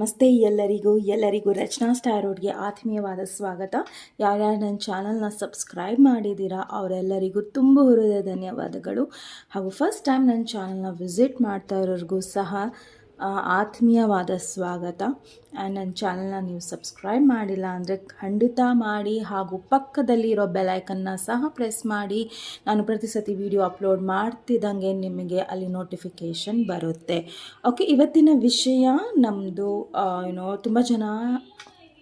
ನಮಸ್ತೆ ಎಲ್ಲರಿಗೂ ರಚನಾ ಸ್ಟಾರೋಡ್ಗೆ ಆತ್ಮೀಯವಾದ ಸ್ವಾಗತ. ಯಾರ್ಯಾರು ನನ್ನ ಚಾನಲ್ನ ಸಬ್ಸ್ಕ್ರೈಬ್ ಮಾಡಿದ್ದೀರಾ ಅವರೆಲ್ಲರಿಗೂ ತುಂಬ ಹೃದಯ ಧನ್ಯವಾದಗಳು. ಹಾಗೂ ಫಸ್ಟ್ ಟೈಮ್ ನನ್ನ ಚಾನಲ್ನ ವಿಸಿಟ್ ಮಾಡ್ತಾ ಇರೋರಿಗೂ ಸಹ ಆತ್ಮೀಯವಾದ ಸ್ವಾಗತ. ಆ್ಯಂಡ್ ನನ್ನ ಚಾನಲ್ನ ನೀವು ಸಬ್ಸ್ಕ್ರೈಬ್ ಮಾಡಿಲ್ಲ ಅಂದರೆ ಖಂಡಿತ ಮಾಡಿ, ಹಾಗೂ ಪಕ್ಕದಲ್ಲಿರೋ ಬೆಲೈಕನ್ನ ಸಹ ಪ್ರೆಸ್ ಮಾಡಿ. ನಾನು ಪ್ರತಿ ಸತಿ ವಿಡಿಯೋ ಅಪ್ಲೋಡ್ ಮಾಡ್ತಿದ್ದಂಗೆ ನಿಮಗೆ ಅಲ್ಲಿ ನೋಟಿಫಿಕೇಷನ್ ಬರುತ್ತೆ. ಓಕೆ, ಇವತ್ತಿನ ವಿಷಯ ನಮ್ಮದು ತುಂಬ ಜನ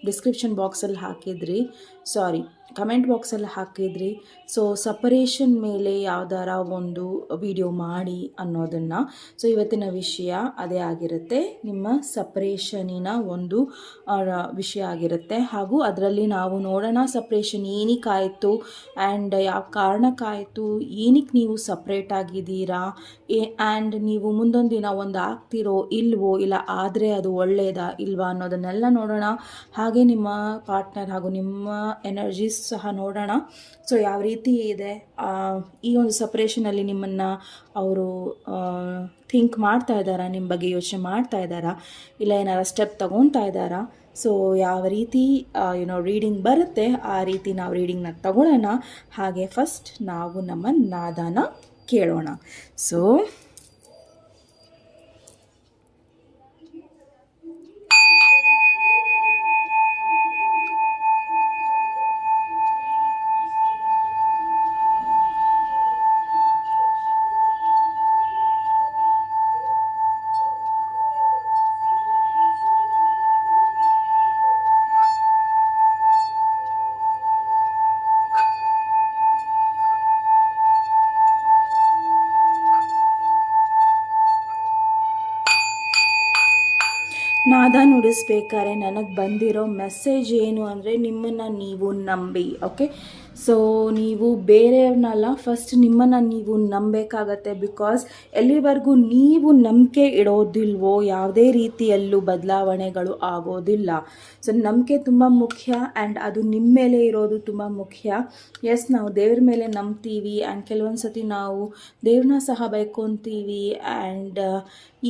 ಡಿಸ್ಕ್ರಿಪ್ಷನ್ ಬಾಕ್ಸಲ್ಲಿ ಹಾಕಿದ್ರಿ, ಕಮೆಂಟ್ ಬಾಕ್ಸಲ್ಲಿ ಹಾಕಿದ್ರಿ. ಸೊ ಸಪರೇಷನ್ ಮೇಲೆ ಯಾವ್ದಾರ ಒಂದು ವಿಡಿಯೋ ಮಾಡಿ ಅನ್ನೋದನ್ನು. ಸೊ ಇವತ್ತಿನ ವಿಷಯ ಅದೇ ಆಗಿರುತ್ತೆ, ನಿಮ್ಮ ಸಪರೇಷನಿನ ಒಂದು ವಿಷಯ ಆಗಿರುತ್ತೆ. ಹಾಗೂ ಅದರಲ್ಲಿ ನಾವು ನೋಡೋಣ ಸಪ್ರೇಷನ್ ಏನಕ್ಕಾಯಿತು ಆ್ಯಂಡ್ ಯಾವ ಕಾರಣಕ್ಕಾಯಿತು, ಏನಕ್ಕೆ ನೀವು ಸಪ್ರೇಟ್ ಆಗಿದ್ದೀರಾ, ಆ್ಯಂಡ್ ನೀವು ಮುಂದೊಂದು ದಿನ ಒಂದು ಆಗ್ತಿರೋ ಇಲ್ವೋ, ಇಲ್ಲ ಆದರೆ ಅದು ಒಳ್ಳೆಯದಾ ಇಲ್ವಾ ಅನ್ನೋದನ್ನೆಲ್ಲ ನೋಡೋಣ. ಹಾಗೆ ನಿಮ್ಮ ಪಾರ್ಟ್ನರ್ ಹಾಗೂ ನಿಮ್ಮ ಎನರ್ಜೀಸ್ ಸಹ ನೋಡೋಣ. ಸೊ ಯಾವ ರೀತಿ ಇದೆ ಈ ಒಂದು ಸಪ್ರೇಷನಲ್ಲಿ, ನಿಮ್ಮನ್ನು ಅವರು ಥಿಂಕ್ ಮಾಡ್ತಾ ಇದ್ದಾರಾ, ನಿಮ್ಮ ಬಗ್ಗೆ ಯೋಚನೆ ಮಾಡ್ತಾ ಇದ್ದಾರಾ, ಇಲ್ಲ ಏನಾರ ಸ್ಟೆಪ್ ತಗೊತಾ ಇದ್ದಾರಾ. ಸೊ ಯಾವ ರೀತಿ ರೀಡಿಂಗ್ ಬರುತ್ತೆ ಆ ರೀತಿ ನಾವು ರೀಡಿಂಗ್ನ ತಗೊಳ್ಳೋಣ. ಹಾಗೆ ಫಸ್ಟ್ ನಾವು ನಮ್ಮ ನಾದಾನ ಕೇಳೋಣ. ಸೊ ನಾದ ನುಡಿಸ್ಬೇಕಾದ್ರೆ ನನಗೆ ಬಂದಿರೋ ಮೆಸೇಜ್ ಏನು ಅಂದರೆ, ನಿಮ್ಮನ್ನು ನೀವು ನಂಬಿ. ಓಕೆ, ಸೊ ನೀವು ಬೇರೆಯವ್ರನ್ನಲ್ಲ, ಫಸ್ಟ್ ನಿಮ್ಮನ್ನು ನೀವು ನಂಬಬೇಕಾಗತ್ತೆ. ಬಿಕಾಸ್ ಎಲ್ಲಿವರೆಗೂ ನೀವು ನಂಬಿಕೆ ಇಡೋದಿಲ್ವೋ ಯಾವುದೇ ರೀತಿಯಲ್ಲೂ ಬದಲಾವಣೆಗಳು ಆಗೋದಿಲ್ಲ. ಸೊ ನಂಬಿಕೆ ತುಂಬ ಮುಖ್ಯ, ಆ್ಯಂಡ್ ಅದು ನಿಮ್ಮ ಮೇಲೆ ಇರೋದು ತುಂಬ ಮುಖ್ಯ. ಎಸ್, ನಾವು ದೇವ್ರ ಮೇಲೆ ನಂಬ್ತೀವಿ, ಆ್ಯಂಡ್ ಕೆಲವೊಂದು ಸತಿ ನಾವು ದೇವ್ರನ್ನ ಸಹ ಬೈಕೊತೀವಿ. ಆ್ಯಂಡ್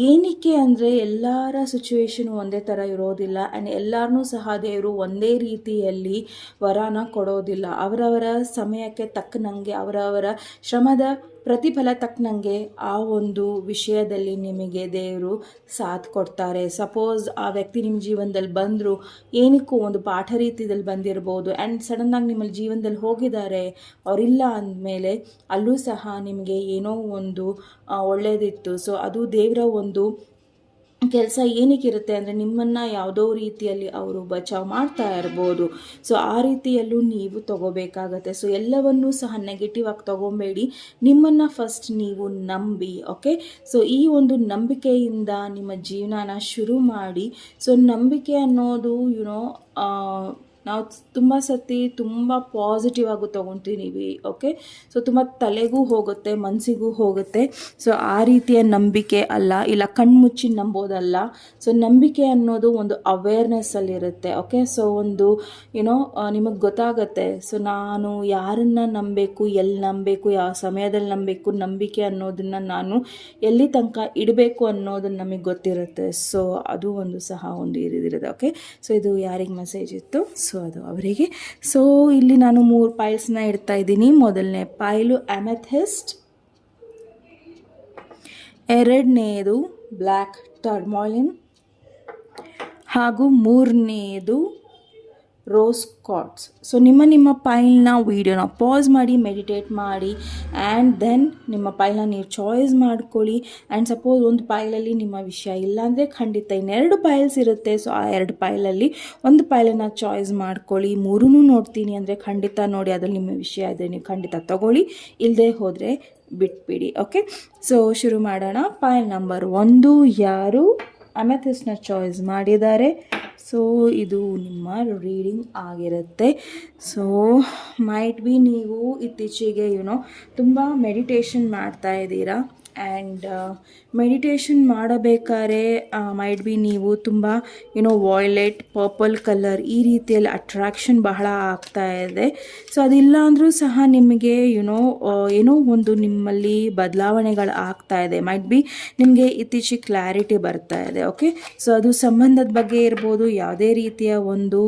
ಏನಕ್ಕೆ ಅಂದರೆ ಎಲ್ಲರ ಸಿಚುವೇಶನು ಒಂದೇ ಥರ ಇರೋದಿಲ್ಲ, ಆ್ಯಂಡ್ ಎಲ್ಲರನ್ನೂ ಸಹ ದೇವರು ಒಂದೇ ರೀತಿಯಲ್ಲಿ ವರನ ಕೊಡೋದಿಲ್ಲ. ಅವರವರ ಸಮಯಕ್ಕೆ ತಕ್ಕನಂಗೆ, ಅವರವರ ಶ್ರಮದ ಪ್ರತಿಫಲ ತಕ್ಕನಂಗೆ ಆ ಒಂದು ವಿಷಯದಲ್ಲಿ ನಿಮಗೆ ದೇವರು ಸಾಥ್ ಕೊಡ್ತಾರೆ. ಸಪೋಸ್ ಆ ವ್ಯಕ್ತಿ ನಿಮ್ಮ ಜೀವನದಲ್ಲಿ ಬಂದರು, ಏನಕ್ಕೂ ಒಂದು ಪಾಠ ರೀತಿಯಲ್ಲಿ ಬಂದಿರ್ಬೋದು, ಆ್ಯಂಡ್ ಸಡನ್ನಾಗಿ ನಿಮ್ಮ ಜೀವನದಲ್ಲಿ ಹೋಗಿದ್ದಾರೆ, ಅವರಿಲ್ಲ ಅಂದಮೇಲೆ ಅಲ್ಲೂ ಸಹ ನಿಮಗೆ ಏನೋ ಒಂದು ಒಳ್ಳೆಯದಿತ್ತು. ಸೊ ಅದು ದೇವರ ಒಂದು ಕೆಲಸ ಏನಕ್ಕಿರುತ್ತೆ ಅಂದರೆ, ನಿಮ್ಮನ್ನು ಯಾವುದೋ ರೀತಿಯಲ್ಲಿ ಅವರು ಬಚಾವ್ ಮಾಡ್ತಾ ಇರ್ಬೋದು. ಸೊ ಆ ರೀತಿಯಲ್ಲೂ ನೀವು ತಗೋಬೇಕಾಗತ್ತೆ. ಸೊ ಎಲ್ಲವನ್ನೂ ಸಹ ನೆಗೆಟಿವ್ ಆಗಿ ತೊಗೊಬೇಡಿ, ನಿಮ್ಮನ್ನು ಫಸ್ಟ್ ನೀವು ನಂಬಿ. ಓಕೆ, ಸೊ ಈ ಒಂದು ನಂಬಿಕೆಯಿಂದ ನಿಮ್ಮ ಜೀವನನ ಶುರು ಮಾಡಿ. ಸೊ ನಂಬಿಕೆ ಅನ್ನೋದು ನಾವು ತುಂಬ ಸತಿ ತುಂಬ ಪಾಸಿಟಿವ್ ಆಗಿ ತೊಗೊತೀವಿ. ಓಕೆ, ಸೊ ತುಂಬ ತಲೆಗೂ ಹೋಗುತ್ತೆ, ಮನಸ್ಸಿಗೂ ಹೋಗುತ್ತೆ. ಸೊ ಆ ರೀತಿಯ ನಂಬಿಕೆ ಅಲ್ಲ, ಇಲ್ಲ ಕಣ್ಮುಚ್ಚಿ ನಂಬೋದಲ್ಲ. ಸೊ ನಂಬಿಕೆ ಅನ್ನೋದು ಒಂದು ಅವೇರ್ನೆಸ್ಸಲ್ಲಿರುತ್ತೆ. ಓಕೆ, ಸೊ ಒಂದು ನಿಮಗೆ ಗೊತ್ತಾಗುತ್ತೆ. ಸೊ ನಾನು ಯಾರನ್ನು ನಂಬಬೇಕು, ಎಲ್ಲಿ ನಂಬಬೇಕು, ಯಾವ ಸಮಯದಲ್ಲಿ ನಂಬಬೇಕು, ನಂಬಿಕೆ ಅನ್ನೋದನ್ನು ನಾನು ಎಲ್ಲಿ ತನಕ ಇಡಬೇಕು ಅನ್ನೋದನ್ನು ನಮಗೆ ಗೊತ್ತಿರುತ್ತೆ. ಸೊ ಅದು ಒಂದು ಸಹ ಒಂದು ಇರಿದಿರುತ್ತೆ. ಓಕೆ, ಸೊ ಇದು ಯಾರಿಗೆ ಮೆಸೇಜ್ ಇತ್ತು, ಸೊ ಅದು ಅವರಿಗೆ. ಸೊ ಇಲ್ಲಿ ನಾನು 3 ಪೈಲ್ಸ್ನ ಇಡ್ತಾ ಇದ್ದೀನಿ. ಮೊದಲನೇ ಪೈಲು ಅಮೆಥಿಸ್ಟ್, ಎರಡನೇದು ಬ್ಲ್ಯಾಕ್ ಟರ್ಮಾಲಿನ್, ಹಾಗೂ ಮೂರನೇದು ರೋಸ್ ಕ್ವಾರ್ಟ್ಸ್. ಸೊ ನಿಮ್ಮ ಪೈಲ್ನ ವೀಡಿಯೋನ ಪಾಸ್ ಮಾಡಿ ಮೆಡಿಟೇಟ್ ಮಾಡಿ, ಆ್ಯಂಡ್ ದೆನ್ ನಿಮ್ಮ ಪೈಲ್ನ ನೀವು ಚಾಯ್ಸ್ ಮಾಡ್ಕೊಳ್ಳಿ. ಆ್ಯಂಡ್ ಸಪೋಸ್ ಒಂದು ಪೈಲಲ್ಲಿ ನಿಮ್ಮ ವಿಷಯ ಇಲ್ಲ ಅಂದರೆ ಖಂಡಿತ ಇನ್ನೆರಡು ಪೈಲ್ಸ್ ಇರುತ್ತೆ. ಸೊ ಆ 2 ಪೈಲಲ್ಲಿ ಒಂದು ಪೈಲನ್ನು ಚಾಯ್ಸ್ ಮಾಡ್ಕೊಳ್ಳಿ. 3 ನೋಡ್ತೀನಿ ಅಂದರೆ ಖಂಡಿತ ನೋಡಿ, ಅದರಲ್ಲಿ ನಿಮ್ಮ ವಿಷಯ ಇದೆ, ನೀವು ಖಂಡಿತ ತಗೊಳ್ಳಿ, ಇಲ್ಲದೆ ಹೋದರೆ ಬಿಟ್ಬಿಡಿ. ಓಕೆ, ಸೊ ಶುರು ಮಾಡೋಣ. ಪೈಲ್ ನಂಬರ್ 1 ಯಾರು ಅಮೆಥಿಸ್ಟ್ನ ಚಾಯ್ಸ್ ಮಾಡಿದ್ದಾರೆ, ಸೊ ಇದು ನಿಮ್ಮ ರೀಡಿಂಗ್ ಆಗಿರುತ್ತೆ. ಸೊ ಮೈಟ್ ಬಿ ನೀವು ಇತ್ತೀಚೆಗೆ ತುಂಬ ಮೆಡಿಟೇಷನ್ ಮಾಡ್ತಾ ಇದ್ದೀರಾ. ಆ್ಯಂಡ್ ಮೆಡಿಟೇಷನ್ ಮಾಡಬೇಕಾದ್ರೆ ಮೈಟ್ ಬಿ ನೀವು ತುಂಬ ವಾಯ್ಲೆಟ್, ಪರ್ಪಲ್ ಕಲರ್ ಈ ರೀತಿಯಲ್ಲಿ ಅಟ್ರಾಕ್ಷನ್ ಬಹಳ ಆಗ್ತಾ ಇದೆ. ಸೊ ಅದಿಲ್ಲ ಅಂದರೂ ಸಹ ನಿಮಗೆ ಏನೋ ಒಂದು ನಿಮ್ಮಲ್ಲಿ ಬದಲಾವಣೆಗಳು ಆಗ್ತಾ ಇದೆ. ಮೈಟ್ ಬಿ ನಿಮಗೆ ಇತ್ತೀಚೆಗೆ ಕ್ಲಾರಿಟಿ ಬರ್ತಾ ಇದೆ. ಓಕೆ, ಸೊ ಅದು ಸಂಬಂಧದ ಬಗ್ಗೆ ಇರ್ಬೋದು, ಯಾವುದೇ ರೀತಿಯ ಒಂದು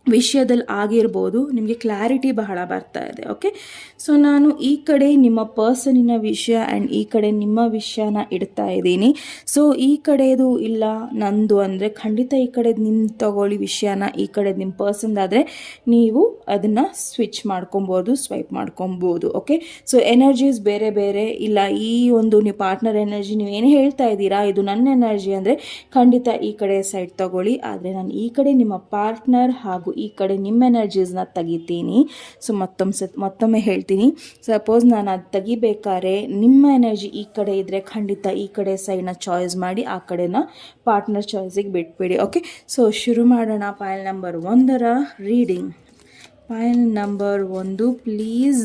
ವಿಷಯದಲ್ಲಿ ಆಗಿರ್ಬೋದು, ನಿಮಗೆ ಕ್ಲಾರಿಟಿ ಬಹಳ ಬರ್ತಾ ಇದೆ. ಓಕೆ, ಸೊ ನಾನು ಈ ಕಡೆ ನಿಮ್ಮ ಪರ್ಸನಿನ ವಿಷಯ ಆ್ಯಂಡ್ ಈ ಕಡೆ ನಿಮ್ಮ ವಿಷಯನ ಇಡ್ತಾ ಇದ್ದೀನಿ. ಸೊ ಈ ಕಡೆದು ಇಲ್ಲ ನಂದು ಅಂದರೆ ಖಂಡಿತ ಈ ಕಡೆ ನಿಮ್ಮ ತಗೊಳ್ಳಿ ವಿಷಯನ, ಈ ಕಡೆ ನಿಮ್ಮ ಪರ್ಸನ್ದಾದರೆ ನೀವು ಅದನ್ನು ಸ್ವಿಚ್ ಮಾಡ್ಕೊಬೋದು, ಸ್ವೈಪ್ ಮಾಡ್ಕೊಬೋದು. ಓಕೆ, ಸೊ ಎನರ್ಜೀಸ್ ಬೇರೆ ಬೇರೆ ಇಲ್ಲ. ಈ ಒಂದು ನೀವು ಪಾರ್ಟ್ನರ್ ಎನರ್ಜಿ ನೀವು ಏನು ಹೇಳ್ತಾ ಇದ್ದೀರಾ ಇದು ನನ್ನ ಎನರ್ಜಿ ಅಂದರೆ ಖಂಡಿತ ಈ ಕಡೆ ಸೈಡ್ ತಗೊಳ್ಳಿ. ಆದರೆ ನಾನು ಈ ಕಡೆ ನಿಮ್ಮ ಪಾರ್ಟ್ನರ್ ಹಾಗೂ ಈ ಕಡೆ ನಿಮ್ಮ ಎನರ್ಜೀಸ್ನ ತೆಗಿತೀನಿ. ಸೊ ಮತ್ತೊಮ್ಮೆ ಹೇಳ್ತೀನಿ, ಸಪೋಸ್ ನಾನು ಅದು ತೆಗಿಬೇಕಾದ್ರೆ ನಿಮ್ಮ ಎನರ್ಜಿ ಈ ಕಡೆ ಇದ್ದರೆ ಖಂಡಿತ ಈ ಕಡೆ ಸೈಡ್ನ ಚಾಯ್ಸ್ ಮಾಡಿ, ಆ ಕಡೆನ ಪಾರ್ಟ್ನರ್ ಚಾಯ್ಸಿಗೆ ಬಿಟ್ಬಿಡಿ. ಓಕೆ, ಸೊ ಶುರು ಮಾಡೋಣ ಪಾಯಲ್ ನಂಬರ್ 1ರ reading. Pile number 1, please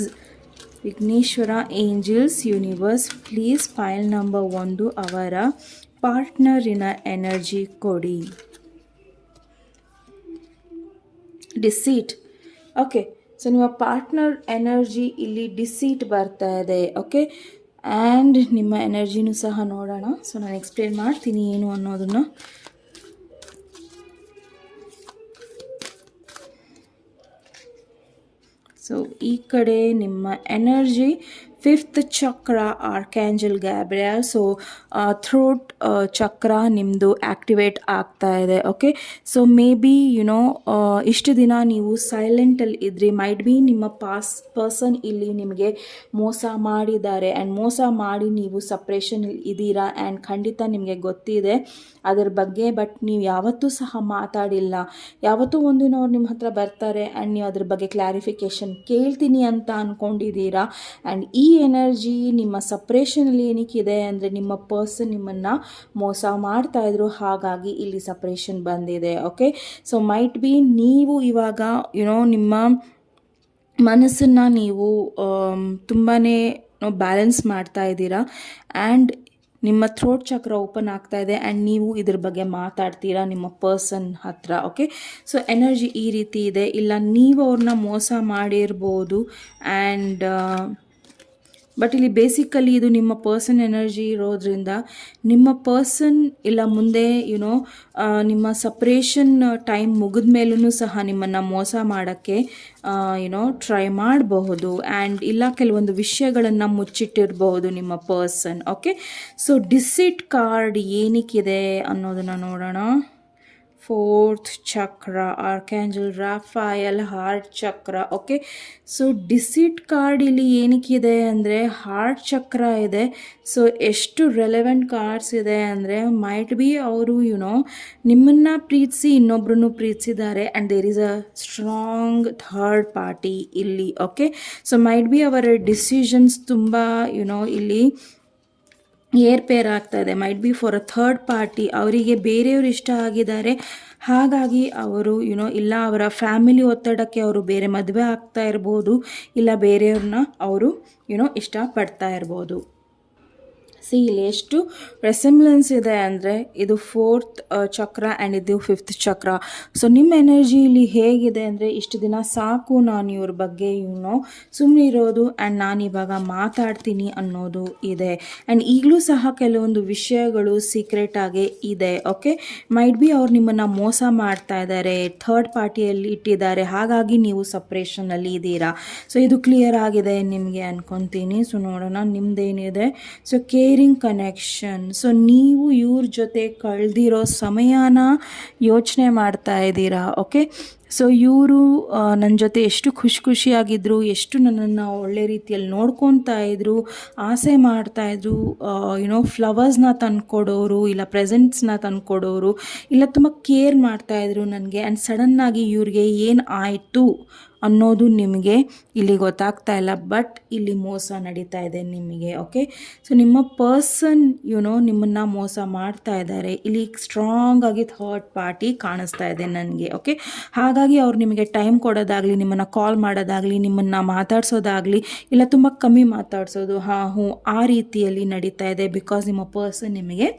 Vighneshwara, angels, universe, please pile number 1 ಅವರ ಪಾರ್ಟ್ನರಿನ ಎನರ್ಜಿ ಕೊಡಿ. ಡಿಸೀಟ್. ಓಕೆ, ಸೊ ನಿಮ್ಮ ಪಾರ್ಟ್ನರ್ ಎನರ್ಜಿ ಇಲ್ಲಿ ಡಿಸೀಟ್ ಬರ್ತಾ ಇದೆ. ಓಕೆ, ಆ್ಯಂಡ್ ನಿಮ್ಮ ಎನರ್ಜಿನೂ ಸಹ ನೋಡೋಣ. ಸೊ ನಾನು ಎಕ್ಸ್ಪ್ಲೇನ್ ಮಾಡ್ತೀನಿ ಏನು ಅನ್ನೋದನ್ನು. ಸೊ ಈ ಕಡೆ ನಿಮ್ಮ ಎನರ್ಜಿ 5th ಚಕ್ರ, ಆರ್ಕ್ಯಾಂಜಲ್ ಗ್ಯಾಬ್ರಿಯಲ್. ಸೊ ಥ್ರೋಟ್ ಚಕ್ರ ನಿಮ್ಮದು ಆ್ಯಕ್ಟಿವೇಟ್ ಆಗ್ತಾ ಇದೆ. ಓಕೆ, ಸೊ ಮೇ ಬಿ ಇಷ್ಟು ದಿನ ನೀವು ಸೈಲೆಂಟಲ್ಲಿ ಇದ್ರಿ. ಮೈಟ್ ಬಿ ನಿಮ್ಮ ಪರ್ಸನ್ ಇಲ್ಲಿ ನಿಮಗೆ ಮೋಸ ಮಾಡಿದ್ದಾರೆ ಆ್ಯಂಡ್ ಮೋಸ ಮಾಡಿ ನೀವು ಸಪ್ರೇಷನಲ್ಲಿ ಇದ್ದೀರಾ. ಆ್ಯಂಡ್ ಖಂಡಿತ ನಿಮಗೆ ಗೊತ್ತಿದೆ ಅದರ ಬಗ್ಗೆ, ಬಟ್ ನೀವು ಯಾವತ್ತೂ ಸಹ ಮಾತಾಡಿಲ್ಲ. ಯಾವತ್ತೂ ಒಂದಿನ ಅವ್ರು ನಿಮ್ಮ ಹತ್ರ ಬರ್ತಾರೆ ಆ್ಯಂಡ್ ನೀವು ಅದ್ರ ಬಗ್ಗೆ ಕ್ಲಾರಿಫಿಕೇಷನ್ ಕೇಳ್ತೀನಿ ಅಂತ ಅಂದ್ಕೊಂಡಿದ್ದೀರಾ. ಆ್ಯಂಡ್ ಈ ಎನರ್ಜಿ ನಿಮ್ಮ ಸಪ್ರೇಷನಲ್ಲಿ ಏನಕ್ಕಿದೆ ಅಂದರೆ ನಿಮ್ಮ ಪರ್ಸನ್ ನಿಮ್ಮನ್ನು ಮೋಸ ಮಾಡ್ತಾಯಿದ್ರು, ಹಾಗಾಗಿ ಇಲ್ಲಿ ಸಪ್ರೇಷನ್ ಬಂದಿದೆ. ಓಕೆ, ಸೊ ಮೈಟ್ ಬಿ ನೀವು ಇವಾಗ ನಿಮ್ಮ ಮನಸ್ಸನ್ನು ನೀವು ತುಂಬಾ ಬ್ಯಾಲೆನ್ಸ್ ಮಾಡ್ತಾ ಇದ್ದೀರಾ. ಆ್ಯಂಡ್ ನಿಮ್ಮ ಥ್ರೋಟ್ ಚಕ್ರ ಓಪನ್ ಆಗ್ತಾ ಇದೆ ಆ್ಯಂಡ್ ನೀವು ಇದ್ರ ಬಗ್ಗೆ ಮಾತಾಡ್ತೀರಾ ನಿಮ್ಮ ಪರ್ಸನ್ ಹತ್ರ. ಓಕೆ, ಸೊ ಎನರ್ಜಿ ಈ ರೀತಿ ಇದೆ. ಇಲ್ಲ ನೀವು ಅವ್ರನ್ನ ಮೋಸ ಮಾಡಿರ್ಬೋದು ಆ್ಯಂಡ್ ಬಟ್ ಇಲ್ಲಿ ಬೇಸಿಕಲಿ ಇದು ನಿಮ್ಮ ಪರ್ಸನ್ ಎನರ್ಜಿ ಇರೋದ್ರಿಂದ ನಿಮ್ಮ ಪರ್ಸನ್ ಇಲ್ಲ ಮುಂದೆ ನಿಮ್ಮ ಸಪ್ರೇಷನ್ ಟೈಮ್ ಮುಗಿದ ಮೇಲೂ ಸಹ ನಿಮ್ಮನ್ನು ಮೋಸ ಮಾಡೋಕ್ಕೆ ಟ್ರೈ ಮಾಡಬಹುದು. ಆ್ಯಂಡ್ ಇಲ್ಲ ಕೆಲವೊಂದು ವಿಷಯಗಳನ್ನು ಮುಚ್ಚಿಟ್ಟಿರಬಹುದು ನಿಮ್ಮ ಪರ್ಸನ್. ಓಕೆ, ಸೊ ಡಿಸಿಟ್ ಕಾರ್ಡ್ ಏನಕ್ಕಿದೆ ಅನ್ನೋದನ್ನು ನೋಡೋಣ. 4th ಚಕ್ರ, ಆರ್ಕ್ಯಾಂಜಲ್ ರಾಫಾಯಲ್, ಹಾರ್ಟ್ ಚಕ್ರ. ಓಕೆ, ಸೊ ಡಿಸಿಟ್ ಕಾರ್ಡ್ ಇಲ್ಲಿ ಏನಕ್ಕಿದೆ ಅಂದರೆ ಹಾರ್ಟ್ ಚಕ್ರ ಇದೆ. ಸೊ ಎಷ್ಟು ರೆಲೆವೆಂಟ್ ಕಾರ್ಡ್ಸ್ ಇದೆ ಅಂದರೆ ಮೈಟ್ ಬಿ ಅವರು ನಿಮ್ಮನ್ನು ಪ್ರೀತಿಸಿ ಇನ್ನೊಬ್ರನ್ನು ಪ್ರೀತಿಸಿದ್ದಾರೆ and there is a strong third party ಇಲ್ಲಿ. ಓಕೆ, ಸೊ ಮೈಟ್ ಬಿ ಅವರ ಡಿಸಿಷನ್ಸ್ ತುಂಬ ಇಲ್ಲಿ ಏರ್ಪೇರ್ ಆಗ್ತಾ ಇದೆ. Might be for a third party, ಅವರಿಗೆ ಬೇರೆಯವರು ಇಷ್ಟ ಆಗಿದ್ದಾರೆ, ಹಾಗಾಗಿ ಅವರು ಇಲ್ಲ ಅವರ ಫ್ಯಾಮಿಲಿ ಒತ್ತಡಕ್ಕೆ ಅವರು ಬೇರೆ ಮದುವೆ ಆಗ್ತಾ ಇರ್ಬೋದು, ಇಲ್ಲ ಬೇರೆಯವ್ರನ್ನ ಅವರು ಇಷ್ಟಪಡ್ತಾ ಇರ್ಬೋದು. ಇಲ್ಲಿ ಎಷ್ಟು ರೆಸೆಂಬ್ಲೆನ್ಸ್ ಇದೆ ಅಂದರೆ ಇದು 4th ಚಕ್ರ ಆ್ಯಂಡ್ ಇದು 5th ಚಕ್ರ. ಸೊ ನಿಮ್ಮ ಎನರ್ಜಿ ಇಲ್ಲಿ ಹೇಗಿದೆ ಅಂದರೆ ಇಷ್ಟು ದಿನ ಸಾಕು ನಾನು ಇವ್ರ ಬಗ್ಗೆ ಸುಮ್ಮನೆ ಇರೋದು ಆ್ಯಂಡ್ ನಾನು ಇವಾಗ ಮಾತಾಡ್ತೀನಿ ಅನ್ನೋದು ಇದೆ. ಆ್ಯಂಡ್ ಈಗಲೂ ಸಹ ಕೆಲವೊಂದು ವಿಷಯಗಳು ಸೀಕ್ರೆಟ್ ಆಗೇ ಇದೆ. ಓಕೆ, ಮೈಟ್ ಬಿ ಅವ್ರು ನಿಮ್ಮನ್ನು ಮೋಸ ಮಾಡ್ತಾ ಇದ್ದಾರೆ, ಥರ್ಡ್ ಪಾರ್ಟಿಯಲ್ಲಿ ಇಟ್ಟಿದ್ದಾರೆ, ಹಾಗಾಗಿ ನೀವು ಸಪ್ರೇಷನಲ್ಲಿ ಇದ್ದೀರಾ. ಸೊ ಇದು ಕ್ಲಿಯರ್ ಆಗಿದೆ ನಿಮಗೆ ಅನ್ಕೊತೀನಿ. ಸೊ ನೋಡೋಣ ನಿಮ್ದೇನಿದೆ. So connection. ಸೊ ನೀವು ಇವ್ರ ಜೊತೆ ಕಳೆದಿರೋ ಸಮಯನ ಯೋಚನೆ ಮಾಡ್ತಾ ಇದ್ದೀರಾ. ಓಕೆ, ಸೊ ಇವರು ನನ್ನ ಜೊತೆ ಎಷ್ಟು ಖುಷಿಯಾಗಿದ್ದರು, ಎಷ್ಟು ನನ್ನನ್ನು ಒಳ್ಳೆ ರೀತಿಯಲ್ಲಿ ನೋಡ್ಕೊತಾ ಇದ್ರು, ಆಸೆ ಮಾಡ್ತಾಯಿದ್ರು, ಫ್ಲವರ್ಸ್ನ ತಂದುಕೊಡೋರು, ಇಲ್ಲ ಪ್ರೆಸೆಂಟ್ಸ್ನ ತಂದುಕೊಡೋರು, ಇಲ್ಲ ತುಂಬ ಕೇರ್ ಮಾಡ್ತಾಯಿದ್ರು ನನಗೆ. ಆ್ಯಂಡ್ ಸಡನ್ನಾಗಿ ಇವ್ರಿಗೆ ಏನು ಆಯಿತು ಅನ್ನೋದು ನಿಮಗೆ ಇಲ್ಲಿ ಗೊತ್ತಾಗ್ತಾ ಇಲ್ಲ, ಬಟ್ ಇಲ್ಲಿ ಮೋಸ ನಡೀತಾ ಇದೆ ನಿಮಗೆ. ಓಕೆ, ಸೊ ನಿಮ್ಮ ಪರ್ಸನ್ ನಿಮ್ಮನ್ನು ಮೋಸ ಮಾಡ್ತಾ ಇದ್ದಾರೆ. ಇಲ್ಲಿ ಸ್ಟ್ರಾಂಗ್ ಆಗಿ ಥರ್ಡ್ ಪಾರ್ಟಿ ಕಾಣಿಸ್ತಾ ಇದೆ ನನಗೆ. ಓಕೆ, ಹಾಗಾಗಿ ಅವ್ರು ನಿಮಗೆ ಟೈಮ್ ಕೊಡೋದಾಗಲಿ, ನಿಮ್ಮನ್ನು ಕಾಲ್ ಮಾಡೋದಾಗಲಿ, ನಿಮ್ಮನ್ನು ಮಾತಾಡ್ಸೋದಾಗಲಿ, ಇಲ್ಲ ತುಂಬ ಕಮ್ಮಿ ಮಾತಾಡ್ಸೋದು, ಹಾಂ ಹ್ಞೂ ಆ ರೀತಿಯಲ್ಲಿ ನಡೀತಾ ಇದೆ. ಬಿಕಾಸ್ ನಿಮ್ಮ ಪರ್ಸನ್ ನಿಮಗೆ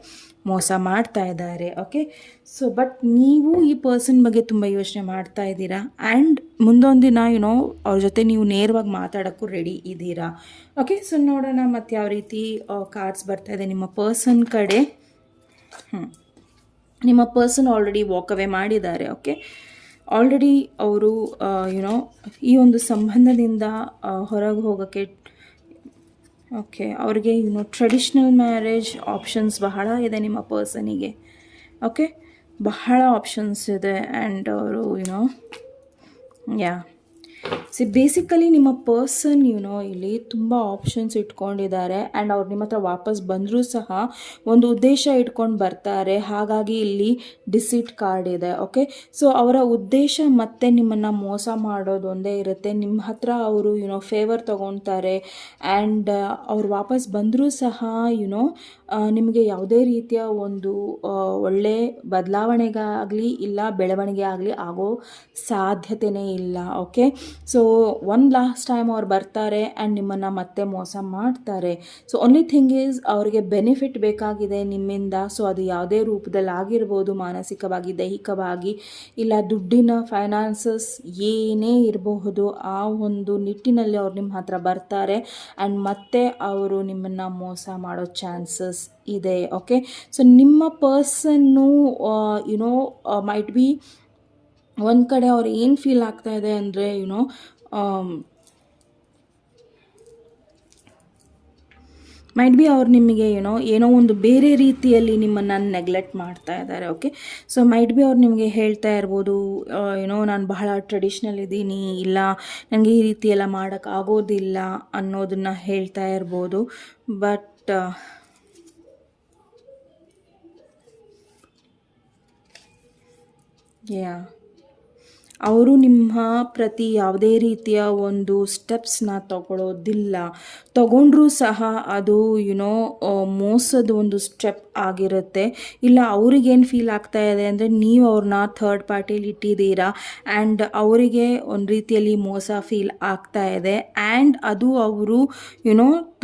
ಮೋಸ ಮಾಡ್ತಾ ಇದ್ದಾರೆ. ಓಕೆ, ಸೊ ಬಟ್ ನೀವು ಈ ಪರ್ಸನ್ ಬಗ್ಗೆ ತುಂಬ ಯೋಚನೆ ಮಾಡ್ತಾ ಇದ್ದೀರಾ. ಆ್ಯಂಡ್ ಮುಂದೊಂದು ದಿನ ಅವ್ರ ಜೊತೆ ನೀವು ನೇರವಾಗಿ ಮಾತಾಡೋಕ್ಕೂ ರೆಡಿ ಇದ್ದೀರಾ. ಓಕೆ, ಸೊ ನೋಡೋಣ ಮತ್ತು ಯಾವ ರೀತಿ ಕಾರ್ಡ್ಸ್ ಬರ್ತಾ ಇದೆ ನಿಮ್ಮ ಪರ್ಸನ್ ಕಡೆ. ನಿಮ್ಮ ಪರ್ಸನ್ ಆಲ್ರೆಡಿ ವಾಕ್ ಅವೇ ಮಾಡಿದ್ದಾರೆ. ಓಕೆ, ಆಲ್ರೆಡಿ ಅವರು ಈ ಒಂದು ಸಂಬಂಧದಿಂದ ಹೊರಗೆ ಹೋಗೋಕ್ಕೆ ಓಕೆ ಅವ್ರಿಗೆ ಟ್ರೆಡಿಷ್ನಲ್ ಮ್ಯಾರೇಜ್ ಆಪ್ಷನ್ಸ್ ಬಹಳ ಇದೆ ನಿಮ್ಮ ಪರ್ಸನಿಗೆ. ಓಕೆ, ಬಹಳ ಆಪ್ಷನ್ಸ್ ಇದೆ. ಆ್ಯಂಡ್ ಅವರು ಬೇಸಿಕಲಿ ನಿಮ್ಮ ಪರ್ಸನ್ ಇಲ್ಲಿ ತುಂಬ ಆಪ್ಷನ್ಸ್ ಇಟ್ಕೊಂಡಿದ್ದಾರೆ. ಆ್ಯಂಡ್ ಅವ್ರು ನಿಮ್ಮ ಹತ್ರ ವಾಪಸ್ ಬಂದರೂ ಸಹ ಒಂದು ಉದ್ದೇಶ ಇಟ್ಕೊಂಡು ಬರ್ತಾರೆ. ಹಾಗಾಗಿ ಇಲ್ಲಿ ಡಿಸಿಟ್ ಕಾರ್ಡ್ ಇದೆ. ಓಕೆ, ಸೊ ಅವರ ಉದ್ದೇಶ ಮತ್ತೆ ನಿಮ್ಮನ್ನು ಮೋಸ ಮಾಡೋದು ಒಂದೇ ಇರುತ್ತೆ. ನಿಮ್ಮ ಹತ್ರ ಅವರು ಫೇವರ್ ತೊಗೊಳ್ತಾರೆ. ಆ್ಯಂಡ್ ಅವ್ರು ವಾಪಸ್ ಬಂದರೂ ಸಹ ನಿಮಗೆ ಯಾವುದೇ ರೀತಿಯ ಒಂದು ಒಳ್ಳೆ ಬದಲಾವಣೆಗಾಗಲಿ ಇಲ್ಲ ಬೆಳವಣಿಗೆ ಆಗಲಿ ಆಗೋ ಸಾಧ್ಯತೆಯೇ ಇಲ್ಲ. ಓಕೆ, ಸೊ ಲಾಸ್ಟ್ ಟೈಮ್ ಅವ್ರು ಬರ್ತಾರೆ ಆ್ಯಂಡ್ ನಿಮ್ಮನ್ನು ಮತ್ತೆ ಮೋಸ ಮಾಡ್ತಾರೆ. ಸೊ ಓನ್ಲಿ ಥಿಂಗ್ ಈಸ್ ಅವರಿಗೆ ಬೆನಿಫಿಟ್ ಬೇಕಾಗಿದೆ ನಿಮ್ಮಿಂದ. ಸೊ ಅದು ಯಾವುದೇ ರೂಪದಲ್ಲಿ ಆಗಿರ್ಬೋದು, ಮಾನಸಿಕವಾಗಿ, ದೈಹಿಕವಾಗಿ, ಇಲ್ಲ ದುಡ್ಡಿನ ಫೈನಾನ್ಸಸ್ ಏನೇ ಇರಬಹುದು, ಆ ಒಂದು ನಿಟ್ಟಿನಲ್ಲಿ ಅವ್ರು ನಿಮ್ಮ ಹತ್ರ ಬರ್ತಾರೆ. ಆ್ಯಂಡ್ ಮತ್ತೆ ಅವರು ನಿಮ್ಮನ್ನು ಮೋಸ ಮಾಡೋ ಚಾನ್ಸಸ್ ಇದೆ. ಓಕೆ, ಸೊ ನಿಮ್ಮ ಪರ್ಸನ್ನು ಮೈಟ್ ಬಿ ಒಂದು ಕಡೆ ಅವ್ರು ಏನು ಫೀಲ್ ಆಗ್ತಾ ಇದೆ ಅಂದರೆ ಮೈಟ್ ಬಿ ಅವ್ರು ನಿಮಗೆ ಏನೋ ಒಂದು ಬೇರೆ ರೀತಿಯಲ್ಲಿ ನಿಮ್ಮನ್ನು ನೆಗ್ಲೆಕ್ಟ್ ಮಾಡ್ತಾ ಇದ್ದಾರೆ. ಓಕೆ, ಸೊ ಮೈಟ್ ಬಿ ಅವ್ರು ನಿಮಗೆ ಹೇಳ್ತಾ ಇರ್ಬೋದು ನಾನು ಬಹಳ ಟ್ರೆಡಿಷ್ನಲ್ ಇದ್ದೀನಿ, ಇಲ್ಲ ನನಗೆ ಈ ರೀತಿ ಎಲ್ಲ ಮಾಡೋಕ್ಕಾಗೋದಿಲ್ಲ ಅನ್ನೋದನ್ನು ಹೇಳ್ತಾ ಇರ್ಬೋದು. ಬಟ್ ಅವರು ನಿಮ್ಮ ಪ್ರತಿ ಯಾವುದೇ ರೀತಿಯ ಒಂದು ಸ್ಟೆಪ್ಸ್ನ ತಗೊಳ್ಳೋದಿಲ್ಲ. ತಗೊಂಡ್ರೂ ಸಹ ಅದು ಮೋಸದ ಒಂದು ಸ್ಟೆಪ್ ಆಗಿರುತ್ತೆ. ಇಲ್ಲ ಅವ್ರಿಗೇನು ಫೀಲ್ ಆಗ್ತಾ ಇದೆ ಅಂದರೆ ನೀವು ಅವ್ರನ್ನ ಥರ್ಡ್ ಪಾರ್ಟಿಲಿ ಇಟ್ಟಿದ್ದೀರಾ ಆ್ಯಂಡ್ ಅವರಿಗೆ ಒಂದು ರೀತಿಯಲ್ಲಿ ಮೋಸ ಫೀಲ್ ಆಗ್ತಾ ಇದೆ. ಆ್ಯಂಡ್ ಅದು ಅವರು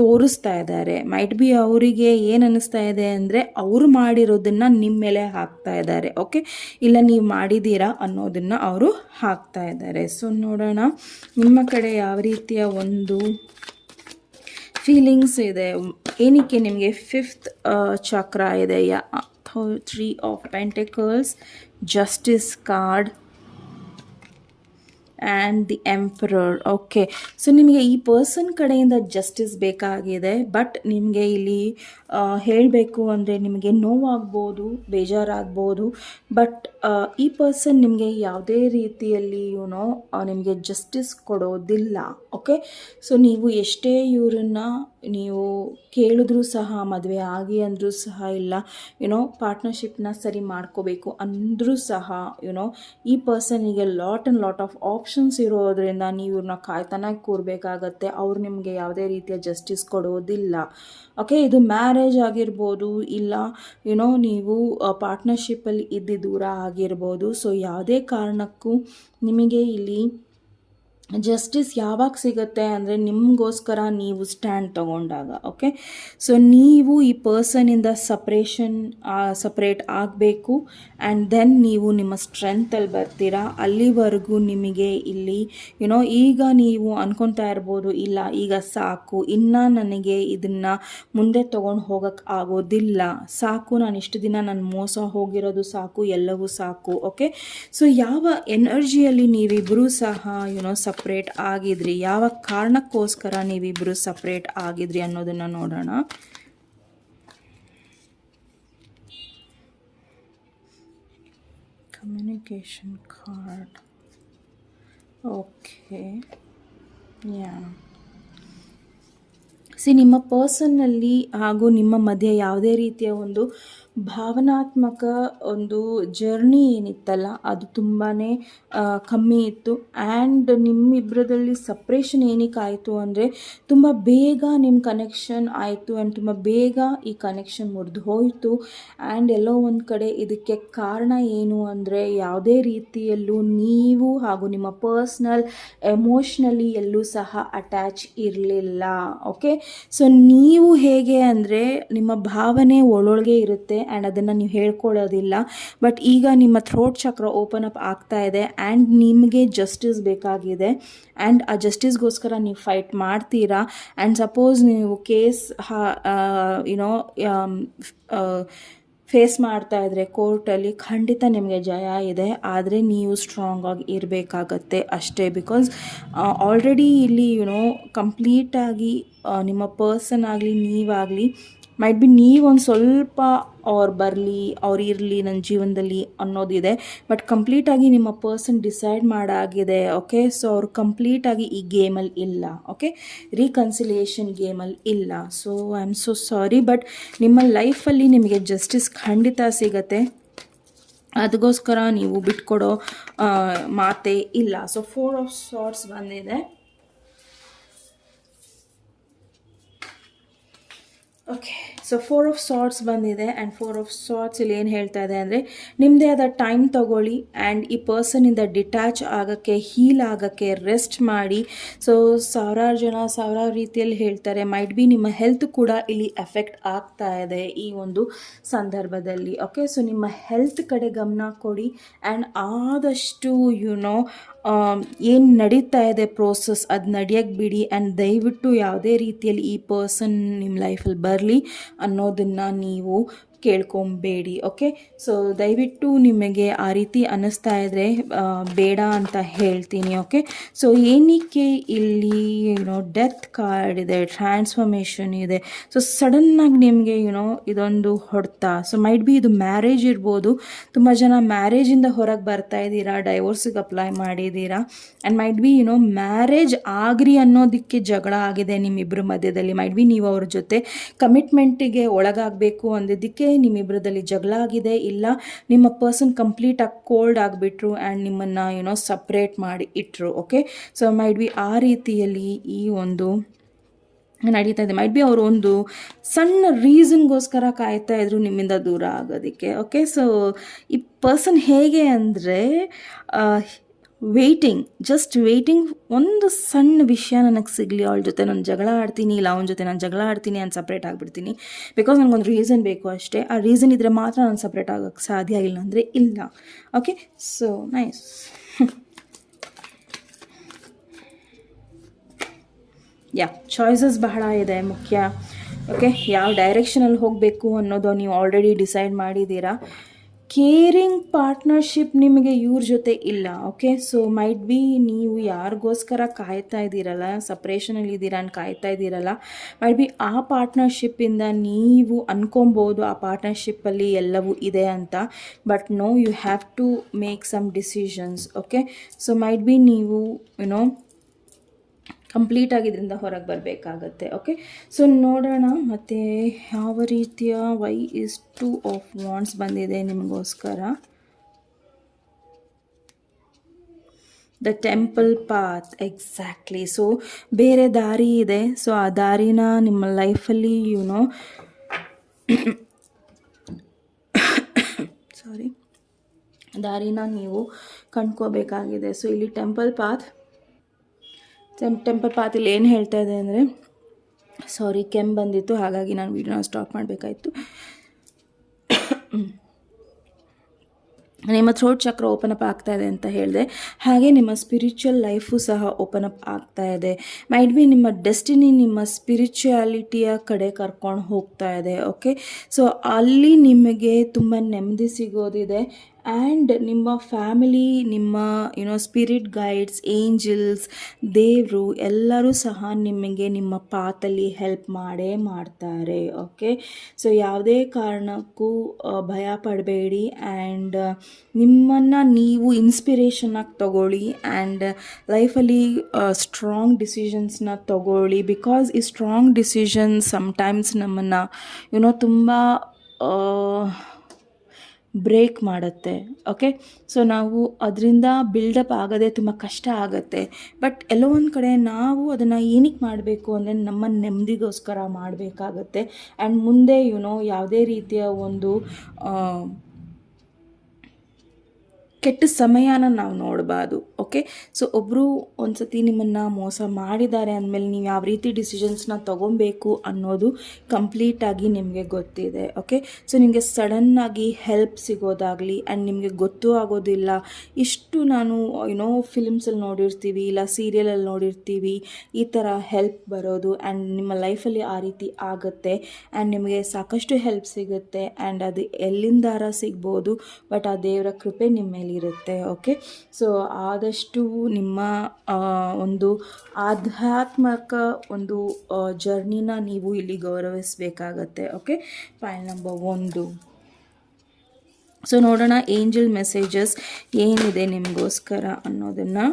ತೋರಿಸ್ತಾ ಇದ್ದಾರೆ. ಮೈಟ್ ಬಿ ಅವರಿಗೆ ಏನು ಅನ್ನಿಸ್ತಾ ಇದೆ ಅಂದರೆ ಅವರು ಮಾಡಿರೋದನ್ನು ನಿಮ್ಮ ಮೇಲೆ ಹಾಕ್ತಾ ಇದ್ದಾರೆ. ಓಕೆ, ಇಲ್ಲ ನೀವು ಮಾಡಿದ್ದೀರಾ ಅನ್ನೋದನ್ನು ಅವರು ಹಾಕ್ತಾ ಇದ್ದಾರೆ. ಸೊ ನೋಡೋಣ ನಿಮ್ಮ ಕಡೆ ಯಾವ ರೀತಿಯ ಒಂದು ಫೀಲಿಂಗ್ಸ್ ಇದೆ. ಏನಕ್ಕೆ ನಿಮಗೆ 5th ಚಕ್ರ ಇದೆ, 3 of Pentacles, Justice card and the emperor. Okay, so ನಿಮಗೆ ಈ ಪರ್ಸನ್ ಕಡೆಯಿಂದ ಜಸ್ಟಿಸ್ ಬೇಕಾಗಿದೆ. ಬಟ್ ನಿಮಗೆ ಇಲ್ಲಿ ಹೇಳಬೇಕು ಅಂದರೆ ನಿಮಗೆ ನೋವಾಗ್ಬೋದು, ಬೇಜಾರಾಗ್ಬೋದು. ಬಟ್ ಈ ಪರ್ಸನ್ ನಿಮಗೆ ಯಾವುದೇ ರೀತಿಯಲ್ಲಿ ನಿಮಗೆ ಜಸ್ಟಿಸ್ ಕೊಡೋದಿಲ್ಲ. ಓಕೆ, ಸೊ ನೀವು ಎಷ್ಟೇ ಇವರನ್ನು ನೀವು ಕೇಳಿದ್ರೂ ಸಹ, ಮದುವೆ ಆಗಿ ಅಂದರೂ ಸಹ, ಇಲ್ಲ ಪಾರ್ಟ್ನರ್ಶಿಪ್ನ ಸರಿ ಮಾಡ್ಕೋಬೇಕು ಅಂದರೂ ಸಹ ಈ ಪರ್ಸನಿಗೆ ಲಾಟ್ ಆಫ್ ಆಪ್ಷನ್ಸ್ ಇರೋದ್ರಿಂದ ನೀವು ಇವ್ರನ್ನ ಕಾಯ್ತಾನೆ ಕೂರಬೇಕಾಗತ್ತೆ. ಅವ್ರು ನಿಮಗೆ ಯಾವುದೇ ರೀತಿಯ ಜಸ್ಟಿಸ್ ಕೊಡೋದಿಲ್ಲ. ಓಕೆ, ಇದು ಮ್ಯಾರೇಜ್ ಆಗಿರ್ಬೋದು, ಇಲ್ಲ ನೀವು ಪಾರ್ಟ್ನರ್ಶಿಪ್ಪಲ್ಲಿ ಇದ್ದು ದೂರ ಆಗಿರ್ಬೋದು. ಸೊ ಯಾವುದೇ ಕಾರಣಕ್ಕೂ ನಿಮಗೆ ಇಲ್ಲಿ ಜಸ್ಟಿಸ್ ಯಾವಾಗ ಸಿಗುತ್ತೆ ಅಂದರೆ ನಿಮಗೋಸ್ಕರ ನೀವು ಸ್ಟ್ಯಾಂಡ್ ತಗೊಂಡಾಗ. ಓಕೆ, ಸೊ ನೀವು ಈ ಪರ್ಸನಿಂದ ಸಪ್ರೇಟ್ ಆಗಬೇಕು ಆ್ಯಂಡ್ ದೆನ್ ನೀವು ನಿಮ್ಮ ಸ್ಟ್ರೆಂತಲ್ಲಿ ಬರ್ತೀರಾ. ಅಲ್ಲಿವರೆಗೂ ನಿಮಗೆ ಇಲ್ಲಿ ಈಗ ನೀವು ಅನ್ಕೊತಾ ಇರ್ಬೋದು, ಇಲ್ಲ ಈಗ ಸಾಕು, ಇನ್ನು ನನಗೆ ಇದನ್ನು ಮುಂದೆ ತೊಗೊಂಡು ಹೋಗೋಕ್ಕೆ ಆಗೋದಿಲ್ಲ, ಸಾಕು, ನಾನು ಇಷ್ಟು ದಿನ ನಾನು ಮೋಸ ಹೋಗಿರೋದು ಸಾಕು, ಎಲ್ಲವೂ ಸಾಕು. ಓಕೆ, ಸೊ ಯಾವ ಎನರ್ಜಿಯಲ್ಲಿ ನೀವಿಬ್ಬರೂ ಸಹ ಸಪ್ರೇಟ್ ಆಗಿದ್ರಿ, ಯಾವ ಕಾರಣಕ್ಕೋಸ್ಕರ ನೀವಿಬ್ಬರು ಸಪ್ರೇಟ್ ಆಗಿದ್ರಿ ಅನ್ನೋದನ್ನು ನೋಡೋಣ. Communication card. ಓಕೆ, ನಿಮ್ಮ ಪರ್ಸನ್ನಲ್ಲಿ ಹಾಗೂ ನಿಮ್ಮ ಮಧ್ಯೆ ಯಾವುದೇ ರೀತಿಯ ಒಂದು ಭಾವನಾತ್ಮಕ ಒಂದು ಜರ್ನಿ ಏನಿತ್ತಲ್ಲ ಅದು ತುಂಬಾ ಕಮ್ಮಿ ಇತ್ತು. ಆ್ಯಂಡ್ ನಿಮ್ಮಿಬ್ಬರದಲ್ಲಿ ಸಪ್ರೇಷನ್ ಏನಕ್ಕೆ ಆಯಿತು ಅಂದರೆ ತುಂಬ ಬೇಗ ನಿಮ್ಮ ಕನೆಕ್ಷನ್ ಆಯಿತು ಆ್ಯಂಡ್ ತುಂಬ ಬೇಗ ಈ ಕನೆಕ್ಷನ್ ಮುರಿದು ಹೋಯಿತು. ಆ್ಯಂಡ್ ಎಲ್ಲೋ ಒಂದು ಕಡೆ ಇದಕ್ಕೆ ಕಾರಣ ಏನು ಅಂದರೆ ಯಾವುದೇ ರೀತಿಯಲ್ಲೂ ನೀವು ಹಾಗೂ ನಿಮ್ಮ ಪರ್ಸ್ನಲ್ ಎಮೋಷ್ನಲಿ ಎಲ್ಲೂ ಸಹ ಅಟ್ಯಾಚ್ ಇರಲಿಲ್ಲ. ಓಕೆ, ಸೊ ನೀವು ಹೇಗೆ ಅಂದರೆ ನಿಮ್ಮ ಭಾವನೆ ಒಳೊಳಗೆ ಇರುತ್ತೆ ಆ್ಯಂಡ್ ಅದನ್ನು ನೀವು ಹೇಳ್ಕೊಳ್ಳೋದಿಲ್ಲ. ಬಟ್ ಈಗ ನಿಮ್ಮ ಥ್ರೋಟ್ ಚಕ್ರ ಓಪನ್ ಅಪ್ ಆಗ್ತಾ ಇದೆ ಆ್ಯಂಡ್ ನಿಮಗೆ ಜಸ್ಟಿಸ್ ಬೇಕಾಗಿದೆ ಆ್ಯಂಡ್ ಆ ಜಸ್ಟಿಸ್ಗೋಸ್ಕರ ನೀವು ಫೈಟ್ ಮಾಡ್ತೀರಾ. ಆ್ಯಂಡ್ ಸಪೋಸ್ ನೀವು ಕೇಸ್ ಯುನೋ ಫೇಸ್ ಮಾಡ್ತಾ ಇದ್ರೆ ಕೋರ್ಟಲ್ಲಿ ಖಂಡಿತ ನಿಮಗೆ ಜಯ ಇದೆ. ಆದರೆ ನೀವು ಸ್ಟ್ರಾಂಗ್ ಆಗಿ ಇರಬೇಕಾಗತ್ತೆ ಅಷ್ಟೇ. ಬಿಕಾಸ್ ಆಲ್ರೆಡಿ ಇಲ್ಲಿ ಕಂಪ್ಲೀಟಾಗಿ ನಿಮ್ಮ ಪರ್ಸನ್ ಆಗಲಿ ನೀವಾಗಲಿ ಮೈಟ್ ಬಿ ನೀವೊಂದು ಸ್ವಲ್ಪ ಅವ್ರು ಬರಲಿ ಅವ್ರು ಇರಲಿ ನನ್ನ ಜೀವನದಲ್ಲಿ ಅನ್ನೋದಿದೆ. ಬಟ್ ಕಂಪ್ಲೀಟಾಗಿ ನಿಮ್ಮ ಪರ್ಸನ್ ಡಿಸೈಡ್ ಮಾಡಾಗಿದೆ. ಓಕೆ, ಸೊ ಅವ್ರು ಕಂಪ್ಲೀಟಾಗಿ ಈ ಗೇಮಲ್ಲಿ ಇಲ್ಲ. ಓಕೆ, ರೀಕನ್ಸಿಲಿಯೇಷನ್ ಗೇಮಲ್ಲಿ ಇಲ್ಲ. So I am so sorry, but ನಿಮ್ಮ ಲೈಫಲ್ಲಿ ನಿಮಗೆ ಜಸ್ಟಿಸ್ ಖಂಡಿತ ಸಿಗತ್ತೆ. ಅದಕ್ಕೋಸ್ಕರ ನೀವು ಬಿಟ್ಕೊಡೋ ಮಾತೇ ಇಲ್ಲ. ಸೊ 4 ಆಫ್ ಸಾರ್ಟ್ಸ್ ಬಂದಿದೆ. ಓಕೆ, ಸೊ 4 ಆಫ್ ಸಾರ್ಟ್ಸ್ ಬಂದಿದೆ ಆ್ಯಂಡ್ 4 ಆಫ್ ಸಾರ್ಟ್ಸ್ ಇಲ್ಲಿ ಏನು ಹೇಳ್ತಾ ಇದೆ ಅಂದರೆ ನಿಮ್ಮದೇ ಆದ ಟೈಮ್ ತೊಗೊಳ್ಳಿ ಆ್ಯಂಡ್ ಈ ಪರ್ಸನಿಂದ ಡಿಟ್ಯಾಚ್ ಆಗೋಕ್ಕೆ, ಹೀಲ್ ಆಗೋಕ್ಕೆ ರೆಸ್ಟ್ ಮಾಡಿ. ಸೊ ಸಾವಿರಾರು ಜನ ಸಾವಿರಾರು ರೀತಿಯಲ್ಲಿ ಹೇಳ್ತಾರೆ. ಮೈಟ್ ಬಿ ನಿಮ್ಮ ಹೆಲ್ತ್ ಕೂಡ ಇಲ್ಲಿ ಎಫೆಕ್ಟ್ ಆಗ್ತಾ ಇದೆ ಈ ಒಂದು ಸಂದರ್ಭದಲ್ಲಿ. ಓಕೆ, ಸೊ ನಿಮ್ಮ ಹೆಲ್ತ್ ಕಡೆ ಗಮನ ಕೊಡಿ ಆ್ಯಂಡ್ ಆದಷ್ಟು ಏನು ನಡೀತಾ ಇದೆ ಪ್ರೋಸೆಸ್ ಅದು ನಡೆಯೋಕ್ಕೆ ಬಿಡಿ. ಆ್ಯಂಡ್ ದಯವಿಟ್ಟು ಯಾವುದೇ ರೀತಿಯಲ್ಲಿ ಈ ಪರ್ಸನ್ ನಿಮ್ಮ ಲೈಫಲ್ಲಿ ಬರಲಿ ಅನ್ನೋದನ್ನು ನೀವು ಕೇಳ್ಕೊಬೇಡಿ. ಓಕೆ, ಸೊ ದಯವಿಟ್ಟು ನಿಮಗೆ ಆ ರೀತಿ ಅನ್ನಿಸ್ತಾ ಇದ್ದರೆ ಬೇಡ ಅಂತ ಹೇಳ್ತೀನಿ. ಓಕೆ, ಸೊ ಏನಕ್ಕೆ ಇಲ್ಲಿ ಡೆತ್ ಕಾರ್ಡ್ ಇದೆ, ಟ್ರಾನ್ಸ್ಫಾರ್ಮೇಷನ್ ಇದೆ. ಸೊ ಸಡನ್ನಾಗಿ ನಿಮಗೆ ಇದೊಂದು ಹೊಡ್ತಾ. ಸೊ ಮೈಟ್ ಬಿ ಇದು ಮ್ಯಾರೇಜ್ ಇರ್ಬೋದು. ತುಂಬ ಜನ ಮ್ಯಾರೇಜಿಂದ ಹೊರಗೆ ಬರ್ತಾ ಇದ್ದೀರಾ, ಡೈವೋರ್ಸಿಗೆ ಅಪ್ಲೈ ಮಾಡಿದ್ದೀರಾ. ಆ್ಯಂಡ್ ಮೈಟ್ ಬಿ ಮ್ಯಾರೇಜ್ ಆಗ್ರಿ ಅನ್ನೋದಕ್ಕೆ ಜಗಳ ಆಗಿದೆ ನಿಮ್ಮಿಬ್ಬರ ಮಧ್ಯದಲ್ಲಿ. ಮೈಟ್ ಬಿ ನೀವು ಅವ್ರ ಜೊತೆ ಕಮಿಟ್ಮೆಂಟಿಗೆ ಒಳಗಾಗಬೇಕು ಅಂದಿದ್ದಕ್ಕೆ ನಿಮ್ಮಿಬ್ಬರದಲ್ಲಿ ಜಗಳ ಆಗಿದೆ. ಇಲ್ಲ ನಿಮ್ಮ ಪರ್ಸನ್ ಕಂಪ್ಲೀಟಾಗಿ ಕೋಲ್ಡ್ ಆಗಿಬಿಟ್ರು ಆ್ಯಂಡ್ ನಿಮ್ಮನ್ನು ಸಪ್ರೇಟ್ ಮಾಡಿ ಇಟ್ಟರು. ಓಕೆ, ಸೊ ಮೈಟ್ ಬಿ ಆ ರೀತಿಯಲ್ಲಿ ಈ ಒಂದು ನಡೀತಾ ಇದೆ. ಮೈಟ್ ಬಿ ಅವರು ಒಂದು ಸಣ್ಣ ರೀಸನ್ಗೋಸ್ಕರ ಕಾಯ್ತಾ ಇದ್ರು ನಿಮ್ಮಿಂದ ದೂರ ಆಗೋದಕ್ಕೆ. ಓಕೆ, ಸೊ ಈ ಪರ್ಸನ್ ಹೇಗೆ ಅಂದರೆ ಜಸ್ಟ್ ವೇಟಿಂಗ್. ಒಂದು ಸಣ್ಣ ವಿಷಯ ನನಗೆ ಸಿಗಲಿ, ಅವಳ ಜೊತೆ ನಾನು ಜಗಳ ಆಡ್ತೀನಿ, ಇಲ್ಲ ಅವನ ಜೊತೆ ನಾನು ಜಗಳ ಆಡ್ತೀನಿ ಅಂತ ಸಪ್ರೇಟ್ ಆಗಿಬಿಡ್ತೀನಿ. ಬಿಕಾಸ್ ನನಗೊಂದು ರೀಸನ್ ಬೇಕು ಅಷ್ಟೇ. ಆ ರೀಸನ್ ಇದ್ದರೆ ಮಾತ್ರ ನಾನು ಸಪ್ರೇಟ್ ಆಗೋಕ್ಕೆ ಸಾಧ್ಯ, ಇಲ್ಲ ಅಂದರೆ ಇಲ್ಲ. Okay, so nice. ಚಾಯ್ಸಸ್ ಬಹಳ ಇದೆ ಮುಖ್ಯ. ಓಕೆ, ಯಾವ ಡೈರೆಕ್ಷನಲ್ಲಿ ಹೋಗಬೇಕು ಅನ್ನೋದು ನೀವು ಆಲ್ರೆಡಿ ಡಿಸೈಡ್ ಮಾಡಿದ್ದೀರಾ. ಕೇರಿಂಗ್ ಪಾರ್ಟ್ನರ್ಶಿಪ್ ನಿಮಗೆ ಇವ್ರ ಜೊತೆ ಇಲ್ಲ. ಓಕೆ, ಸೊ ಮೈಟ್ ಬಿ ನೀವು ಯಾರಿಗೋಸ್ಕರ ಕಾಯ್ತಾ ಇದ್ದೀರಲ್ಲ, ಸಪ್ರೇಷನಲ್ಲಿ ಇದ್ದೀರಾ ಅಂತ ಕಾಯ್ತಾ ಇದ್ದೀರಲ್ಲ, ಮೈಟ್ ಬಿ ಆ ಪಾರ್ಟ್ನರ್ಶಿಪ್ಪಿಂದ ನೀವು ಅನ್ಕೊಬೋದು ಆ ಪಾರ್ಟ್ನರ್ಶಿಪ್ಪಲ್ಲಿ ಎಲ್ಲವೂ ಇದೆ ಅಂತ. But no, you have to make some decisions. Okay, so might be ನೀವು ಕಂಪ್ಲೀಟಾಗಿ ಇದರಿಂದ ಹೊರಗೆ ಬರಬೇಕಾಗತ್ತೆ. ಓಕೆ, ಸೊ ನೋಡೋಣ ಮತ್ತು ಯಾವ ರೀತಿಯ ವೈ ಇಸ್ 2 ಆಫ್ ವಾಂಡ್ಸ್ ಬಂದಿದೆ ನಿಮಗೋಸ್ಕರ. The temple path, exactly. So ಬೇರೆ ದಾರಿ ಇದೆ. ಸೊ ಆ ದಾರಿನ ನಿಮ್ಮ ಲೈಫಲ್ಲಿ ದಾರಿನ ನೀವು ಕಂಡ್ಕೋಬೇಕಾಗಿದೆ. ಸೊ ಇಲ್ಲಿ ಟೆಂಪಲ್ ಪಾತಿಲ್ಲಿ ಏನು ಹೇಳ್ತಾ ಇದೆ ಅಂದರೆ, ಸಾರಿ ಕೆಮ್ಮು ಬಂದಿತ್ತು, ಹಾಗಾಗಿ ನಾನು ವಿಡಿಯೋನ ಸ್ಟಾಪ್ ಮಾಡಬೇಕಾಯಿತು. ನಿಮ್ಮ ಥ್ರೋಟ್ ಚಕ್ರ ಓಪನ್ ಅಪ್ ಆಗ್ತಾ ಇದೆ ಅಂತ ಹೇಳಿದೆ. ಹಾಗೆ ನಿಮ್ಮ ಸ್ಪಿರಿಚುವಲ್ ಲೈಫು ಸಹ ಓಪನ್ ಅಪ್ ಆಗ್ತಾ ಇದೆ. ಮೈಟ್ ಬಿ ನಿಮ್ಮ ಡೆಸ್ಟಿನಿ ನಿಮ್ಮ ಸ್ಪಿರಿಚುಯಾಲಿಟಿಯ ಕಡೆ ಕರ್ಕೊಂಡು ಹೋಗ್ತಾ ಇದೆ. ಓಕೆ, ಸೊ ಅಲ್ಲಿ ನಿಮಗೆ ತುಂಬ ನೆಮ್ಮದಿ ಸಿಗೋದಿದೆ. ಆ್ಯಂಡ್ ನಿಮ್ಮ ಫ್ಯಾಮಿಲಿ, ನಿಮ್ಮ ಸ್ಪಿರಿಟ್ ಗೈಡ್ಸ್, ಏಂಜಲ್ಸ್, ದೇವರು ಎಲ್ಲರೂ ಸಹ ನಿಮಗೆ ನಿಮ್ಮ ಪಾತಲ್ಲಿ ಹೆಲ್ಪ್ ಮಾಡೇ ಮಾಡ್ತಾರೆ. ಓಕೆ, ಸೊ ಯಾವುದೇ ಕಾರಣಕ್ಕೂ ಭಯ ಪಡಬೇಡಿ ಆ್ಯಂಡ್ ನಿಮ್ಮನ್ನು ನೀವು ಇನ್ಸ್ಪಿರೇಷನ್ನಾಗಿ ತಗೊಳ್ಳಿ ಆ್ಯಂಡ್ ಲೈಫಲ್ಲಿ ಸ್ಟ್ರಾಂಗ್ ಡಿಸಿಷನ್ಸ್ನ ತಗೊಳ್ಳಿ. ಬಿಕಾಸ್ ಈ ಸ್ಟ್ರಾಂಗ್ ಡಿಸಿಷನ್ಸ್ ಸಮ್ಟೈಮ್ಸ್ ನಮ್ಮನ್ನು ತುಂಬ ಬ್ರೇಕ್ ಮಾಡುತ್ತೆ. ಓಕೆ, ಸೊ ನಾವು ಅದರಿಂದ ಬಿಲ್ಡಪ್ ಆಗೋದೇ ತುಂಬ ಕಷ್ಟ ಆಗುತ್ತೆ. ಬಟ್ ಎಲ್ಲೋ ಒಂದು ಕಡೆ ನಾವು ಅದನ್ನು ಏನಕ್ಕೆ ಮಾಡಬೇಕು ಅಂದರೆ ನಮ್ಮ ನೆಮ್ಮದಿಗೋಸ್ಕರ ಮಾಡಬೇಕಾಗತ್ತೆ. ಆ್ಯಂಡ್ ಮುಂದೆ ಯಾವುದೇ ರೀತಿಯ ಒಂದು ಕೆಟ್ಟ ಸಮಯನ ನಾವು ನೋಡಬಾರ್ದು. ಓಕೆ, ಸೊ ಒಬ್ಬರು ಒಂದು ಸತಿ ನಿಮ್ಮನ್ನು ಮೋಸ ಮಾಡಿದ್ದಾರೆ ಅಂದಮೇಲೆ ನೀವು ಯಾವ ರೀತಿ ಡಿಸಿಷನ್ಸ್ನ ತೊಗೊಬೇಕು ಅನ್ನೋದು ಕಂಪ್ಲೀಟಾಗಿ ನಿಮಗೆ ಗೊತ್ತಿದೆ. ಓಕೆ, ಸೊ ನಿಮಗೆ ಸಡನ್ನಾಗಿ ಹೆಲ್ಪ್ ಸಿಗೋದಾಗಲಿ ಆ್ಯಂಡ್ ನಿಮಗೆ ಗೊತ್ತೂ ಆಗೋದಿಲ್ಲ. ಇಷ್ಟು ನಾನು ಫಿಲ್ಮ್ಸಲ್ಲಿ ನೋಡಿರ್ತೀವಿ, ಇಲ್ಲ ಸೀರಿಯಲಲ್ಲಿ ನೋಡಿರ್ತೀವಿ ಈ ಥರ ಹೆಲ್ಪ್ ಬರೋದು. ಆ್ಯಂಡ್ ನಿಮ್ಮ ಲೈಫಲ್ಲಿ ಆ ರೀತಿ ಆಗುತ್ತೆ ಆ್ಯಂಡ್ ನಿಮಗೆ ಸಾಕಷ್ಟು ಹೆಲ್ಪ್ ಸಿಗುತ್ತೆ. ಆ್ಯಂಡ್ ಅದು ಎಲ್ಲಿಂದಾರ ಸಿಗ್ಬೋದು, ಬಟ್ ಆ ದೇವರ ಕೃಪೆ ನಿಮ್ಮ ಮೇಲೆ ಇರುತ್ತೆ. ಓಕೆ, ಸೊ ಆದಷ್ಟು ನಿಮ್ಮ ಒಂದು ಆಧ್ಯಾತ್ಮಿಕ ಒಂದು ಜರ್ನಿನ ನೀವು ಇಲ್ಲಿ ಗೌರವಿಸಬೇಕಾಗತ್ತೆ. Okay, point number 1. ಸೊ ನೋಡೋಣ ಏಂಜಲ್ ಮೆಸೇಜಸ್ ಏನಿದೆ ನಿಮಗೋಸ್ಕರ ಅನ್ನೋದನ್ನು.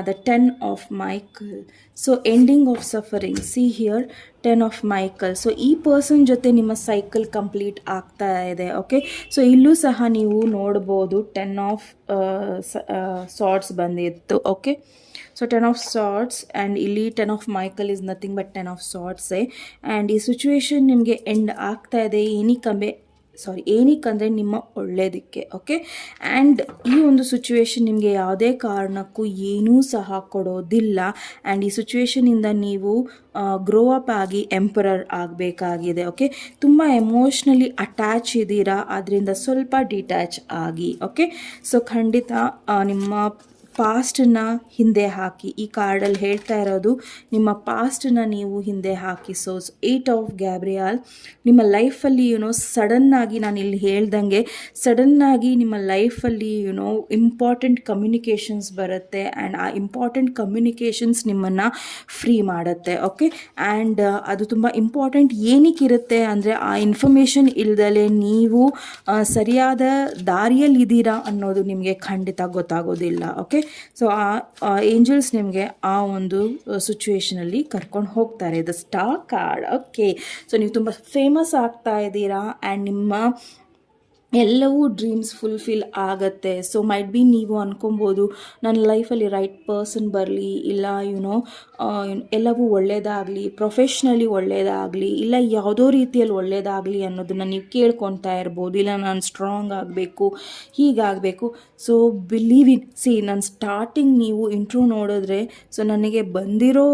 The 10 of Michael. So ending of suffering. See here, 10 of Michael. So ಈ ಪರ್ಸನ್ ಜೊತೆ ನಿಮ್ಮ ಸೈಕಲ್ ಕಂಪ್ಲೀಟ್ ಆಗ್ತಾ ಇದೆ. ಓಕೆ, ಸೊ ಇಲ್ಲೂ ಸಹ ನೀವು ನೋಡ್ಬೋದು 10 ಆಫ್ ಸಾರ್ಟ್ಸ್ ಬಂದಿತ್ತು. Okay, so 10 of swords and ಇಲ್ಲಿ 10 of Michael is nothing but 10 of ಸಾರ್ಟ್ಸೇ. ಆ್ಯಂಡ್ ಈ ಸಿಚುವೇಶನ್ ನಿಮಗೆ ಎಂಡ್ ಆಗ್ತಾ ಇದೆ ಏನಕ್ಕಂದರೆ ನಿಮ್ಮ ಒಳ್ಳೆಯದಕ್ಕೆ. ಓಕೆ, ಆ್ಯಂಡ್ ಈ ಒಂದು ಸಿಚುವೇಶನ್ ನಿಮಗೆ ಯಾವುದೇ ಕಾರಣಕ್ಕೂ ಏನೂ ಸಹ ಕೊಡೋದಿಲ್ಲ. ಆ್ಯಂಡ್ ಈ ಸಿಚುವೇಶನಿಂದ ನೀವು ಗ್ರೋ ಅಪ್ ಆಗಿ ಎಂಪರರ್ ಆಗಬೇಕಾಗಿದೆ. ಓಕೆ, ತುಂಬ ಎಮೋಷ್ನಲಿ ಅಟ್ಯಾಚ್ ಇದ್ದೀರಾ, ಅದರಿಂದ ಸ್ವಲ್ಪ ಡಿಟ್ಯಾಚ್ ಆಗಿ. ಓಕೆ, ಸೊ ಖಂಡಿತ ನಿಮ್ಮ ಪಾಸ್ಟನ್ನು ಹಿಂದೆ ಹಾಕಿ. ಈ ಕಾರ್ಡಲ್ಲಿ ಹೇಳ್ತಾ ಇರೋದು ನಿಮ್ಮ ಪಾಸ್ಟನ್ನು ನೀವು ಹಿಂದೆ ಹಾಕಿ. So 8 of Gabriel. ನಿಮ್ಮ ಲೈಫಲ್ಲಿ ಸಡನ್ನಾಗಿ ನಾನು ಇಲ್ಲಿ ಹೇಳ್ದಂಗೆ ಸಡನ್ನಾಗಿ ನಿಮ್ಮ ಲೈಫಲ್ಲಿ ಇಂಪಾರ್ಟೆಂಟ್ ಕಮ್ಯುನಿಕೇಷನ್ಸ್ ಬರುತ್ತೆ. ಆ್ಯಂಡ್ ಆ ಇಂಪಾರ್ಟೆಂಟ್ ಕಮ್ಯುನಿಕೇಷನ್ಸ್ ನಿಮ್ಮನ್ನು ಫ್ರೀ ಮಾಡುತ್ತೆ. ಓಕೆ, ಆ್ಯಂಡ್ ಅದು ತುಂಬ ಇಂಪಾರ್ಟೆಂಟ್ ಏನಕ್ಕಿರುತ್ತೆ ಅಂದರೆ ಆ ಇನ್ಫಾರ್ಮೇಷನ್ ಇಲ್ದಲೇ ನೀವು ಸರಿಯಾದ ದಾರಿಯಲ್ಲಿದ್ದೀರಾ ಅನ್ನೋದು ನಿಮಗೆ ಖಂಡಿತ ಗೊತ್ತಾಗೋದಿಲ್ಲ. ಓಕೆ, ಸೊ ಆ ಏಂಜಲ್ಸ್ ನಿಮಗೆ ಆ ಒಂದು ಸಿಚುವೇಶನಲ್ಲಿ ಕರ್ಕೊಂಡು ಹೋಗ್ತಾರೆ. The star card. Okay, so ನೀವು ತುಂಬ ಫೇಮಸ್ ಆಗ್ತಾ ಇದ್ದೀರಾ ಆ್ಯಂಡ್ ನಿಮ್ಮ ಎಲ್ಲವೂ ಡ್ರೀಮ್ಸ್ ಫುಲ್ಫಿಲ್ ಆಗುತ್ತೆ. ಸೊ ಮೈಟ್ ಬಿ ನೀವು ಅಂದ್ಕೊಬೋದು ನನ್ನ ಲೈಫಲ್ಲಿ ರೈಟ್ ಪರ್ಸನ್ ಬರಲಿ, ಇಲ್ಲ ಎಲ್ಲವೂ ಒಳ್ಳೆಯದಾಗಲಿ, ಪ್ರೊಫೆಷ್ನಲಿ ಒಳ್ಳೆಯದಾಗಲಿ, ಇಲ್ಲ ಯಾವುದೋ ರೀತಿಯಲ್ಲಿ ಒಳ್ಳೆಯದಾಗಲಿ ಅನ್ನೋದನ್ನು ನೀವು ಕೇಳ್ಕೊತಾ ಇರ್ಬೋದು. ಇಲ್ಲ ನಾನು ಸ್ಟ್ರಾಂಗ್ ಆಗಬೇಕು, ಹೀಗಾಗಬೇಕು. So believe in. ನಾನು ಸ್ಟಾರ್ಟಿಂಗ್ ನೀವು ಇಂಟ್ರೋ ನೋಡಿದ್ರೆ ಸೊ ನನಗೆ ಬಂದಿರೋ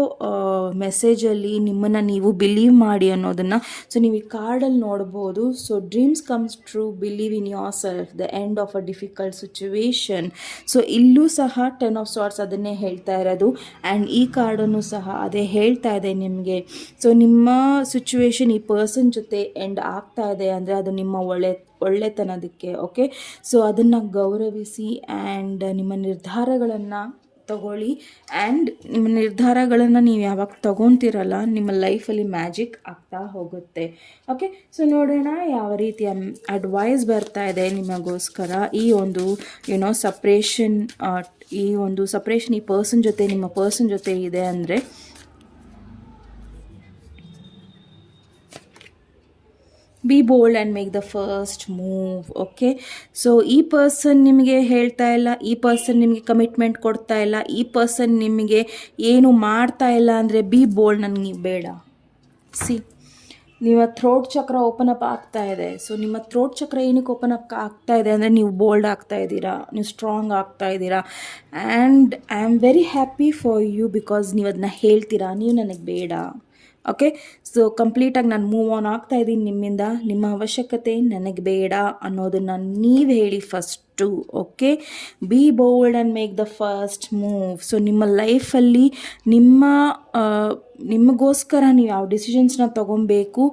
ಮೆಸೇಜಲ್ಲಿ ನಿಮ್ಮನ್ನು ನೀವು ಬಿಲೀವ್ ಮಾಡಿ ಅನ್ನೋದನ್ನು ಸೊ ನೀವು ಈ ಕಾರ್ಡಲ್ಲಿ ನೋಡ್ಬೋದು. So dreams comes true, believe in yourself, the end of a difficult situation. So ಇಲ್ಲೂ ಸಹ 10 ಆಫ್ ಸಾರ್ಟ್ಸ್ ಅದನ್ನೇ ಹೇಳ್ತಾ ಇರೋದು. ಆ್ಯಂಡ್ ಈ ಕಾರ್ಡನ್ನು ಸಹ ಅದೇ ಹೇಳ್ತಾ ಇದೆ ನಿಮಗೆ. ಸೊ ನಿಮ್ಮ ಸಿಚುವೇಶನ್ ಈ ಪರ್ಸನ್ ಜೊತೆ ಎಂಡ್ ಆಗ್ತಾ ಇದೆ ಅಂದರೆ ಅದು ನಿಮ್ಮ ಒಳ್ಳೆತನದಕ್ಕೆ. ಓಕೆ, ಸೊ ಅದನ್ನು ಗೌರವಿಸಿ ಆ್ಯಂಡ್ ನಿಮ್ಮ ನಿರ್ಧಾರಗಳನ್ನು ತಗೊಳ್ಳಿ. ಆ್ಯಂಡ್ ನಿಮ್ಮ ನಿರ್ಧಾರಗಳನ್ನು ನೀವು ಯಾವಾಗ ತಗೊತೀರಲ್ಲ ನಿಮ್ಮ ಲೈಫಲ್ಲಿ ಮ್ಯಾಜಿಕ್ ಆಗ್ತಾ ಹೋಗುತ್ತೆ. ಓಕೆ, ಸೊ ನೋಡೋಣ ಯಾವ ರೀತಿಯ ಅಡ್ವೈಸ್ ಬರ್ತಾ ಇದೆ ನಿಮಗೋಸ್ಕರ. ಈ ಒಂದು ಸಪ್ರೇಷನ್ ಈ ಪರ್ಸನ್ ಜೊತೆ ನಿಮ್ಮ ಪರ್ಸನ್ ಜೊತೆ ಇದೆ ಅಂದರೆ B bold and make the first move. Okay, so ಈ ಪರ್ಸನ್ ನಿಮಗೆ ಹೇಳ್ತಾ ಇಲ್ಲ, ಈ ಪರ್ಸನ್ ನಿಮಗೆ ಕಮಿಟ್ಮೆಂಟ್ ಕೊಡ್ತಾ ಇಲ್ಲ, ಈ ಪರ್ಸನ್ ನಿಮಗೆ ಏನು ಮಾಡ್ತಾ ಇಲ್ಲ ಅಂದರೆ ಬಿ ಬೋಲ್ಡ್, ನನಗೆ ಬೇಡ. ನಿಮ್ಮ ಥ್ರೋಟ್ ಚಕ್ರ ಓಪನ್ ಅಪ್ ಆಗ್ತಾ ಇದೆ. ಸೊ ನಿಮ್ಮ ಥ್ರೋಟ್ ಚಕ್ರ ಏನಕ್ಕೆ ಓಪನ್ ಅಪ್ ಆಗ್ತಾ ಇದೆ ಅಂದರೆ ನೀವು ಬೋಲ್ಡ್ ಆಗ್ತಾ ಇದ್ದೀರಾ, ನೀವು ಸ್ಟ್ರಾಂಗ್ ಆಗ್ತಾ ಇದ್ದೀರಾ. And I am very happy for you because ನೀವು ಅದನ್ನ ಹೇಳ್ತೀರಾ, ನೀವು ನನಗೆ ಬೇಡ. ಓಕೆ, ಸೊ ಕಂಪ್ಲೀಟಾಗಿ ನಾನು ಮೂವ್ ಆನ್ ಆಗ್ತಾ ಇದ್ದೀನಿ ನಿಮ್ಮಿಂದ, ನಿಮ್ಮ ಅವಶ್ಯಕತೆ ನನಗೆ ಬೇಡ ಅನ್ನೋದನ್ನು ನೀವು ಹೇಳಿ first. Okay, B bold and make the first move. So ನಿಮ್ಮ ಲೈಫಲ್ಲಿ ನಿಮಗೋಸ್ಕರ ನೀವು ಯಾವ ಡಿಸಿಷನ್ಸ್ನ ತೊಗೊಬೇಕು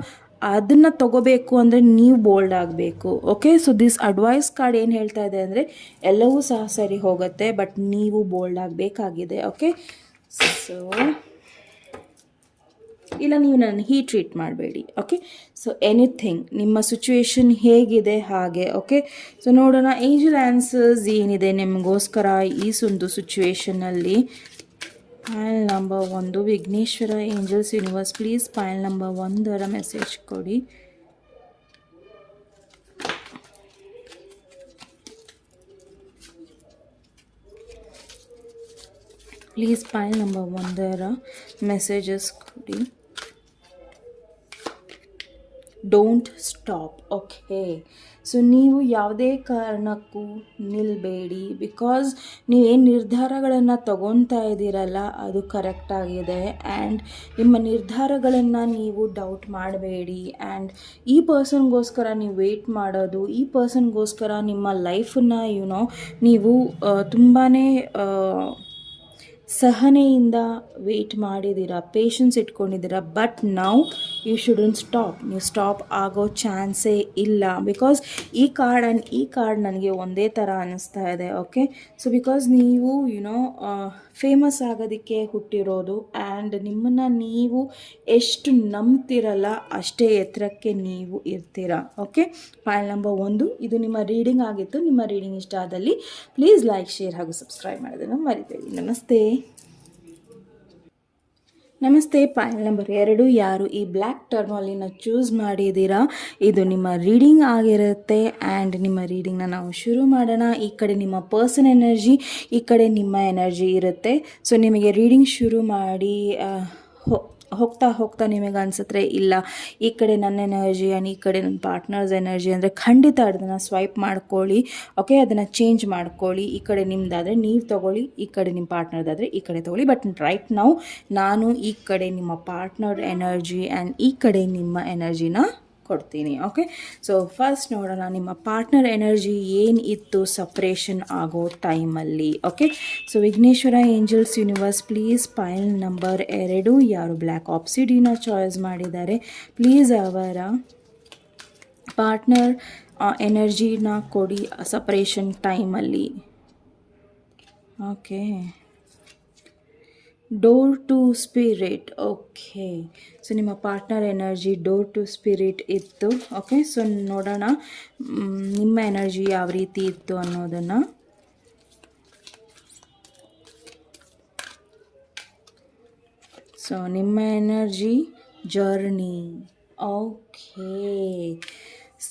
ಅದನ್ನು ತೊಗೋಬೇಕು ಅಂದರೆ ನೀವು ಬೋಲ್ಡ್ ಆಗಬೇಕು. Okay, so this advice card ಏನು ಹೇಳ್ತಾ ಇದೆ ಅಂದರೆ ಎಲ್ಲವೂ ಸಹ ಸರಿ ಹೋಗುತ್ತೆ, ಬಟ್ ನೀವು ಬೋಲ್ಡ್ ಆಗಬೇಕಾಗಿದೆ. ಓಕೆ, ಸೊ ಇಲ್ಲ ನೀವು ನನ್ನ ಟ್ರೀಟ್ ಮಾಡಬೇಡಿ. ಓಕೆ, ಸೊ ಎನಿಥಿಂಗ್ ನಿಮ್ಮ ಸಿಚುವೇಶನ್ ಹೇಗಿದೆ ಹಾಗೆ. ಓಕೆ, ಸೊ ನೋಡೋಣ ಏಂಜಲ್ ಆನ್ಸರ್ಸ್ ಏನಿದೆ ನಿಮಗೋಸ್ಕರ ಈ ಒಂದು ಸಿಚುವೇಶನಲ್ಲಿ. Pile number 1 Vighneshwara angels universe please file number 1 message ಕೊಡಿ. ಪ್ಲೀಸ್ ಪಾಯಿಂಟ್ ನಂಬರ್ 1 ಮೆಸೇಜಸ್ ಕೊಡಿ. Don't stop. ಓಕೆ, ಸೊ ನೀವು ಯಾವುದೇ ಕಾರಣಕ್ಕೂ ನಿಲ್ಲಬೇಡಿ. ಬಿಕಾಸ್ ನೀವೇನು ನಿರ್ಧಾರಗಳನ್ನು ತಗೊತಾ ಇದ್ದೀರಲ್ಲ ಅದು ಕರೆಕ್ಟಾಗಿದೆ. ಆ್ಯಂಡ್ ನಿಮ್ಮ ನಿರ್ಧಾರಗಳನ್ನು ನೀವು ಡೌಟ್ ಮಾಡಬೇಡಿ. ಆ್ಯಂಡ್ ಈ ಪರ್ಸನ್ಗೋಸ್ಕರ ನೀವು ವೆಯ್ಟ್ ಮಾಡೋದು, ಈ ಪರ್ಸನ್ಗೋಸ್ಕರ ನಿಮ್ಮ ಲೈಫನ್ನು ನೀವು ತುಂಬಾ ಸಹನೆಯಿಂದ ವೆಯ್ಟ್ ಮಾಡಿದ್ದೀರಾ, ಪೇಷನ್ಸ್ ಇಟ್ಕೊಂಡಿದ್ದೀರಾ. ಬಟ್ ನಾವು ಯು ಶುಡಂಟ್ ಸ್ಟಾಪ್. ನೀವು ಸ್ಟಾಪ್ ಆಗೋ ಚಾನ್ಸೇ ಇಲ್ಲ. ಬಿಕಾಸ್ ಈ ಕಾರ್ಡ್ ನನಗೆ ಒಂದೇ ಥರ ಅನ್ನಿಸ್ತಾ ಇದೆ. ಓಕೆ, ಸೊ ಬಿಕಾಸ್ ನೀವು ಫೇಮಸ್ ಆಗೋದಕ್ಕೆ ಹುಟ್ಟಿರೋದು. ಆ್ಯಂಡ್ ನಿಮ್ಮನ್ನು ನೀವು ಎಷ್ಟು ನಂಬ್ತಿರಲ್ಲ ಅಷ್ಟೇ ಎತ್ತರಕ್ಕೆ ನೀವು ಇರ್ತೀರಾ. ಓಕೆ, ಫೈಲ್ ನಂಬರ್ 1 ಇದು ನಿಮ್ಮ ರೀಡಿಂಗ್ ಆಗಿತ್ತು. ನಿಮ್ಮ ರೀಡಿಂಗ್ ಇಷ್ಟ ಆದಲ್ಲಿ ಪ್ಲೀಸ್ ಲೈಕ್, ಶೇರ್ ಹಾಗೂ ಸಬ್ಸ್ಕ್ರೈಬ್ ಮಾಡೋದನ್ನು ಮರಿಬೇಡಿ. ನಮಸ್ತೆ. ಫೈಲ್ ನಂಬರ್ 2 ಯಾರು ಈ ಬ್ಲ್ಯಾಕ್ ಟರ್ಮಾಲಿನ ಚೂಸ್ ಮಾಡಿದ್ದೀರಾ, ಇದು ನಿಮ್ಮ ರೀಡಿಂಗ್ ಆಗಿರುತ್ತೆ. ಆ್ಯಂಡ್ ನಿಮ್ಮ ರೀಡಿಂಗ್ನ ನಾವು ಶುರು ಮಾಡೋಣ. ಈ ಕಡೆ ನಿಮ್ಮ ಪರ್ಸನ್ ಎನರ್ಜಿ, ಈ ಕಡೆ ನಿಮ್ಮ ಎನರ್ಜಿ ಇರುತ್ತೆ. ಸೊ ನಿಮಗೆ ರೀಡಿಂಗ್ ಶುರು ಮಾಡಿ ಹೋಗ್ತಾ ನಿಮಗೆ ಅನಿಸುತ್ತೆ ಇಲ್ಲ ಈ ಕಡೆ ನನ್ನ ಎನರ್ಜಿ ಆ್ಯಂಡ್ ಈ ಕಡೆ ನನ್ನ ಪಾರ್ಟ್ನರ್ಸ್ ಎನರ್ಜಿ ಅಂದರೆ ಖಂಡಿತ ಅದನ್ನು ಸ್ವೈಪ್ ಮಾಡ್ಕೊಳ್ಳಿ. ಓಕೆ, ಅದನ್ನು ಚೇಂಜ್ ಮಾಡ್ಕೊಳ್ಳಿ. ಈ ಕಡೆ ನಿಮ್ಮದಾದರೆ ನೀವು ತೊಗೊಳ್ಳಿ, ಈ ಕಡೆ ನಿಮ್ಮ ಪಾರ್ಟ್ನರ್ದಾದರೆ ಈ ಕಡೆ ತೊಗೊಳ್ಳಿ. ಬಟ್ ರೈಟ್ ನಾವು ನಾನು ಈ ಕಡೆ ನಿಮ್ಮ ಪಾರ್ಟ್ನರ್ ಎನರ್ಜಿ ಆ್ಯಂಡ್ ಈ ಕಡೆ ನಿಮ್ಮ ಎನರ್ಜಿನ ಕೊಡ್ತೀನಿ. ಓಕೆ, ಸೊ ಫಸ್ಟ್ ನೋಡೋಣ ನಿಮ್ಮ ಪಾರ್ಟ್ನರ್ ಎನರ್ಜಿ ಏನು ಇತ್ತು ಸಪ್ರೇಷನ್ ಆಗೋ ಟೈಮಲ್ಲಿ. Okay, so Vighneshwara angels universe please file number 2 ಯಾರು ಬ್ಲ್ಯಾಕ್ ಆಪ್ಸಿಡಿನ ಚಾಯ್ಸ್ ಮಾಡಿದ್ದಾರೆ ಪ್ಲೀಸ್ ಅವರ ಪಾರ್ಟ್ನರ್ ಎನರ್ಜಿನ ಕೊಡಿ ಸಪ್ರೇಷನ್ ಟೈಮಲ್ಲಿ. Okay, door to spirit. Okay, so ನಿಮ್ಮ partner energy door to spirit ಇತ್ತು. ಓಕೆ, ಸೊ ನೋಡೋಣ ನಿಮ್ಮ ಎನರ್ಜಿ ಯಾವ ರೀತಿ ಇತ್ತು ಅನ್ನೋದನ್ನು. ಸೊ ನಿಮ್ಮ energy journey. Okay,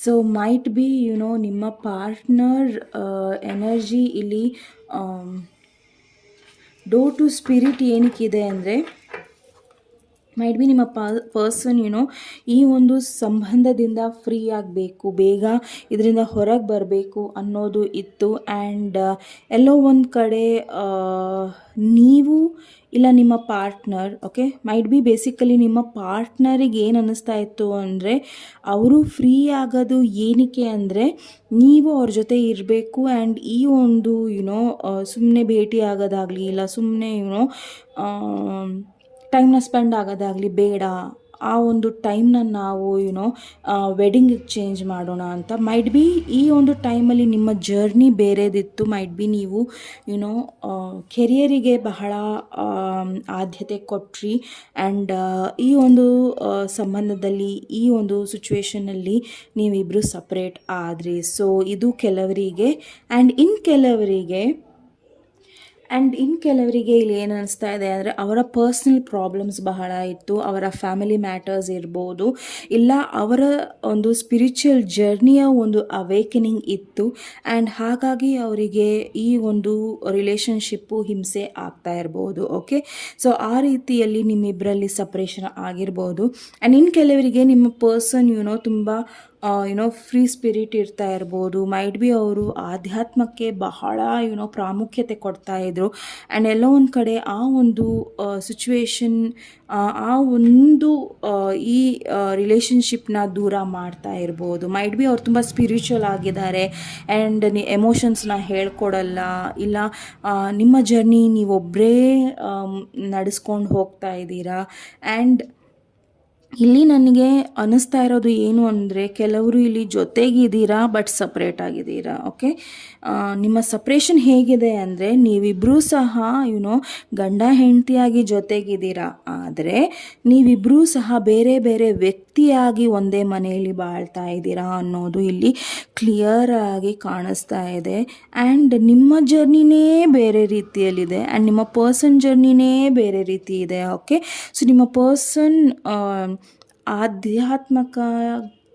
so might be ನಿಮ್ಮ ಪಾರ್ಟ್ನರ್ ಎನರ್ಜಿ ಇಲ್ಲಿ ಡೋರ್ ಟು ಸ್ಪಿರಿಟ್ ಏನಕ್ಕಿದೆ ಅಂದರೆ ಮೈಟ್ ಬಿ ನಿಮ್ಮ ಪರ್ಸನ್ ಈ ಒಂದು ಸಂಬಂಧದಿಂದ ಫ್ರೀ ಆಗಬೇಕು, ಬೇಗ ಇದರಿಂದ ಹೊರಗೆ ಬರಬೇಕು ಅನ್ನೋದು ಇತ್ತು. ಆ್ಯಂಡ್ ಎಲ್ಲೋ ಒಂದು ಕಡೆ ನೀವು ಇಲ್ಲ ನಿಮ್ಮ partner, okay, might be basically ನಿಮ್ಮ ಪಾರ್ಟ್ನರಿಗೆ ಏನು ಅನ್ನಿಸ್ತಾ ಇತ್ತು ಅಂದರೆ ಅವರು ಫ್ರೀ ಆಗೋದು ಏನಕ್ಕೆ ಅಂದರೆ ನೀವು ಅವ್ರ ಜೊತೆ ಇರಬೇಕು. ಆ್ಯಂಡ್ ಈ ಒಂದು ಸುಮ್ಮನೆ ಭೇಟಿ ಆಗೋದಾಗಲಿ ಇಲ್ಲ ಸುಮ್ಮನೆ ಟೈಮ್ನ ಸ್ಪೆಂಡ್ ಆಗೋದಾಗಲಿ ಬೇಡ. ಆ ಒಂದು ಟೈಮ್ನ ನಾವು ವೆಡ್ಡಿಂಗಿಗೆ ಚೇಂಜ್ ಮಾಡೋಣ ಅಂತ. ಮೈಟ್ ಬಿ ಈ ಒಂದು ಟೈಮಲ್ಲಿ ನಿಮ್ಮ ಜರ್ನಿ ಬೇರೆದಿತ್ತು. ಮೈಟ್ ಬಿ ನೀವು ಕೆರಿಯರಿಗೆ ಬಹಳ ಆದ್ಯತೆ ಕೊಟ್ರಿ. ಆ್ಯಂಡ್ ಈ ಒಂದು ಸಂಬಂಧದಲ್ಲಿ ಈ ಒಂದು ಸಿಚುವೇಷನಲ್ಲಿ ನೀವಿಬ್ಬರು ಸಪ್ರೇಟ್ ಆದ್ರಿ. ಸೊ ಇದು ಕೆಲವರಿಗೆ. ಆ್ಯಂಡ್ ಇನ್ನು ಕೆಲವರಿಗೆ ಇಲ್ಲಿ ಏನು ಅನಿಸ್ತಾ ಇದೆ ಅಂದರೆ ಅವರ ಪರ್ಸ್ನಲ್ ಪ್ರಾಬ್ಲಮ್ಸ್ ಬಹಳ ಇತ್ತು. ಅವರ ಫ್ಯಾಮಿಲಿ ಮ್ಯಾಟರ್ಸ್ ಇರ್ಬೋದು, ಇಲ್ಲ ಅವರ ಒಂದು ಸ್ಪಿರಿಚುವಲ್ ಜರ್ನಿಯ ಒಂದು ಅವೇಕನಿಂಗ್ ಇತ್ತು. ಆ್ಯಂಡ್ ಹಾಗಾಗಿ ಅವರಿಗೆ ಈ ಒಂದು ರಿಲೇಷನ್ಶಿಪ್ಪು ಹಿಂಸೆ ಆಗ್ತಾ ಇರ್ಬೋದು. ಓಕೆ, ಸೊ ಆ ರೀತಿಯಲ್ಲಿ ನಿಮ್ಮಿಬ್ಬರಲ್ಲಿ ಸಪ್ರೇಷನ್ ಆಗಿರ್ಬೋದು. ಆ್ಯಂಡ್ ಇನ್ನು ಕೆಲವರಿಗೆ ನಿಮ್ಮ ಪರ್ಸನ್ ತುಂಬ ಫ್ರೀ ಸ್ಪಿರಿಟ್ ಇರ್ತಾ ಇರ್ಬೋದು. ಮೈಟ್ ಬಿ ಅವರು ಆಧ್ಯಾತ್ಮಕ್ಕೆ ಬಹಳ ಪ್ರಾಮುಖ್ಯತೆ ಕೊಡ್ತಾ ಇದ್ರು. ಆ್ಯಂಡ್ ಎಲ್ಲೋ ಒಂದು ಕಡೆ ಆ ಒಂದು ಸಿಚುವೇಶನ್ ಆ ಒಂದು ಈ ರಿಲೇಷನ್ಶಿಪ್ನ ದೂರ ಮಾಡ್ತಾ ಇರ್ಬೋದು. ಮೈಟ್ ಬಿ ಅವ್ರು ತುಂಬ ಸ್ಪಿರಿಚುವಲ್ ಆಗಿದ್ದಾರೆ ಆ್ಯಂಡ್ ಎಮೋಷನ್ಸ್ನ ಹೇಳ್ಕೊಡಲ್ಲ, ಇಲ್ಲ ನಿಮ್ಮ ಜರ್ನಿ ನೀವೊಬ್ಬರೇ ನಡೆಸ್ಕೊಂಡು ಹೋಗ್ತಾ ಇದ್ದೀರಾ. ಆ್ಯಂಡ್ ಇಲ್ಲಿ ನನಗೆ ಅನ್ನಿಸ್ತಾ ಇರೋದು ಏನು ಅಂದರೆ ಕೆಲವರು ಇಲ್ಲಿ ಜೊತೆಗಿದ್ದೀರಾ ಬಟ್ ಸಪ್ರೇಟ್ ಆಗಿದ್ದೀರಾ. ಓಕೆ, ನಿಮ್ಮ ಸಪ್ರೇಷನ್ ಹೇಗಿದೆ ಅಂದರೆ ನೀವಿಬ್ಬರೂ ಸಹ ಗಂಡ ಹೆಂಡತಿಯಾಗಿ ಜೊತೆಗಿದ್ದೀರಾ, ಆದರೆ ನೀವಿಬ್ಬರೂ ಸಹ ಬೇರೆ ಬೇರೆ ವ್ಯಕ್ತಿಯಾಗಿ ಒಂದೇ ಮನೆಯಲ್ಲಿ ಬಾಳ್ತಾ ಇದ್ದೀರಾ ಅನ್ನೋದು ಇಲ್ಲಿ ಕ್ಲಿಯರ್ ಆಗಿ ಕಾಣಿಸ್ತಾ ಇದೆ. ಆ್ಯಂಡ್ ನಿಮ್ಮ ಜರ್ನಿನೇ ಬೇರೆ ರೀತಿಯಲ್ಲಿದೆ ಆ್ಯಂಡ್ ನಿಮ್ಮ ಪರ್ಸನ್ ಜರ್ನಿನೇ ಬೇರೆ ರೀತಿ ಇದೆ. ಓಕೆ, ಸೊ ನಿಮ್ಮ ಪರ್ಸನ್ ಆಧ್ಯಾತ್ಮಿಕ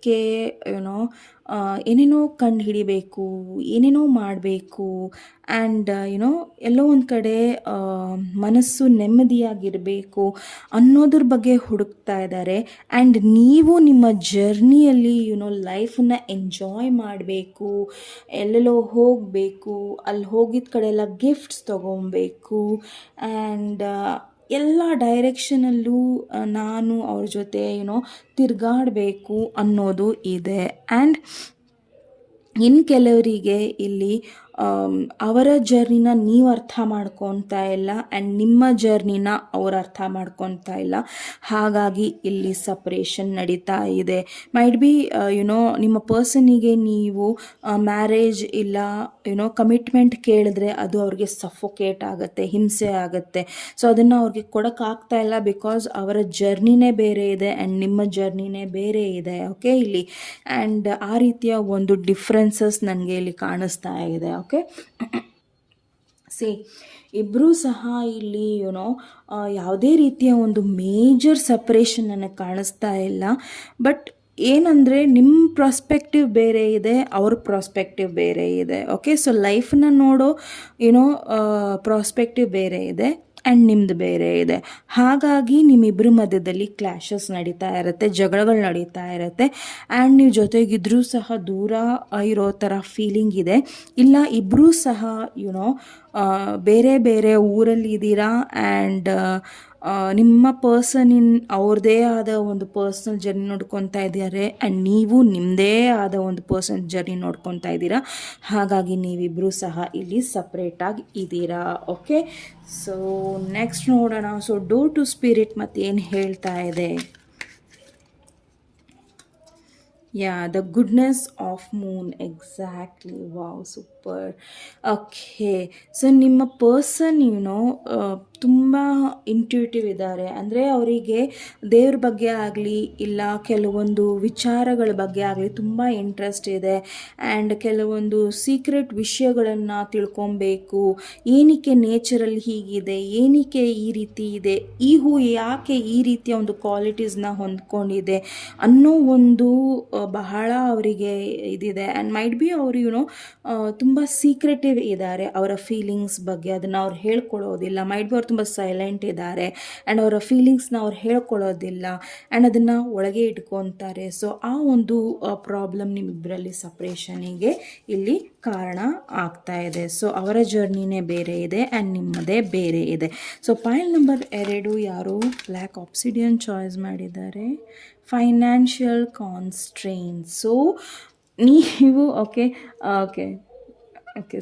ಅದಕ್ಕೆ ಯುನೋ ಏನೇನೋ ಕಂಡು ಹಿಡಿಬೇಕು, ಏನೇನೋ ಮಾಡಬೇಕು ಆ್ಯಂಡ್ ಎಲ್ಲೋ ಒಂದು ಕಡೆ ಮನಸ್ಸು ನೆಮ್ಮದಿಯಾಗಿರಬೇಕು ಅನ್ನೋದ್ರ ಬಗ್ಗೆ ಹುಡುಕ್ತಾ ಇದ್ದಾರೆ. ಆ್ಯಂಡ್ ನೀವು ನಿಮ್ಮ ಜರ್ನಿಯಲ್ಲಿ ಲೈಫನ್ನ ಎಂಜಾಯ್ ಮಾಡಬೇಕು, ಎಲ್ಲೆಲ್ಲೋ ಹೋಗಬೇಕು, ಅಲ್ಲಿ ಹೋಗಿದ್ದ ಕಡೆ ಎಲ್ಲ ಗಿಫ್ಟ್ಸ್ ತೊಗೊಬೇಕು ಆ್ಯಂಡ್ ಎಲ್ಲ ಡೈರೆಕ್ಷನಲ್ಲೂ ನಾನು ಅವ್ರ ಜೊತೆ ತಿರುಗಾಡಬೇಕು ಅನ್ನೋದು ಇದೆ. ಆ್ಯಂಡ್ ಇನ್ನು ಕೆಲವರಿಗೆ ಇಲ್ಲಿ ಅವರ ಜರ್ನಿನ ನೀವು ಅರ್ಥ ಮಾಡ್ಕೊತಾ ಇಲ್ಲ ಆ್ಯಂಡ್ ನಿಮ್ಮ ಜರ್ನಿನ ಅವ್ರು ಅರ್ಥ ಮಾಡ್ಕೊತಾ ಇಲ್ಲ, ಹಾಗಾಗಿ ಇಲ್ಲಿ ಸಪ್ರೇಷನ್ ನಡೀತಾ ಇದೆ. ಮೈಟ್ ಬಿ ನಿಮ್ಮ ಪರ್ಸನಿಗೆ ನೀವು ಮ್ಯಾರೇಜ್ ಇಲ್ಲ ಕಮಿಟ್ಮೆಂಟ್ ಕೇಳಿದ್ರೆ ಅದು ಅವ್ರಿಗೆ ಸಫೋಕೇಟ್ ಆಗುತ್ತೆ, ಹಿಂಸೆ ಆಗುತ್ತೆ. ಸೊ ಅದನ್ನು ಅವ್ರಿಗೆ ಕೊಡೋಕ್ಕಾಗ್ತಾ ಇಲ್ಲ ಬಿಕಾಸ್ ಅವರ ಜರ್ನಿನೇ ಬೇರೆ ಇದೆ ಆ್ಯಂಡ್ ನಿಮ್ಮ ಜರ್ನಿನೇ ಬೇರೆ ಇದೆ. ಓಕೆ, ಇಲ್ಲಿ ಆ್ಯಂಡ್ ಆ ರೀತಿಯ ಒಂದು ಡಿಫ್ರೆನ್ಸಸ್ ನನಗೆ ಇಲ್ಲಿ ಕಾಣಿಸ್ತಾ ಇದೆ. ಓಕೆ, ಇಬ್ಬರೂ ಸಹ ಇಲ್ಲಿ ಯಾವುದೇ ರೀತಿಯ ಒಂದು ಮೇಜರ್ ಸಪ್ರೇಷನ್ ನನಗೆ ಕಾಣಿಸ್ತಾ ಇಲ್ಲ. ಬಟ್ ಏನಂದರೆ ನಿಮ್ಮ ಪ್ರಾಸ್ಪೆಕ್ಟಿವ್ ಬೇರೆ ಇದೆ, ಅವ್ರ ಪ್ರಾಸ್ಪೆಕ್ಟಿವ್ ಬೇರೆ ಇದೆ. ಓಕೆ, ಸೊ ಲೈಫನ್ನ ನೋಡೋ ಪ್ರಾಸ್ಪೆಕ್ಟಿವ್ ಬೇರೆ ಇದೆ ಆ್ಯಂಡ್ ನಿಮ್ಮದು ಬೇರೆ ಇದೆ. ಹಾಗಾಗಿ ನಿಮ್ಮಿಬ್ಬರ ಮಧ್ಯದಲ್ಲಿ ಕ್ಲ್ಯಾಶಸ್ ನಡೀತಾ ಇರುತ್ತೆ, ಜಗಳಗಳು ನಡೀತಾ ಇರುತ್ತೆ ಆ್ಯಂಡ್ ನೀವು ಜೊತೆಗಿದ್ರೂ ಸಹ ದೂರ ಇರೋ ಥರ ಫೀಲಿಂಗ್ ಇದೆ. ಇಲ್ಲ ಇಬ್ಬರೂ ಸಹ ಬೇರೆ ಬೇರೆ ಊರಲ್ಲಿ ಇದ್ದೀರಾ ಆ್ಯಂಡ್ ನಿಮ್ಮ ಅವ್ರದ್ದೇ ಆದ ಒಂದು ಪರ್ಸ್ನಲ್ ಜರ್ನಿ ನೋಡ್ಕೊತಾ ಇದ್ದಾರೆ ಆ್ಯಂಡ್ ನೀವು ನಿಮ್ಮದೇ ಆದ ಒಂದು ಪರ್ಸನಲ್ ಜರ್ನಿ ನೋಡ್ಕೊತಾ ಇದ್ದೀರಾ. ಹಾಗಾಗಿ ನೀವಿಬ್ಬರೂ ಸಹ ಇಲ್ಲಿ ಸಪ್ರೇಟಾಗಿ ಇದ್ದೀರಾ. ಓಕೆ, ಸೊ ನೆಕ್ಸ್ಟ್ ನೋಡೋಣ. ಸೊ ಡೋರ್ ಟು ಸ್ಪಿರಿಟ್ ಮತ್ತೆ ಏನು ಹೇಳ್ತಾ ಇದೆ? The goodness of Moon. Exactly, wow, super. Okay, so ನಿಮ್ಮ ಪರ್ಸನ್ ತುಂಬ ಇಂಟ್ಯೂಟಿವ್ ಇದ್ದಾರೆ. ಅಂದರೆ ಅವರಿಗೆ ದೇವ್ರ ಬಗ್ಗೆ ಆಗಲಿ ಇಲ್ಲ ಕೆಲವೊಂದು ವಿಚಾರಗಳ ಬಗ್ಗೆ ಆಗಲಿ ತುಂಬ ಇಂಟ್ರೆಸ್ಟ್ ಇದೆ ಆ್ಯಂಡ್ ಕೆಲವೊಂದು ಸೀಕ್ರೆಟ್ ವಿಷಯಗಳನ್ನು ತಿಳ್ಕೊಬೇಕು. ಏನಕ್ಕೆ ನೇಚರಲ್ಲಿ ಹೀಗಿದೆ, ಏನಕ್ಕೆ ಈ ರೀತಿ ಇದೆ, ಈ ಹೂ ಯಾಕೆ ಈ ರೀತಿಯ ಒಂದು ಕ್ವಾಲಿಟೀಸ್ನ ಹೊಂದ್ಕೊಂಡಿದೆ ಅನ್ನೋ ಒಂದು ಬಹಳ ಅವರಿಗೆ ಇದಿದೆ. ಆ್ಯಂಡ್ ಮೈಟ್ ಬಿ ಅವರು ತುಂಬ ಸೀಕ್ರೆಟಿವ್ ಇದ್ದಾರೆ ಅವರ ಫೀಲಿಂಗ್ಸ್ ಬಗ್ಗೆ. ಅದನ್ನು ಅವ್ರು ಹೇಳ್ಕೊಳ್ಳೋದಿಲ್ಲ. ಮೈಟ್ ಬಿ ಅವ್ರು ತುಂಬ ಸೈಲೆಂಟ್ ಇದ್ದಾರೆ ಆ್ಯಂಡ್ ಅವರ ಫೀಲಿಂಗ್ಸ್ನ ಅವ್ರು ಹೇಳ್ಕೊಳ್ಳೋದಿಲ್ಲ ಆ್ಯಂಡ್ ಅದನ್ನು ಒಳಗೆ ಇಟ್ಕೊತಾರೆ. ಸೊ ಆ ಒಂದು ಪ್ರಾಬ್ಲಮ್ ನಿಮ್ಮಿಬ್ಬರಲ್ಲಿ ಸಪ್ರೇಷನಿಗೆ ಇಲ್ಲಿ ಕಾರಣ ಆಗ್ತಾ ಇದೆ. ಸೊ ಅವರ ಜರ್ನಿನೇ ಬೇರೆ ಇದೆ ಆ್ಯಂಡ್ ನಿಮ್ಮದೇ ಬೇರೆ ಇದೆ. ಸೊ ಪಾಯಿಂಟ್ ನಂಬರ್ 2 ಯಾರು ಬ್ಲ್ಯಾಕ್ ಆಬ್ಸಿಡಿಯನ್ ಚಾಯ್ಸ್ ಮಾಡಿದ್ದಾರೆ? ಫೈನಾನ್ಷಿಯಲ್ ಕಾನ್ಸ್ಟ್ರೈನ್ಸ್. ಸೊ ನೀವು ಓಕೆ,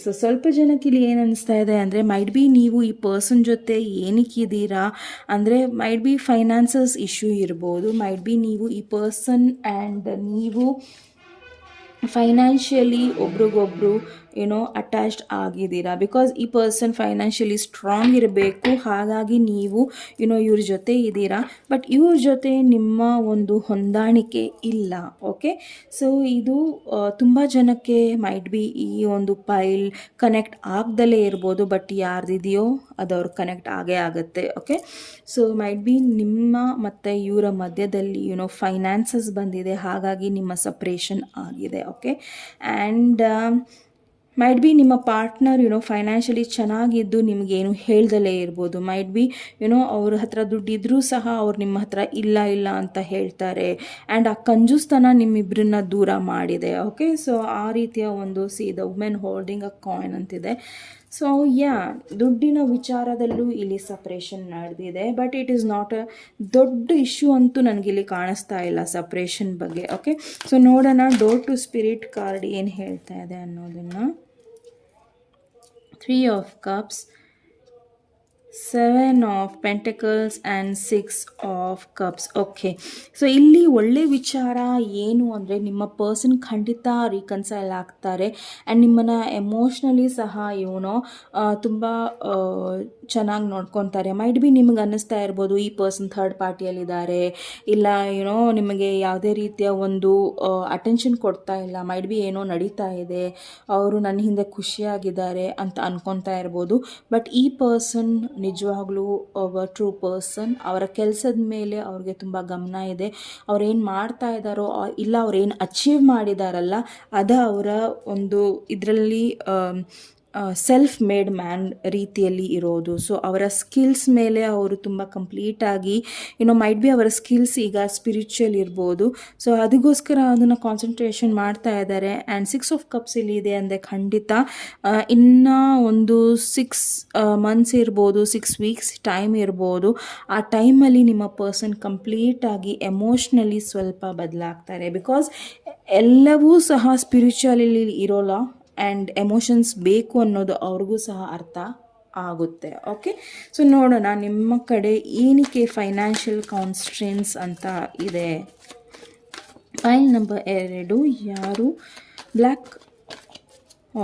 ಸೊ ಸ್ವಲ್ಪ ಜನಕ್ಕೆ ಇಲ್ಲಿ ಏನು ಅನ್ನಿಸ್ತಾ ಇದೆ ಅಂದರೆ ಮೈಟ್ ಬಿ ನೀವು ಈ ಪರ್ಸನ್ ಜೊತೆ ಏನಕ್ಕಿದ್ದೀರಾ ಅಂದರೆ ಮೈಟ್ ಬಿ ಫೈನಾನ್ಸಸ್ ಇಶ್ಯೂ ಇರ್ಬೋದು. ಮೈಟ್ ಬಿ ನೀವು ಈ ಪರ್ಸನ್ ಆ್ಯಂಡ್ ನೀವು ಫೈನಾನ್ಷಿಯಲಿ ಒಬ್ರಿಗೊಬ್ರು ಅಟ್ಯಾಚ್ಡ್ ಆಗಿದ್ದೀರಾ ಬಿಕಾಸ್ ಈ ಪರ್ಸನ್ ಫೈನಾನ್ಷಿಯಲಿ ಸ್ಟ್ರಾಂಗ್ ಇರಬೇಕು. ಹಾಗಾಗಿ ನೀವು ಇವ್ರ ಜೊತೆ ಇದ್ದೀರಾ. ಬಟ್ ಇವ್ರ ಜೊತೆ ನಿಮ್ಮ ಒಂದು ಹೊಂದಾಣಿಕೆ ಇಲ್ಲ. ಓಕೆ, ಸೊ ಇದು ತುಂಬ ಜನಕ್ಕೆ ಮೈಟ್ ಬಿ ಈ ಒಂದು ಪೈಲ್ ಕನೆಕ್ಟ್ ಆಗ್ದಲೇ ಇರ್ಬೋದು. ಬಟ್ ಯಾರ್ದಿದೆಯೋ ಅದು ಅವ್ರು ಕನೆಕ್ಟ್ ಆಗೇ ಆಗುತ್ತೆ. ಓಕೆ, ಸೊ ಮೈಟ್ ಬಿ ನಿಮ್ಮ ಮತ್ತು ಇವರ ಮಧ್ಯದಲ್ಲಿ ಫೈನಾನ್ಸಸ್ ಬಂದಿದೆ, ಹಾಗಾಗಿ ನಿಮ್ಮ ಸಪ್ರೇಷನ್ ಆಗಿದೆ. ಓಕೆ, ಆ್ಯಂಡ್ ಮೈಟ್ ಬಿ ನಿಮ್ಮ ಪಾರ್ಟ್ನರ್ ಫೈನಾನ್ಷಿಯಲಿ ಚೆನ್ನಾಗಿದ್ದು ನಿಮಗೇನು ಹೇಳ್ದಲೇ ಇರ್ಬೋದು. ಮೈಟ್ ಬಿ ಅವ್ರ ಹತ್ರ ದುಡ್ಡಿದ್ರೂ ಸಹ ಅವ್ರು ನಿಮ್ಮ ಹತ್ರ ಇಲ್ಲ ಅಂತ ಹೇಳ್ತಾರೆ ಆ್ಯಂಡ್ ಆ ಕಂಜೂಸ್ತನ ನಿಮ್ಮಿಬ್ಬರನ್ನ ದೂರ ಮಾಡಿದೆ. ಓಕೆ, ಸೊ ಆ ರೀತಿಯ ಒಂದು the women holding a coin ಅಂತಿದೆ. ಸೊ ದುಡ್ಡಿನ ವಿಚಾರದಲ್ಲೂ ಇಲ್ಲಿ ಸಪ್ರೇಷನ್ ನಡೆದಿದೆ. But it is not a ದೊಡ್ಡ ಇಶ್ಯೂ ಅಂತೂ ನನಗಿಲ್ಲಿ ಕಾಣಿಸ್ತಾ ಇಲ್ಲ ಸಪ್ರೇಷನ್ ಬಗ್ಗೆ. ಓಕೆ, ಸೊ ನೋಡೋಣ ಡೋರ್ ಟು ಸ್ಪಿರಿಟ್ ಕಾರ್ಡ್ ಏನು ಹೇಳ್ತಾ ಇದೆ ಅನ್ನೋದನ್ನು. 3 of Cups, 7 of Pentacles and 6 of Cups. Okay, so ಇಲ್ಲಿ ಒಳ್ಳೆ ವಿಚಾರ ಏನು ಅಂದರೆ ನಿಮ್ಮ ಪರ್ಸನ್ ಖಂಡಿತ ರೀಕನ್ಸೈಲ್ ಆಗ್ತಾರೆ ಆ್ಯಂಡ್ ನಿಮ್ಮನ್ನು ಎಮೋಷ್ನಲಿ ಸಹ ತುಂಬ ಚೆನ್ನಾಗಿ ನೋಡ್ಕೊತಾರೆ. ಮೈಟ್ ಬಿ ನಿಮಗೆ ಅನ್ನಿಸ್ತಾ ಇರ್ಬೋದು ಈ ಪರ್ಸನ್ ಥರ್ಡ್ ಪಾರ್ಟಿಯಲ್ಲಿದ್ದಾರೆ, ಇಲ್ಲ ನಿಮಗೆ ಯಾವುದೇ ರೀತಿಯ ಒಂದು ಅಟೆನ್ಷನ್ ಕೊಡ್ತಾ ಇಲ್ಲ, ಮೈಟ್ ಬಿ ಏನೋ ನಡೀತಾ ಇದೆ, ಅವರು ನನ್ನ ಹಿಂದೆ ಖುಷಿಯಾಗಿದ್ದಾರೆ ಅಂತ ಅನ್ಕೊತಾ ಇರ್ಬೋದು. ಬಟ್ ಈ ಪರ್ಸನ್ ನಿಜವಾಗ್ಲೂ ಒಬ್ಬ ಟ್ರೂ ಪರ್ಸನ್. ಅವರ ಕೆಲಸದ ಮೇಲೆ ಅವ್ರಿಗೆ ತುಂಬ ಗಮನ ಇದೆ. ಅವ್ರೇನು ಮಾಡ್ತಾ ಇದ್ದಾರೋ ಇಲ್ಲ ಅವ್ರೇನು ಅಚೀವ್ ಮಾಡಿದಾರಲ್ಲ ಅದು ಅವರ ಒಂದು ಇದರಲ್ಲಿ ಸೆಲ್ಫ್ ಮೇಡ್ ಮ್ಯಾನ್ ರೀತಿಯಲ್ಲಿ ಇರೋದು. ಸೊ ಅವರ ಸ್ಕಿಲ್ಸ್ ಮೇಲೆ ಅವರು ತುಂಬ ಕಂಪ್ಲೀಟಾಗಿ ಮೈಟ್ ಬಿ ಅವರ ಸ್ಕಿಲ್ಸ್ ಈಗ ಸ್ಪಿರಿಚುವಲ್ ಇರ್ಬೋದು. ಸೊ ಅದಕ್ಕೋಸ್ಕರ ಅದನ್ನು ಕಾನ್ಸಂಟ್ರೇಷನ್ ಮಾಡ್ತಾ ಇದ್ದಾರೆ. ಆ್ಯಂಡ್ 6 ಆಫ್ ಕಪ್ಸ್ ಇಲ್ಲಿ ಇದೆ ಅಂದರೆ ಖಂಡಿತ ಇನ್ನು ಒಂದು 6 ಮಂತ್ಸ್ ಇರ್ಬೋದು, 6 ವೀಕ್ಸ್ ಟೈಮ್ ಇರ್ಬೋದು. ಆ ಟೈಮಲ್ಲಿ ನಿಮ್ಮ ಪರ್ಸನ್ ಕಂಪ್ಲೀಟಾಗಿ ಎಮೋಷ್ನಲಿ ಸ್ವಲ್ಪ ಬದಲಾಗ್ತಾರೆ. ಬಿಕಾಸ್ ಎಲ್ಲವೂ ಸಹ ಸ್ಪಿರಿಚುವಲಿ ಇರೋಲ್ಲ ಆ್ಯಂಡ್ ಎಮೋಷನ್ಸ್ ಬೇಕು ಅನ್ನೋದು ಅವ್ರಿಗೂ ಸಹ ಅರ್ಥ ಆಗುತ್ತೆ. ಓಕೆ, ಸೊ ನೋಡೋಣ ನಿಮ್ಮ ಕಡೆ ಏನಕ್ಕೆ ಫೈನಾನ್ಷಿಯಲ್ ಕಾನ್ಸ್ಟ್ರೇನ್ಸ್ ಅಂತ ಇದೆ. ಫೈಲ್ ನಂಬರ್ 2 ಯಾರು ಬ್ಲ್ಯಾಕ್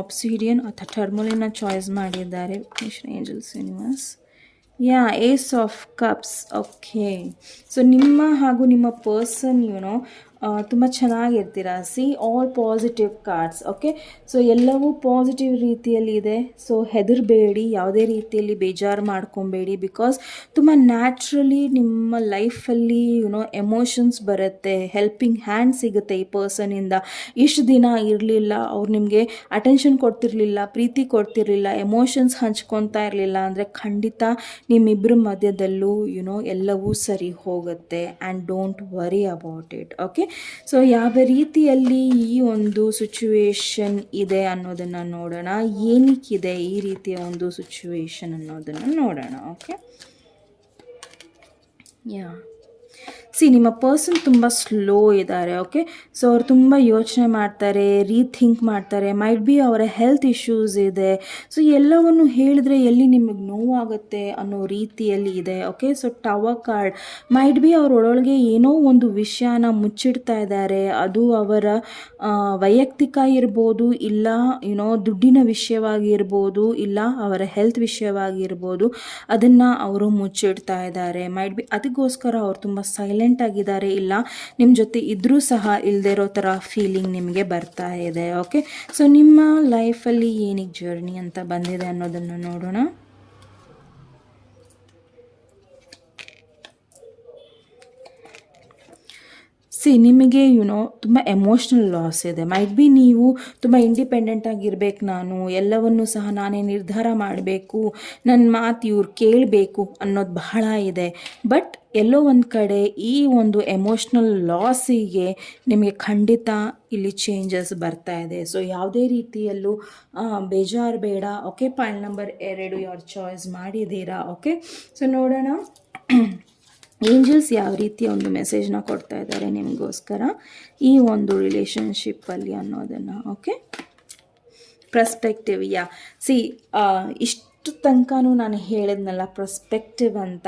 ಆಬ್ಸಿಡಿಯನ್ ಅಥವಾ ಟರ್ಮೋಲಿನ ಚಾಯ್ಸ್ ಮಾಡಿದ್ದಾರೆ. Angels universe, ace of cups. Okay, so ನಿಮ್ಮ ಹಾಗೂ ನಿಮ್ಮ ಪರ್ಸನ್ ತುಂಬ ಚೆನ್ನಾಗಿರ್ತೀರಾ. See all positive cards. Okay, so ಎಲ್ಲವೂ ಪಾಸಿಟಿವ್ ರೀತಿಯಲ್ಲಿ ಇದೆ. ಸೊ ಹೆದರಬೇಡಿ, ಯಾವುದೇ ರೀತಿಯಲ್ಲಿ ಬೇಜಾರು ಮಾಡ್ಕೊಬೇಡಿ. ಬಿಕಾಸ್ ತುಂಬ ನ್ಯಾಚುರಲಿ ನಿಮ್ಮ ಲೈಫಲ್ಲಿ ಎಮೋಷನ್ಸ್ ಬರುತ್ತೆ, ಹೆಲ್ಪಿಂಗ್ ಹ್ಯಾಂಡ್ ಸಿಗುತ್ತೆ ಈ ಪರ್ಸನಿಂದ. ಇಷ್ಟು ದಿನ ಇರಲಿಲ್ಲ, ಅವ್ರು ನಿಮಗೆ ಅಟೆನ್ಷನ್ ಕೊಡ್ತಿರ್ಲಿಲ್ಲ, ಪ್ರೀತಿ ಕೊಡ್ತಿರ್ಲಿಲ್ಲ, ಎಮೋಷನ್ಸ್ ಹಂಚ್ಕೊತಾ ಇರಲಿಲ್ಲ ಅಂದರೆ ಖಂಡಿತ ನಿಮ್ಮಿಬ್ಬರ ಮಧ್ಯದಲ್ಲೂ ಎಲ್ಲವೂ ಸರಿ ಹೋಗುತ್ತೆ. And don't worry about it. Okay, so ಯಾವ ರೀತಿಯಲ್ಲಿ ಈ ಒಂದು ಸಿಚುವೇಶನ್ ಇದೆ ಅನ್ನೋದನ್ನು ನೋಡೋಣ. ಏನಕ್ಕಿದೆ ಈ ರೀತಿಯ ಒಂದು ಸಿಚುವೇಶನ್ ಅನ್ನೋದನ್ನು ನೋಡೋಣ. ಓಕೆ, ನಿಮ್ಮ ಪರ್ಸನ್ ತುಂಬ ಸ್ಲೋ ಇದ್ದಾರೆ. ಓಕೆ, ಸೊ ಅವ್ರು ತುಂಬ ಯೋಚನೆ ಮಾಡ್ತಾರೆ, ರೀಥಿಂಕ್ ಮಾಡ್ತಾರೆ. ಮೈಟ್ ಬಿ ಅವರ ಹೆಲ್ತ್ ಇಶ್ಯೂಸ್ ಇದೆ. ಸೊ ಎಲ್ಲವನ್ನು ಹೇಳಿದ್ರೆ ಎಲ್ಲಿ ನಿಮಗೆ ನೋವಾಗುತ್ತೆ ಅನ್ನೋ ರೀತಿಯಲ್ಲಿ ಇದೆ. Okay, so tower card might be ಅವರೊಳಗೆ ಏನೋ ಒಂದು ವಿಷಯನ ಮುಚ್ಚಿಡ್ತಾ ಇದ್ದಾರೆ. ಅದು ಅವರ ವೈಯಕ್ತಿಕ ಇರ್ಬೋದು, ಇಲ್ಲ ದುಡ್ಡಿನ ವಿಷಯವಾಗಿರ್ಬೋದು, ಇಲ್ಲ ಅವರ ಹೆಲ್ತ್ ವಿಷಯವಾಗಿರ್ಬೋದು. ಅದನ್ನು ಅವರು ಮುಚ್ಚಿಡ್ತಾ ಇದ್ದಾರೆ. ಮೈಟ್ ಬಿ ಅದಕ್ಕೋಸ್ಕರ ಅವ್ರು ತುಂಬ ಸೈಲೆಂಟ್ ಆಗಿದ್ದಾರೆ. ಇಲ್ಲ ನಿಮ್ಮ ಜೊತೆ ಇದ್ರೂ ಸಹ ಇಲ್ಲದೆ ಇರೋ ಥರ ಫೀಲಿಂಗ್ ನಿಮಗೆ ಬರ್ತಾ ಇದೆ. ಓಕೆ, ಸೊ ನಿಮ್ಮ ಲೈಫಲ್ಲಿ ಏನಕ್ಕೆ ಜರ್ನಿ ಅಂತ ಬಂದಿದೆ ಅನ್ನೋದನ್ನು ನೋಡೋಣ. ನಿಮಗೆ ತುಂಬ ಎಮೋಷ್ನಲ್ ಲಾಸ್ ಇದೆ. ಮೈಟ್ ಬಿ ನೀವು ತುಂಬ ಇಂಡಿಪೆಂಡೆಂಟ್ ಆಗಿರ್ಬೇಕು, ನಾನು ಎಲ್ಲವನ್ನೂ ಸಹ ನಾನೇ ನಿರ್ಧಾರ ಮಾಡಬೇಕು, ನನ್ನ ಮಾತು ಇವ್ರು ಕೇಳಬೇಕು ಅನ್ನೋದು ಬಹಳ ಇದೆ. ಬಟ್ ಎಲ್ಲೋ ಒಂದು ಕಡೆ ಈ ಒಂದು ಎಮೋಷ್ನಲ್ ಲಾಸಿಗೆ ನಿಮಗೆ ಖಂಡಿತ ಇಲ್ಲಿ ಚೇಂಜಸ್ ಬರ್ತಾ ಇದೆ. ಸೊ ಯಾವುದೇ ರೀತಿಯಲ್ಲೂ ಬೇಜಾರು ಬೇಡ. ಓಕೆ, ಫೈಲ್ ನಂಬರ್ 2 ಯಾರು ಚಾಯ್ಸ್ ಮಾಡಿದ್ದೀರಾ. ಓಕೆ, ಸೊ ನೋಡೋಣ ಏಂಜಲ್ಸ್ ಯಾವ ರೀತಿಯ ಒಂದು ಮೆಸೇಜ್ನ ಕೊಡ್ತಾ ಇದ್ದಾರೆ ನಿಮಗೋಸ್ಕರ ಈ ಒಂದು ರಿಲೇಷನ್ಶಿಪ್ಪಲ್ಲಿ ಅನ್ನೋದನ್ನು. Okay, perspective. ಇಷ್ಟು ತನಕನೂ ನಾನು ಹೇಳಿದ್ನಲ್ಲ ಪರ್ಸ್ಪೆಕ್ಟಿವ್ ಅಂತ.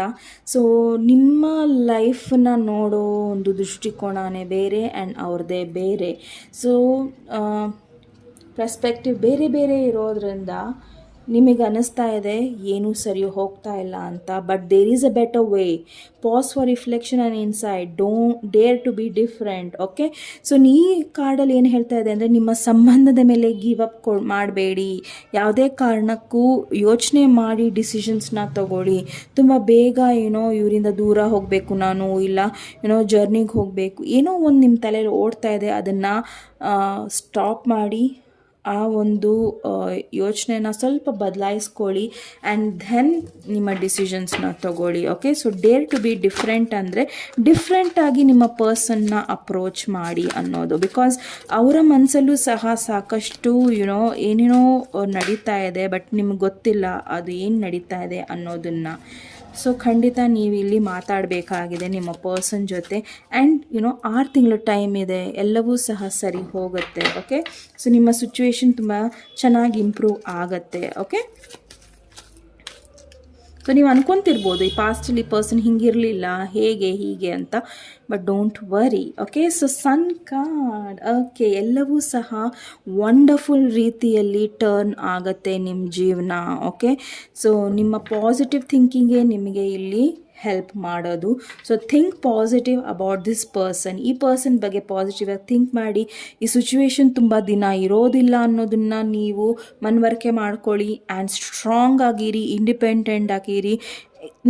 ಸೊ ನಿಮ್ಮ ಲೈಫನ್ನ ನೋಡೋ ಒಂದು ದೃಷ್ಟಿಕೋನನೇ ಬೇರೆ ಆ್ಯಂಡ್ ಅವ್ರದ್ದೇ ಬೇರೆ. ಸೊ ಪರ್ಸ್ಪೆಕ್ಟಿವ್ ಬೇರೆ ಬೇರೆ ಇರೋದ್ರಿಂದ ನಿಮಗೆ ಅನ್ನಿಸ್ತಾ ಇದೆ ಏನೂ ಸರಿ ಹೋಗ್ತಾ ಇಲ್ಲ ಅಂತ. But there is a better way. Pause for reflection and insight. Don't dare to be different. Okay, so ಈ ಕಾರ್ಡಲ್ಲಿ ಏನು ಹೇಳ್ತಾ ಇದೆ ಅಂದರೆ ನಿಮ್ಮ ಸಂಬಂಧದ ಮೇಲೆ ಗಿವ್ ಅಪ್ ಮಾಡಬೇಡಿ. ಯಾವುದೇ ಕಾರಣಕ್ಕೂ ಯೋಚನೆ ಮಾಡಿ ಡಿಸಿಷನ್ಸ್ನ ತಗೊಳ್ಳಿ. ತುಂಬ ಬೇಗ ಇವರಿಂದ ದೂರ ಹೋಗಬೇಕು ನಾನು, ಇಲ್ಲ ಜರ್ನಿಗೆ ಹೋಗಬೇಕು, ಏನೋ ಒಂದು ನಿಮ್ಮ ತಲೆಯಲ್ಲಿ ಓಡ್ತಾ ಇದೆ. ಅದನ್ನು ಸ್ಟಾಪ್ ಮಾಡಿ ಆ ಒಂದು ಯೋಚನೆನ ಸ್ವಲ್ಪ ಬದಲಾಯಿಸ್ಕೊಳ್ಳಿ ಆ್ಯಂಡ್ ದೆನ್ ನಿಮ್ಮ ಡಿಸಿಷನ್ಸ್ನ ತಗೊಳ್ಳಿ. Okay, so dare to be different ಅಂದರೆ ಡಿಫ್ರೆಂಟಾಗಿ ನಿಮ್ಮ ಪರ್ಸನ್ನ ಅಪ್ರೋಚ್ ಮಾಡಿ ಅನ್ನೋದು. ಬಿಕಾಸ್ ಅವರ ಮನಸ್ಸಲ್ಲೂ ಸಹ ಸಾಕಷ್ಟು ಏನೇನೋ ನಡೀತಾ ಇದೆ. ಬಟ್ ನಿಮ್ಗೆ ಗೊತ್ತಿಲ್ಲ ಅದು ಏನು ನಡೀತಾ ಇದೆ ಅನ್ನೋದನ್ನು. ಸೊ ಖಂಡಿತ ನೀವು ಇಲ್ಲಿ ಮಾತಾಡಬೇಕಾಗಿದೆ ನಿಮ್ಮ ಪರ್ಸನ್ ಜೊತೆ. ಆ್ಯಂಡ್ 6 ತಿಂಗಳ ಟೈಮ್ ಇದೆ, ಎಲ್ಲವೂ ಸಹ ಸರಿ ಹೋಗುತ್ತೆ. ಓಕೆ, ಸೊ ನಿಮ್ಮ ಸಿಚುವೇಶನ್ ತುಂಬ ಚೆನ್ನಾಗಿ ಇಂಪ್ರೂವ್ ಆಗುತ್ತೆ. ಓಕೆ, ಸೊ ನೀವು ಅನ್ಕೊತಿರ್ಬೋದು ಈ ಪಾಸ್ಟಲ್ಲಿ ಪರ್ಸನ್ ಹಿಂಗಿರಲಿಲ್ಲ, ಹೇಗೆ ಹೀಗೆ ಅಂತ. But don't worry. Okay, so sun card. Okay, ಎಲ್ಲವೂ ಸಹ ವಂಡರ್ಫುಲ್ ರೀತಿಯಲ್ಲಿ ಟರ್ನ್ ಆಗುತ್ತೆ ನಿಮ್ಮ ಜೀವನ. ಓಕೆ, ಸೊ ನಿಮ್ಮ ಪಾಸಿಟಿವ್ ಥಿಂಕಿಂಗೇ ನಿಮಗೆ ಇಲ್ಲಿ ಹೆಲ್ಪ್ ಮಾಡೋದು. So think positive about this person. ಈ ಪರ್ಸನ್ ಬಗ್ಗೆ ಪಾಸಿಟಿವ್ ಆಗಿ ಥಿಂಕ್ ಮಾಡಿ. ಈ ಸಿಚುವೇಶನ್ ತುಂಬ ದಿನ ಇರೋದಿಲ್ಲ ಅನ್ನೋದನ್ನು ನೀವು ಮನವರಿಕೆ ಮಾಡ್ಕೊಳ್ಳಿ. ಆ್ಯಂಡ್ ಸ್ಟ್ರಾಂಗ್ ಆಗಿರಿ, ಇಂಡಿಪೆಂಡೆಂಟ್ ಆಗಿರಿ,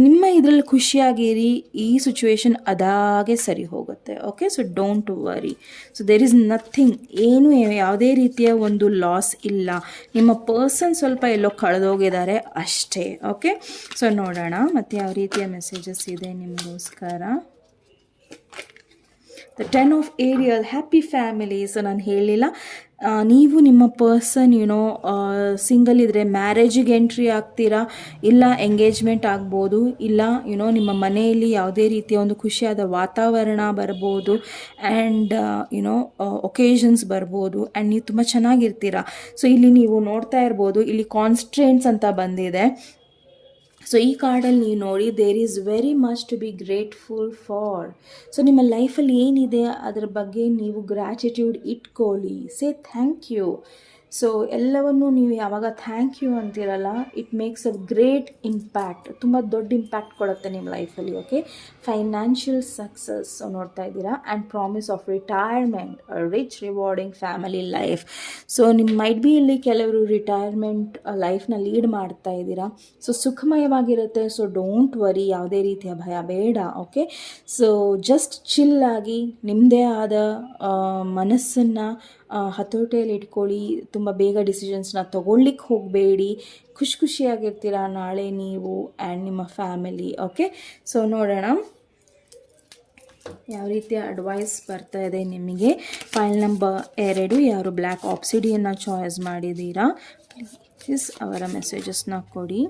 ನಿಮ್ಮ ಇದರಲ್ಲಿ ಖುಷಿಯಾಗಿರಿ. ಈ ಸಿಚುವೇಶನ್ ಅದಾಗೆ ಸರಿ ಹೋಗುತ್ತೆ. Okay, so don't worry. So there is nothing, ಏನು ಯಾವುದೇ ರೀತಿಯ ಒಂದು ಲಾಸ್ ಇಲ್ಲ. ನಿಮ್ಮ ಪರ್ಸನ್ ಸ್ವಲ್ಪ ಎಲ್ಲೋ ಕಳೆದೋಗಿದ್ದಾರೆ ಅಷ್ಟೇ. ಓಕೆ, ಸೊ ನೋಡೋಣ ಮತ್ತೆ ಯಾವ ರೀತಿಯ ಮೆಸೇಜಸ್ ಇದೆ ನಿಮಗೋಸ್ಕರ. The 10 of Ariel, happy family. So ನಾನು ಹೇಳಿಲ್ಲ, ನೀವು ನಿಮ್ಮ ಪರ್ಸನ್ ಸಿಂಗಲ್ ಇದ್ದರೆ ಮ್ಯಾರೇಜಿಗೆ ಎಂಟ್ರಿ ಆಗ್ತೀರಾ, ಇಲ್ಲ ಎಂಗೇಜ್ಮೆಂಟ್ ಆಗ್ಬೋದು, ಇಲ್ಲ ನಿಮ್ಮ ಮನೆಯಲ್ಲಿ ಯಾವುದೇ ರೀತಿಯ ಒಂದು ಖುಷಿಯಾದ ವಾತಾವರಣ ಬರ್ಬೋದು, ಆ್ಯಂಡ್ ಒಕೇಷನ್ಸ್ ಬರ್ಬೋದು, ಆ್ಯಂಡ್ ನೀವು ತುಂಬ ಚೆನ್ನಾಗಿರ್ತೀರಾ. ಸೊ ಇಲ್ಲಿ ನೀವು ನೋಡ್ತಾ ಇರ್ಬೋದು, ಇಲ್ಲಿ ಕಾನ್ಸ್ಟ್ರೇಂಟ್ಸ್ ಅಂತ ಬಂದಿದೆ. ಸೊ ಈ ಕಾರ್ಡಲ್ಲಿ ನೀವು ನೋಡಿ, there is very much to be grateful for. So ನಿಮ್ಮ ಲೈಫಲ್ಲಿ ಏನಿದೆ ಅದರ ಬಗ್ಗೆ ನೀವು ಗ್ರ್ಯಾಟಿಟ್ಯೂಡ್ ಇಟ್ಕೊಳ್ಳಿ. Say thank you. ಸೊ ಎಲ್ಲವನ್ನು ನೀವು ಯಾವಾಗ ಥ್ಯಾಂಕ್ ಯು ಅಂತಿರಲ್ಲ, it makes a great impact. ತುಂಬ ದೊಡ್ಡ ಇಂಪ್ಯಾಕ್ಟ್ ಕೊಡುತ್ತೆ ನಿಮ್ಮ ಲೈಫಲ್ಲಿ. ಓಕೆ, ಫೈನಾನ್ಷಿಯಲ್ ಸಕ್ಸಸ್ ನೋಡ್ತಾ ಇದ್ದೀರಾ, and promise of retirement, rich rewarding family life. So ನಿಮ್ಮ ಮೈಟ್ ಬಿ ಇಲ್ಲಿ ಕೆಲವರು ರಿಟೈರ್ಮೆಂಟ್ ಲೈಫ್ನ ಲೀಡ್ ಮಾಡ್ತಾ ಇದ್ದೀರಾ. ಸೊ ಸುಖಮಯವಾಗಿರುತ್ತೆ. ಸೊ ಡೋಂಟ್ ವರಿ, ಯಾವುದೇ ರೀತಿಯ ಭಯ ಬೇಡ. ಓಕೆ, ಸೊ ಜಸ್ಟ್ ಚಿಲ್ಲಾಗಿ ನಿಮ್ಮದೇ ಆದ ಮನಸ್ಸನ್ನು ಹತೋಟಿಯಲ್ಲಿ ಇಟ್ಕೊಳ್ಳಿ. ತುಂಬ ಬೇಗ ಡಿಸಿಷನ್ಸ್ನ ತೊಗೊಳ್ಲಿಕ್ಕೆ ಹೋಗಬೇಡಿ. ಖುಷಿಯಾಗಿರ್ತೀರ ನಾಳೆ ನೀವು ಆ್ಯಂಡ್ ನಿಮ್ಮ ಫ್ಯಾಮಿಲಿ. ಓಕೆ, ಸೊ ನೋಡೋಣ ಯಾವ ರೀತಿಯ ಅಡ್ವೈಸ್ ಬರ್ತಾ ಇದೆ ನಿಮಗೆ. ಫೈಲ್ ನಂಬರ್ 2, ಯಾರು ಬ್ಲ್ಯಾಕ್ ಆಬ್ಸಿಡಿಯನ್ನು ಚಾಯ್ಸ್ ಮಾಡಿದ್ದೀರಾ ಪ್ಲೀಸ್ ಅವರ ಮೆಸೇಜಸ್ನ ಕೊಡಿ.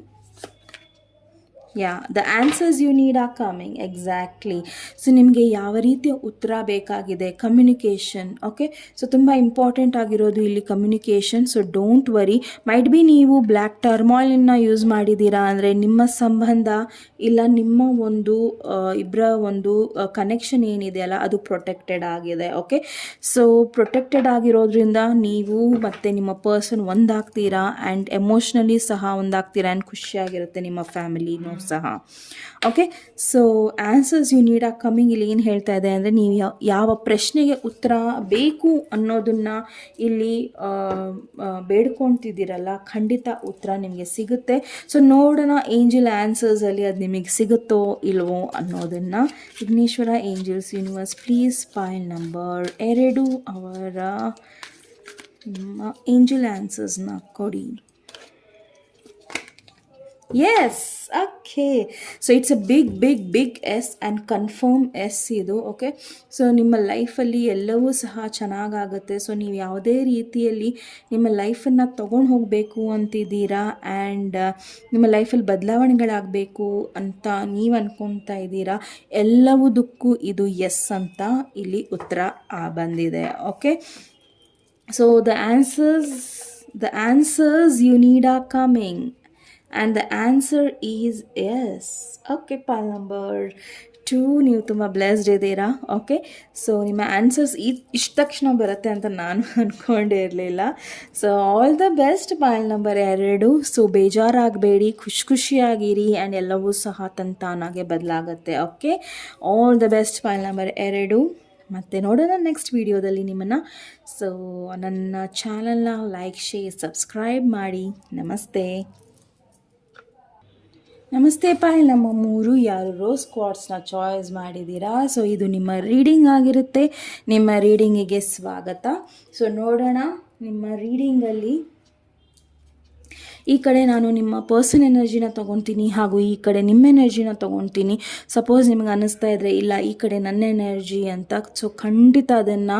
The answers you need are coming. Exactly. So ನಿಮಗೆ ಯಾವ ರೀತಿಯ ಉತ್ತರ ಬೇಕಾಗಿದೆ? ಕಮ್ಯುನಿಕೇಷನ್. ಓಕೆ, ಸೊ ತುಂಬ ಇಂಪಾರ್ಟೆಂಟ್ ಆಗಿರೋದು ಇಲ್ಲಿ communication. So don't worry. Might be ನೀವು ಬ್ಲ್ಯಾಕ್ ಟರ್ಮಾಯಿಲನ್ನು ಯೂಸ್ ಮಾಡಿದ್ದೀರಾ ಅಂದರೆ ನಿಮ್ಮ ಸಂಬಂಧ ಇಲ್ಲ ನಿಮ್ಮ ಒಂದು ಇಬ್ಬರ ಒಂದು ಕನೆಕ್ಷನ್ ಏನಿದೆಯಲ್ಲ ಅದು ಪ್ರೊಟೆಕ್ಟೆಡ್ ಆಗಿದೆ. ಓಕೆ, ಸೊ ಪ್ರೊಟೆಕ್ಟೆಡ್ ಆಗಿರೋದ್ರಿಂದ ನೀವು ಮತ್ತು ನಿಮ್ಮ ಪರ್ಸನ್ ಒಂದಾಗ್ತೀರಾ, ಆ್ಯಂಡ್ ಎಮೋಷ್ನಲಿ ಸಹ ಒಂದಾಗ್ತೀರಾ, ಆ್ಯಂಡ್ ಖುಷಿಯಾಗಿರುತ್ತೆ ನಿಮ್ಮ ಫ್ಯಾಮಿಲಿನೂ ಸಹ. Okay, so answers you need are coming. ಇಲ್ಲಿ ಏನು ಹೇಳ್ತಾ ಇದೆ ಅಂದರೆ, ನೀವು ಯಾವ ಪ್ರಶ್ನೆಗೆ ಉತ್ತರ ಬೇಕು ಅನ್ನೋದನ್ನು ಇಲ್ಲಿ ಬೇಡ್ಕೊಳ್ತಿದ್ದೀರಲ್ಲ, ಖಂಡಿತ ಉತ್ತರ ನಿಮಗೆ ಸಿಗುತ್ತೆ. ಸೊ ನೋಡೋಣ ಏಂಜಲ್ ಆನ್ಸರ್ಸಲ್ಲಿ ಅದು ನಿಮಗೆ ಸಿಗುತ್ತೋ ಇಲ್ವೋ ಅನ್ನೋದನ್ನು. Vighneshwara angels universe please file number 2 ಅವರ ನಿಮ್ಮ ಏಂಜಲ್ ಆನ್ಸರ್ಸ್ನ ಕೊಡಿ. Yes, okay. So it's a big yes and confirm yes ಇದು. ಓಕೆ, ಸೊ ನಿಮ್ಮ ಲೈಫಲ್ಲಿ ಎಲ್ಲವೂ ಸಹ ಚೆನ್ನಾಗಾಗುತ್ತೆ. ಸೊ ನೀವು ಯಾವುದೇ ರೀತಿಯಲ್ಲಿ ನಿಮ್ಮ ಲೈಫನ್ನು ತೊಗೊಂಡು ಹೋಗಬೇಕು ಅಂತಿದ್ದೀರಾ, ಆ್ಯಂಡ್ ನಿಮ್ಮ ಲೈಫಲ್ಲಿ ಬದಲಾವಣೆಗಳಾಗಬೇಕು ಅಂತ ನೀವು ಅಂದ್ಕೊತಾ ಇದ್ದೀರಾ, ಎಲ್ಲವುದಕ್ಕೂ ಇದು ಎಸ್ ಅಂತ ಇಲ್ಲಿ ಉತ್ತರ ಬಂದಿದೆ. Okay, so the answers you need are coming. And the answer is yes. Okay, pile number 2, ನೀವು ತುಂಬ ಬ್ಲೆಸ್ಡ್ ಇದ್ದೀರಾ. ಓಕೆ, ಸೊ ನಿಮ್ಮ ಆನ್ಸರ್ಸ್ ಇಷ್ಟ ತಕ್ಷಣ ಬರುತ್ತೆ ಅಂತ ನಾನು ಅಂದ್ಕೊಂಡೇ ಇರಲಿಲ್ಲ. So all the best pile number 2. So ಬೇಜಾರಾಗಬೇಡಿ, ಖುಷಿಯಾಗಿರಿ, ಆ್ಯಂಡ್ ಎಲ್ಲವೂ ಸಹ ತಂತಾನಾಗೆ ಬದಲಾಗುತ್ತೆ. Okay, all the best pile number 2. ಮತ್ತು ನೋಡೋಣ ನೆಕ್ಸ್ಟ್ ವಿಡಿಯೋದಲ್ಲಿ ನಿಮ್ಮನ್ನು. ಸೊ ನನ್ನ ಚಾನಲ್ನ ಲೈಕ್, ಶೇರ್, ಸಬ್ಸ್ಕ್ರೈಬ್ ಮಾಡಿ. ನಮಸ್ತೆ ಪಾಯ್. ನಮ್ಮ 3 ಯಾರು ರೋಸ್ ಕ್ವಾರ್ಟ್ಸ್ನ ಚಾಯ್ಸ್ ಮಾಡಿದ್ದೀರಾ. ಸೊ ಇದು ನಿಮ್ಮ ರೀಡಿಂಗ್ ಆಗಿರುತ್ತೆ. ನಿಮ್ಮ ರೀಡಿಂಗಿಗೆ ಸ್ವಾಗತ. ಸೊ ನೋಡೋಣ ನಿಮ್ಮ ರೀಡಿಂಗಲ್ಲಿ ಈ ಕಡೆ ನಾನು ನಿಮ್ಮ ಪರ್ಸನ್ ಎನರ್ಜಿನ ತೊಗೊತೀನಿ, ಹಾಗೂ ಈ ಕಡೆ ನಿಮ್ಮ ಎನರ್ಜಿನ ತೊಗೊತೀನಿ. ಸಪೋಸ್ ನಿಮಗೆ ಅನ್ನಿಸ್ತಾ ಇದ್ದರೆ ಇಲ್ಲ ಈ ಕಡೆ ನನ್ನ ಎನರ್ಜಿ ಅಂತ, ಸೊ ಖಂಡಿತ ಅದನ್ನು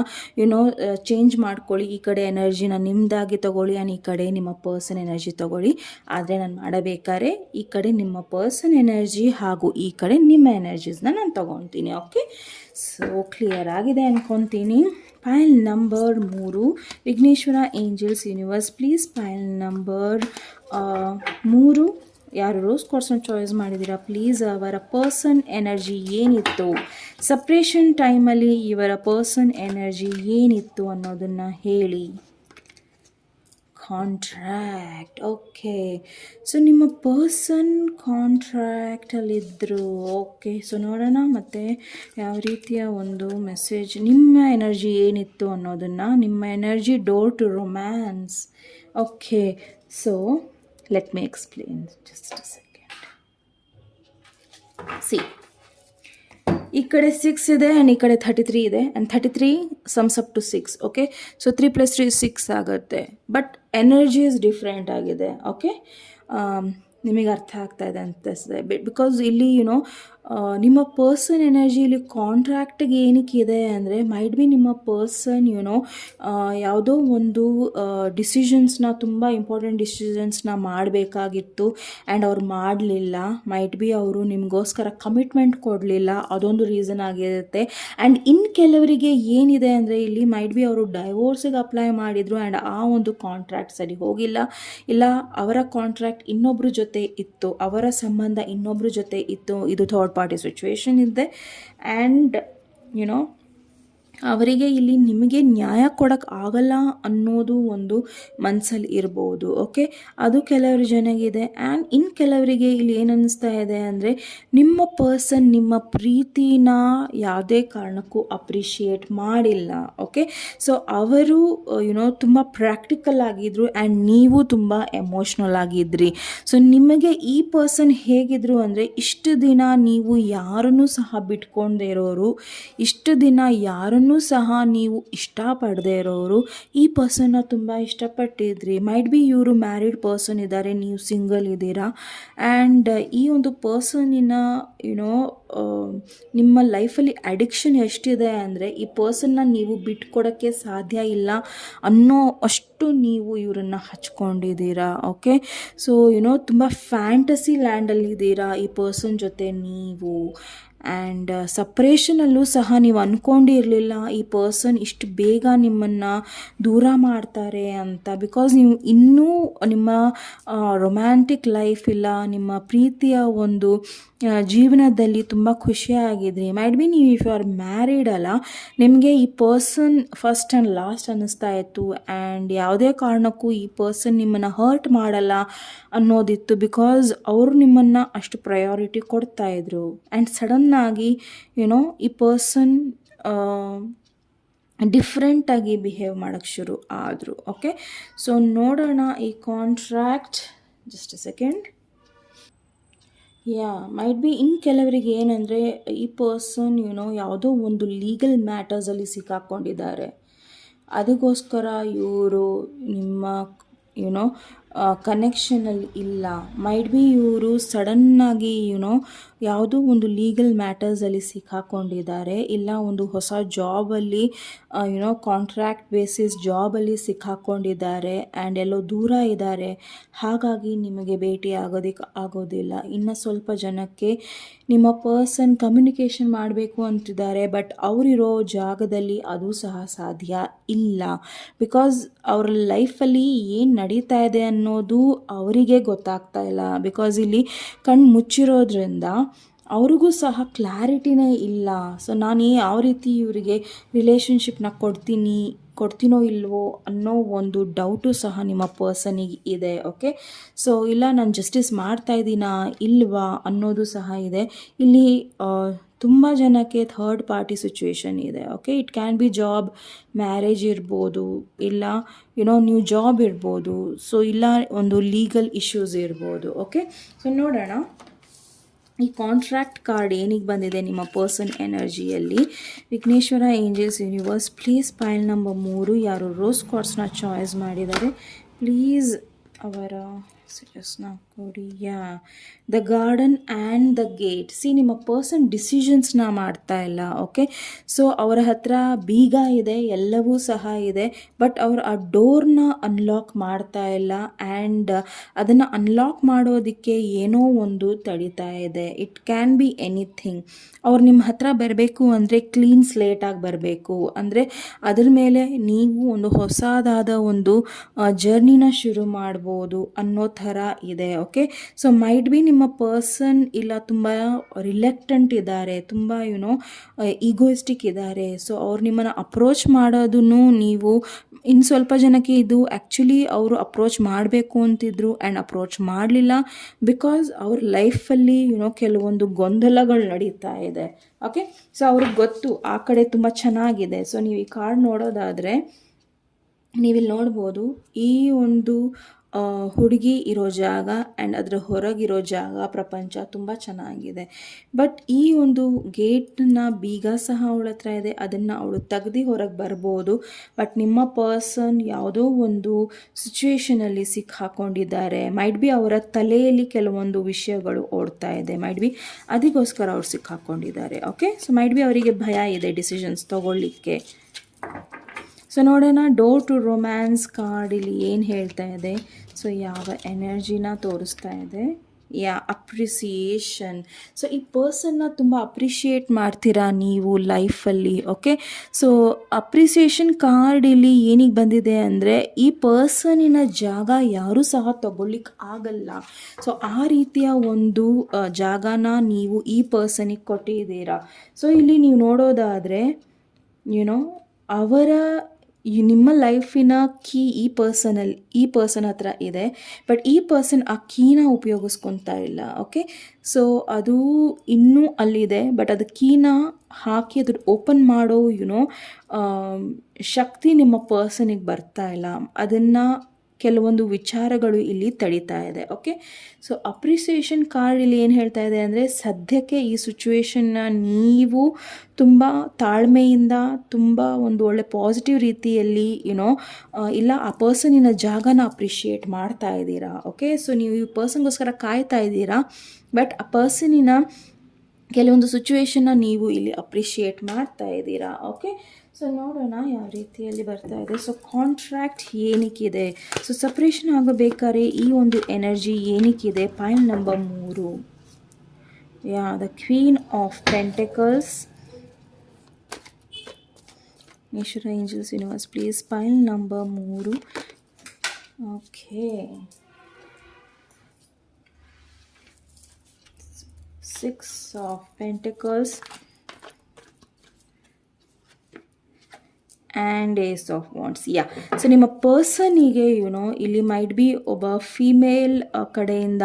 ಚೇಂಜ್ ಮಾಡ್ಕೊಳ್ಳಿ. ಈ ಕಡೆ ಎನರ್ಜಿನ ನಿಮ್ಮದಾಗಿ ತೊಗೊಳ್ಳಿ, ಆ್ಯಂಡ್ ಈ ಕಡೆ ನಿಮ್ಮ ಪರ್ಸನ್ ಎನರ್ಜಿ ತೊಗೊಳ್ಳಿ. ಆದರೆ ನಾನು ಮಾಡಬೇಕಾದ್ರೆ ಈ ಕಡೆ ನಿಮ್ಮ ಪರ್ಸನ್ ಎನರ್ಜಿ ಹಾಗೂ ಈ ಕಡೆ ನಿಮ್ಮ ಎನರ್ಜೀಸ್ನ ನಾನು ತೊಗೊತೀನಿ. ಓಕೆ, ಸೊ ಕ್ಲಿಯರ್ ಆಗಿದೆ ಅಂದ್ಕೊತೀನಿ. Pile number 3, Vighneshwara angels universe please pile number 3 ಯಾರು ರೋಸ್ ಕ್ವಾರ್ಟ್ಸ್ನ ಚಾಯ್ಸ್ ಮಾಡಿದ್ದೀರಾ ಪ್ಲೀಸ್ ಅವರ ಪರ್ಸನ್ ಎನರ್ಜಿ ಏನಿತ್ತು, ಸಪ್ರೇಷನ್ ಟೈಮಲ್ಲಿ ಇವರ ಪರ್ಸನ್ ಎನರ್ಜಿ ಏನಿತ್ತು ಅನ್ನೋದನ್ನು ಹೇಳಿ. ಕಾಂಟ್ರಾಕ್ಟ್. ಓಕೆ, ಸೊ ನಿಮ್ಮ ಪರ್ಸನ್ ಕಾಂಟ್ರಾಕ್ಟಲ್ಲಿದ್ದರು. ಓಕೆ, ಸೊ ನೋಡೋಣ ಮತ್ತೆ ಯಾವ ರೀತಿಯ ಒಂದು ಮೆಸೇಜ್ ನಿಮ್ಮ ಎನರ್ಜಿ ಏನಿತ್ತು ಅನ್ನೋದನ್ನು. ನಿಮ್ಮ energy door to romance. Okay, so let me explain just a second. See, ಈ ಕಡೆ 6 ಇದೆ ಆ್ಯಂಡ್ ಈ ಕಡೆ 33 ಇದೆ and 33 sums up to 6. Okay, so 3 + 3 6 ಆಗುತ್ತೆ. ಬಟ್ ಎನರ್ಜೀಸ್ ಡಿಫ್ರೆಂಟ್ ಆಗಿದೆ. ಓಕೆ, ನಿಮಗೆ ಅರ್ಥ ಆಗ್ತಾ ಇದೆ ಅನಿಸ್ತದೆ. ಬಿಕಾಸ್ ಇಲ್ಲಿ ನಿಮ್ಮ ಪರ್ಸನ್ ಎನರ್ಜಿ ಇಲ್ಲಿ ಕಾಂಟ್ರಾಕ್ಟಿಗೆ ಏನಕ್ಕಿದೆ ಅಂದರೆ, ಮೈಟ್ ಬಿ ನಿಮ್ಮ ಪರ್ಸನ್ ಯಾವುದೋ ಒಂದು ಡಿಸಿಷನ್ಸ್ನ, ತುಂಬ ಇಂಪಾರ್ಟೆಂಟ್ ಡಿಸಿಷನ್ಸ್ನ ಮಾಡಬೇಕಾಗಿತ್ತು ಆ್ಯಂಡ್ ಅವ್ರು ಮಾಡಲಿಲ್ಲ. ಮೈಟ್ ಬಿ ಅವರು ನಿಮಗೋಸ್ಕರ ಕಮಿಟ್ಮೆಂಟ್ ಕೊಡಲಿಲ್ಲ, ಅದೊಂದು ರೀಸನ್ ಆಗಿರುತ್ತೆ. ಆ್ಯಂಡ್ ಇನ್ನು ಕೆಲವರಿಗೆ ಏನಿದೆ ಅಂದರೆ, ಇಲ್ಲಿ ಮೈಟ್ ಬಿ ಅವರು ಡೈವೋರ್ಸಿಗೆ ಅಪ್ಲೈ ಮಾಡಿದರು ಆ್ಯಂಡ್ ಆ ಒಂದು ಕಾಂಟ್ರಾಕ್ಟ್ ಸರಿ ಹೋಗಿಲ್ಲ, ಇಲ್ಲ ಅವರ ಕಾಂಟ್ರಾಕ್ಟ್ ಇನ್ನೊಬ್ಬರ ಜೊತೆ ಇತ್ತು, ಅವರ ಸಂಬಂಧ ಇನ್ನೊಬ್ಬರ ಜೊತೆ ಇತ್ತು. ಇದು ಥರ್ಡ್ ಪಾರ್ಟಿ ಸಿಚುವೇಶನ್ ಇದೆ ಆ್ಯಂಡ್ ಅವರಿಗೆ ಇಲ್ಲಿ ನಿಮಗೆ ನ್ಯಾಯ ಕೊಡೋಕ್ಕೆ ಆಗಲ್ಲ ಅನ್ನೋದು ಒಂದು ಮನಸ್ಸಲ್ಲಿ ಇರ್ಬೋದು. ಓಕೆ, ಅದು ಕೆಲವರು ಜನಗಿದೆ. ಆ್ಯಂಡ್ ಇನ್ನು ಕೆಲವರಿಗೆ ಇಲ್ಲಿ ಏನು ಅನ್ನಿಸ್ತಾ ಇದೆ ಅಂದರೆ, ನಿಮ್ಮ ಪರ್ಸನ್ ನಿಮ್ಮ ಪ್ರೀತಿನ ಯಾವುದೇ ಕಾರಣಕ್ಕೂ ಅಪ್ರಿಷಿಯೇಟ್ ಮಾಡಿಲ್ಲ. ಓಕೆ, ಸೊ ಅವರು ತುಂಬ ಪ್ರಾಕ್ಟಿಕಲ್ ಆಗಿದ್ರು ಆ್ಯಂಡ್ ನೀವು ತುಂಬ ಎಮೋಷ್ನಲ್ ಆಗಿದ್ರಿ. ಸೊ ನಿಮಗೆ ಈ ಪರ್ಸನ್ ಹೇಗಿದ್ರು ಅಂದರೆ, ಇಷ್ಟು ದಿನ ನೀವು ಯಾರನ್ನೂ ಸಹ ಬಿಟ್ಕೊಂಡೇ ಇರೋರು, ಇಷ್ಟು ದಿನ ಯಾರನ್ನೂ ಸಹ ನೀವು ಇಷ್ಟಪಡದೇ ಇರೋರು, ಈ ಪರ್ಸನ್ನ ತುಂಬ ಇಷ್ಟಪಟ್ಟಿದ್ರಿ. ಮೈಟ್ ಬಿ ಇವರು ಮ್ಯಾರಿಡ್ ಪರ್ಸನ್ ಇದ್ದಾರೆ, ನೀವು ಸಿಂಗಲ್ ಇದ್ದೀರಾ. ಆ್ಯಂಡ್ ಈ ಒಂದು ಪರ್ಸನ್ನಿನ ನಿಮ್ಮ ಲೈಫಲ್ಲಿ ಅಡಿಕ್ಷನ್ ಎಷ್ಟಿದೆ ಅಂದರೆ, ಈ ಪರ್ಸನ್ನ ನೀವು ಬಿಟ್ಕೊಡೋಕ್ಕೆ ಸಾಧ್ಯ ಇಲ್ಲ ಅನ್ನೋ ಅಷ್ಟು ನೀವು ಇವರನ್ನು ಹಚ್ಕೊಂಡಿದ್ದೀರಾ. ಓಕೆ, ಸೊ ತುಂಬ ಫ್ಯಾಂಟಸಿ ಲ್ಯಾಂಡಲ್ಲಿದ್ದೀರಾ ಈ ಪರ್ಸನ್ ಜೊತೆ ನೀವು. ಆ್ಯಂಡ್ ಸಪ್ರೇಷನಲ್ಲೂ ಸಹ ನೀವು ಅಂದ್ಕೊಂಡಿರಲಿಲ್ಲ ಈ ಪರ್ಸನ್ ಇಷ್ಟು ಬೇಗ ನಿಮ್ಮನ್ನು ದೂರ ಮಾಡ್ತಾರೆ ಅಂತ. ಬಿಕಾಸ್ ನೀವು ಇನ್ನೂ ನಿಮ್ಮ ರೊಮ್ಯಾಂಟಿಕ್ ಲೈಫ್ ಇಲ್ಲ, ನಿಮ್ಮ ಪ್ರೀತಿಯ ಒಂದು ಜೀವನದಲ್ಲಿ ತುಂಬ ಖುಷಿಯಾಗಿದ್ರಿ. ಮೈಟ್ ಬಿ ನೀವು ಇಫ್ ಯು ಆರ್ ಮ್ಯಾರಿಡ್ ಅಲ್ಲ, ನಿಮಗೆ ಈ ಪರ್ಸನ್ ಫಸ್ಟ್ ಆ್ಯಂಡ್ ಲಾಸ್ಟ್ ಅನ್ನಿಸ್ತಾ ಇತ್ತು ಆ್ಯಂಡ್ ಯಾವುದೇ ಕಾರಣಕ್ಕೂ ಈ ಪರ್ಸನ್ ನಿಮ್ಮನ್ನು ಹರ್ಟ್ ಮಾಡಲ್ಲ ಅನ್ನೋದಿತ್ತು. ಬಿಕಾಸ್ ಅವರು ನಿಮ್ಮನ್ನು ಅಷ್ಟು ಪ್ರಯಾರಿಟಿ ಕೊಡ್ತಾಯಿದ್ರು. ಆ್ಯಂಡ್ ಸಡನ್ನಾಗಿ ಈ ಪರ್ಸನ್ ಡಿಫ್ರೆಂಟಾಗಿ ಬಿಹೇವ್ ಮಾಡೋಕ್ಕೆ ಶುರು ಆದರು. ಓಕೆ, ಸೊ ನೋಡೋಣ ಈ contract. Just a second. Might be ಇನ್ನು ಕೆಲವರಿಗೆ ಏನಂದರೆ, ಈ ಪರ್ಸನ್ ಯಾವುದೋ ಒಂದು ಲೀಗಲ್ ಮ್ಯಾಟರ್ಸಲ್ಲಿ ಸಿಕ್ಕಾಕ್ಕೊಂಡಿದ್ದಾರೆ. ಅದಕ್ಕೋಸ್ಕರ ಇವರು ನಿಮ್ಮ ಕನೆಕ್ಷನಲ್ಲಿ ಇಲ್ಲ. ಮೈಟ್ ಬಿ ಇವರು ಸಡನ್ನಾಗಿ ಯಾವುದೋ ಒಂದು ಲೀಗಲ್ ಮ್ಯಾಟರ್ಸಲ್ಲಿ ಸಿಕ್ಕಾಕೊಂಡಿದ್ದಾರೆ, ಇಲ್ಲ ಒಂದು ಹೊಸ ಜಾಬಲ್ಲಿ ಕಾಂಟ್ರಾಕ್ಟ್ ಬೇಸಿಸ್ ಜಾಬಲ್ಲಿ ಸಿಕ್ಕಾಕೊಂಡಿದ್ದಾರೆ ಆ್ಯಂಡ್ ಎಲ್ಲೋ ದೂರ ಇದ್ದಾರೆ. ಹಾಗಾಗಿ ನಿಮಗೆ ಭೇಟಿ ಆಗೋದಿಲ್ಲ. ಇನ್ನು ಸ್ವಲ್ಪ ಜನಕ್ಕೆ ನಿಮ್ಮ ಪರ್ಸನ್ ಕಮ್ಯುನಿಕೇಷನ್ ಮಾಡಬೇಕು ಅಂತಿದ್ದಾರೆ, ಬಟ್ ಅವರಿರೋ ಜಾಗದಲ್ಲಿ ಅದು ಸಹ ಸಾಧ್ಯ ಇಲ್ಲ. ಬಿಕಾಸ್ ಅವ್ರ ಲೈಫಲ್ಲಿ ಏನು ನಡೀತಾ ಇದೆ ಅನ್ನೋದು ಅವರಿಗೆ ಗೊತ್ತಾಗ್ತಾ ಇಲ್ಲ. ಬಿಕಾಸ್ ಇಲ್ಲಿ ಕಣ್ಣು ಮುಚ್ಚಿರೋದ್ರಿಂದ ಅವ್ರಿಗೂ ಸಹ ಕ್ಲಾರಿಟಿನೇ ಇಲ್ಲ. ಸೊ ನಾನು ಯಾವ ರೀತಿ ಇವರಿಗೆ ರಿಲೇಷನ್ಶಿಪ್ನ ಕೊಡ್ತೀನೋ ಇಲ್ವೋ ಅನ್ನೋ ಒಂದು ಡೌಟು ಸಹ ನಿಮ್ಮ ಪರ್ಸನಿಗೆ ಇದೆ. ಓಕೆ, ಸೊ ಇಲ್ಲ ನಾನು ಜಸ್ಟಿಸ್ ಮಾಡ್ತಾಯಿದ್ದೀನಾ ಇಲ್ವಾ ಅನ್ನೋದು ಸಹ ಇದೆ. ಇಲ್ಲಿ ತುಂಬ ಜನಕ್ಕೆ ಥರ್ಡ್ ಪಾರ್ಟಿ ಸಿಚುವೇಶನ್ ಇದೆ. Okay, it can be job, marriage ಇರ್ಬೋದು, ಇಲ್ಲ ನ್ಯೂ ಜಾಬ್ ಇರ್ಬೋದು, ಸೊ ಇಲ್ಲ ಒಂದು ಲೀಗಲ್ ಇಶ್ಯೂಸ್ ಇರ್ಬೋದು. ಓಕೆ, ಸೊ ನೋಡೋಣ ಈ ಕಾಂಟ್ರಾಕ್ಟ್ ಕಾರ್ಡ್ ಏನಿಗೆ ಬಂದಿದೆ ನಿಮ್ಮ ಪರ್ಸನ್ ಎನರ್ಜಿಯಲ್ಲಿ. Vighneshwara angels universe, please pile number 3 ಯಾರು ರೋಸ್ ಕಾರ್ಡ್ಸ್ನ ಚಾಯ್ಸ್ ಮಾಡಿದ್ದಾರೆ, ಪ್ಲೀಸ್ ಅವರ ಸಜೆಸ್ಟ್ನ ಕೊಡಿ. The garden and the gate. ನಿಮ್ಮ ಪರ್ಸನ್ ಡಿಸಿಷನ್ಸ್ನ ಮಾಡ್ತಾ ಇಲ್ಲ. ಓಕೆ, ಸೊ ಅವರ ಹತ್ರ ಬೀಗ ಇದೆ, ಎಲ್ಲವೂ ಸಹ ಇದೆ, ಬಟ್ ಅವರು ಆ ಡೋರ್ನ ಅನ್ಲಾಕ್ ಮಾಡ್ತಾ ಇಲ್ಲ ಆ್ಯಂಡ್ ಅದನ್ನು ಅನ್ಲಾಕ್ ಮಾಡೋದಕ್ಕೆ ಏನೋ ಒಂದು ತಡೀತಾ ಇದೆ. It can be anything. ಅವ್ರು ನಿಮ್ಮ ಹತ್ರ ಬರಬೇಕು ಅಂದರೆ ಕ್ಲೀನ್ ಸ್ಲೇಟಾಗಿ ಬರಬೇಕು, ಅಂದರೆ ಅದ್ರ ಮೇಲೆ ನೀವು ಒಂದು ಹೊಸದಾದ ಒಂದು ಜರ್ನಿನ ಶುರು ಮಾಡ್ಬೋದು ಅನ್ನೋ ಥರ ಇದೆ. ಓಕೆ. ಸೊ ಮೈಟ್ ಬಿ ನಿಮ್ಮ ಪರ್ಸನ್ ಇಲ್ಲ ತುಂಬ ರಿಲೆಕ್ಟೆಂಟ್ ಇದ್ದಾರೆ, ತುಂಬ ಈಗೋಯಿಸ್ಟಿಕ್ ಇದ್ದಾರೆ. ಸೊ ಅವ್ರು ನಿಮ್ಮನ್ನು ಅಪ್ರೋಚ್ ಮಾಡೋದನ್ನು ನೀವು ಇನ್ನು ಸ್ವಲ್ಪ ಜನಕ್ಕೆ ಇದು ಆ್ಯಕ್ಚುಲಿ ಅವರು ಅಪ್ರೋಚ್ ಮಾಡಬೇಕು ಅಂತಿದ್ರು ಆ್ಯಂಡ್ ಅಪ್ರೋಚ್ ಮಾಡಲಿಲ್ಲ ಬಿಕಾಸ್ ಅವ್ರ ಲೈಫಲ್ಲಿ ಕೆಲವೊಂದು ಗೊಂದಲಗಳು ನಡೀತಾ ಇದೆ. ಓಕೆ. ಸೊ ಅವ್ರಿಗೆ ಗೊತ್ತು ಆ ಕಡೆ ತುಂಬ ಚೆನ್ನಾಗಿದೆ. ಸೊ ನೀವು ಈ ಕಾರ್ಡ್ ನೋಡೋದಾದರೆ ನೀವಿಲ್ಲಿ ನೋಡ್ಬೋದು, ಈ ಒಂದು ಹುಡುಗಿ ಇರೋ ಜಾಗ ಆ್ಯಂಡ್ ಅದರ ಹೊರಗಿರೋ ಜಾಗ ಪ್ರಪಂಚ ತುಂಬ ಚೆನ್ನಾಗಿದೆ. ಬಟ್ ಈ ಒಂದು ಗೇಟ್ನ ಬೀಗ ಸಹ ಅವಳ ಹತ್ರ ಇದೆ, ಅದನ್ನು ಅವಳು ತೆಗ್ದು ಹೊರಗೆ ಬರ್ಬೋದು. ಬಟ್ ನಿಮ್ಮ ಪರ್ಸನ್ ಯಾವುದೋ ಒಂದು ಸಿಚುವೇಷನಲ್ಲಿ ಸಿಕ್ಕಾಕೊಂಡಿದ್ದಾರೆ. ಮೈಟ್ ಬಿ ಅವರ ತಲೆಯಲ್ಲಿ ಕೆಲವೊಂದು ವಿಷಯಗಳು ಓಡ್ತಾ ಇದೆ, ಮೈಟ್ ಬಿ ಅದಕ್ಕೋಸ್ಕರ ಅವ್ರು ಸಿಕ್ಕಾಕೊಂಡಿದ್ದಾರೆ. ಓಕೆ. ಸೊ ಮೈಟ್ ಬಿ ಅವರಿಗೆ ಭಯ ಇದೆ ಡಿಸಿಷನ್ಸ್ ತೊಗೊಳ್ಳಿಕ್ಕೆ. ಸೊ ನೋಡೋಣ, ಡೋರ್ ಟು ರೊಮ್ಯಾನ್ಸ್ ಕಾರ್ಡ್ ಇಲ್ಲಿ ಏನು ಹೇಳ್ತಾ ಇದೆ, ಸೊ ಯಾವ ಎನರ್ಜಿನ ತೋರಿಸ್ತಾ ಇದೆ. ಅಪ್ರಿಸಿಯೇಷನ್. ಸೊ ಈ ಪರ್ಸನ್ನ ತುಂಬ ಅಪ್ರಿಷಿಯೇಟ್ ಮಾಡ್ತೀರಾ ನೀವು ಲೈಫಲ್ಲಿ. ಓಕೆ. ಸೊ ಅಪ್ರಿಸಿಯೇಷನ್ ಕಾರ್ಡ್ ಇಲ್ಲಿ ಏನಿಗೆ ಬಂದಿದೆ ಅಂದರೆ ಈ ಪರ್ಸನಿನ ಜಾಗ ಯಾರೂ ಸಹ ತಗೊಳ್ಳಿಕ್ಕೆ ಆಗಲ್ಲ. ಸೊ ಆ ರೀತಿಯ ಒಂದು ಜಾಗನ ನೀವು ಈ ಪರ್ಸನಿಗೆ ಕೊಟ್ಟಿದ್ದೀರಾ. ಸೊ ಇಲ್ಲಿ ನೀವು ನೋಡೋದಾದರೆ ಅವರ ನಿಮ್ಮ ಲೈಫಿನ ಕೀ ಈ ಪರ್ಸನ್ ಹತ್ರ ಇದೆ. ಬಟ್ ಈ ಪರ್ಸನ್ ಆ ಕೀನ ಉಪಯೋಗಿಸ್ಕೊತಾ ಇಲ್ಲ. ಓಕೆ. ಸೊ ಅದು ಇನ್ನೂ ಅಲ್ಲಿದೆ, ಬಟ್ ಅದು ಕೀನ ಹಾಕಿ ಅದ್ರ ಓಪನ್ ಮಾಡೋ ಶಕ್ತಿ ನಿಮ್ಮ ಪರ್ಸನಿಗೆ ಬರ್ತಾ ಇಲ್ಲ. ಅದನ್ನು ಕೆಲವೊಂದು ವಿಚಾರಗಳು ಇಲ್ಲಿ ತಡೀತಾ ಇದೆ. ಓಕೆ. ಸೊ ಅಪ್ರಿಸಿಯೇಷನ್ ಕಾರ್ಡ್ ಇಲ್ಲಿ ಏನು ಹೇಳ್ತಾ ಇದೆ ಅಂದರೆ ಸದ್ಯಕ್ಕೆ ಈ ಸಿಚುವೇಶನ್ನ ನೀವು ತುಂಬ ತಾಳ್ಮೆಯಿಂದ ತುಂಬ ಒಂದು ಒಳ್ಳೆ ಪಾಸಿಟಿವ್ ರೀತಿಯಲ್ಲಿ ಇಲ್ಲ ಆ ಪರ್ಸನಿನ ಜಾಗನ ಅಪ್ರಿಷಿಯೇಟ್ ಮಾಡ್ತಾ ಇದ್ದೀರಾ. ಓಕೆ. ಸೊ ನೀವು ಈ ಪರ್ಸನ್ಗೋಸ್ಕರ ಕಾಯ್ತಾ ಇದ್ದೀರಾ, ಬಟ್ ಆ ಪರ್ಸನಿನ ಕೆಲವೊಂದು ಸಿಚುವೇಶನ್ನ ನೀವು ಇಲ್ಲಿ ಅಪ್ರಿಷಿಯೇಟ್ ಮಾಡ್ತಾ ಇದ್ದೀರಾ. ಓಕೆ. ಸೊ ನೋಡೋಣ ಯಾವ ರೀತಿಯಲ್ಲಿ ಬರ್ತಾ ಇದೆ. ಸೊ ಕಾಂಟ್ರಾಕ್ಟ್ ಏನಕ್ಕಿದೆ, ಸೊ ಸಪ್ರೇಷನ್ ಆಗಬೇಕಾದ್ರೆ ಈ ಒಂದು ಎನರ್ಜಿ ಏನಕ್ಕಿದೆ. Pile number 3, the queen of pentacles. Ishwara, angels, universe please. Pile number 3. Okay. 6 of pentacles and ace of wands. So ನಿಮ್ಮ ಪರ್ಸನಿಗೆ ಇಲ್ಲಿ ಮೈಟ್ ಬಿ ಒಬ್ಬ ಫೀಮೇಲ್ ಕಡೆಯಿಂದ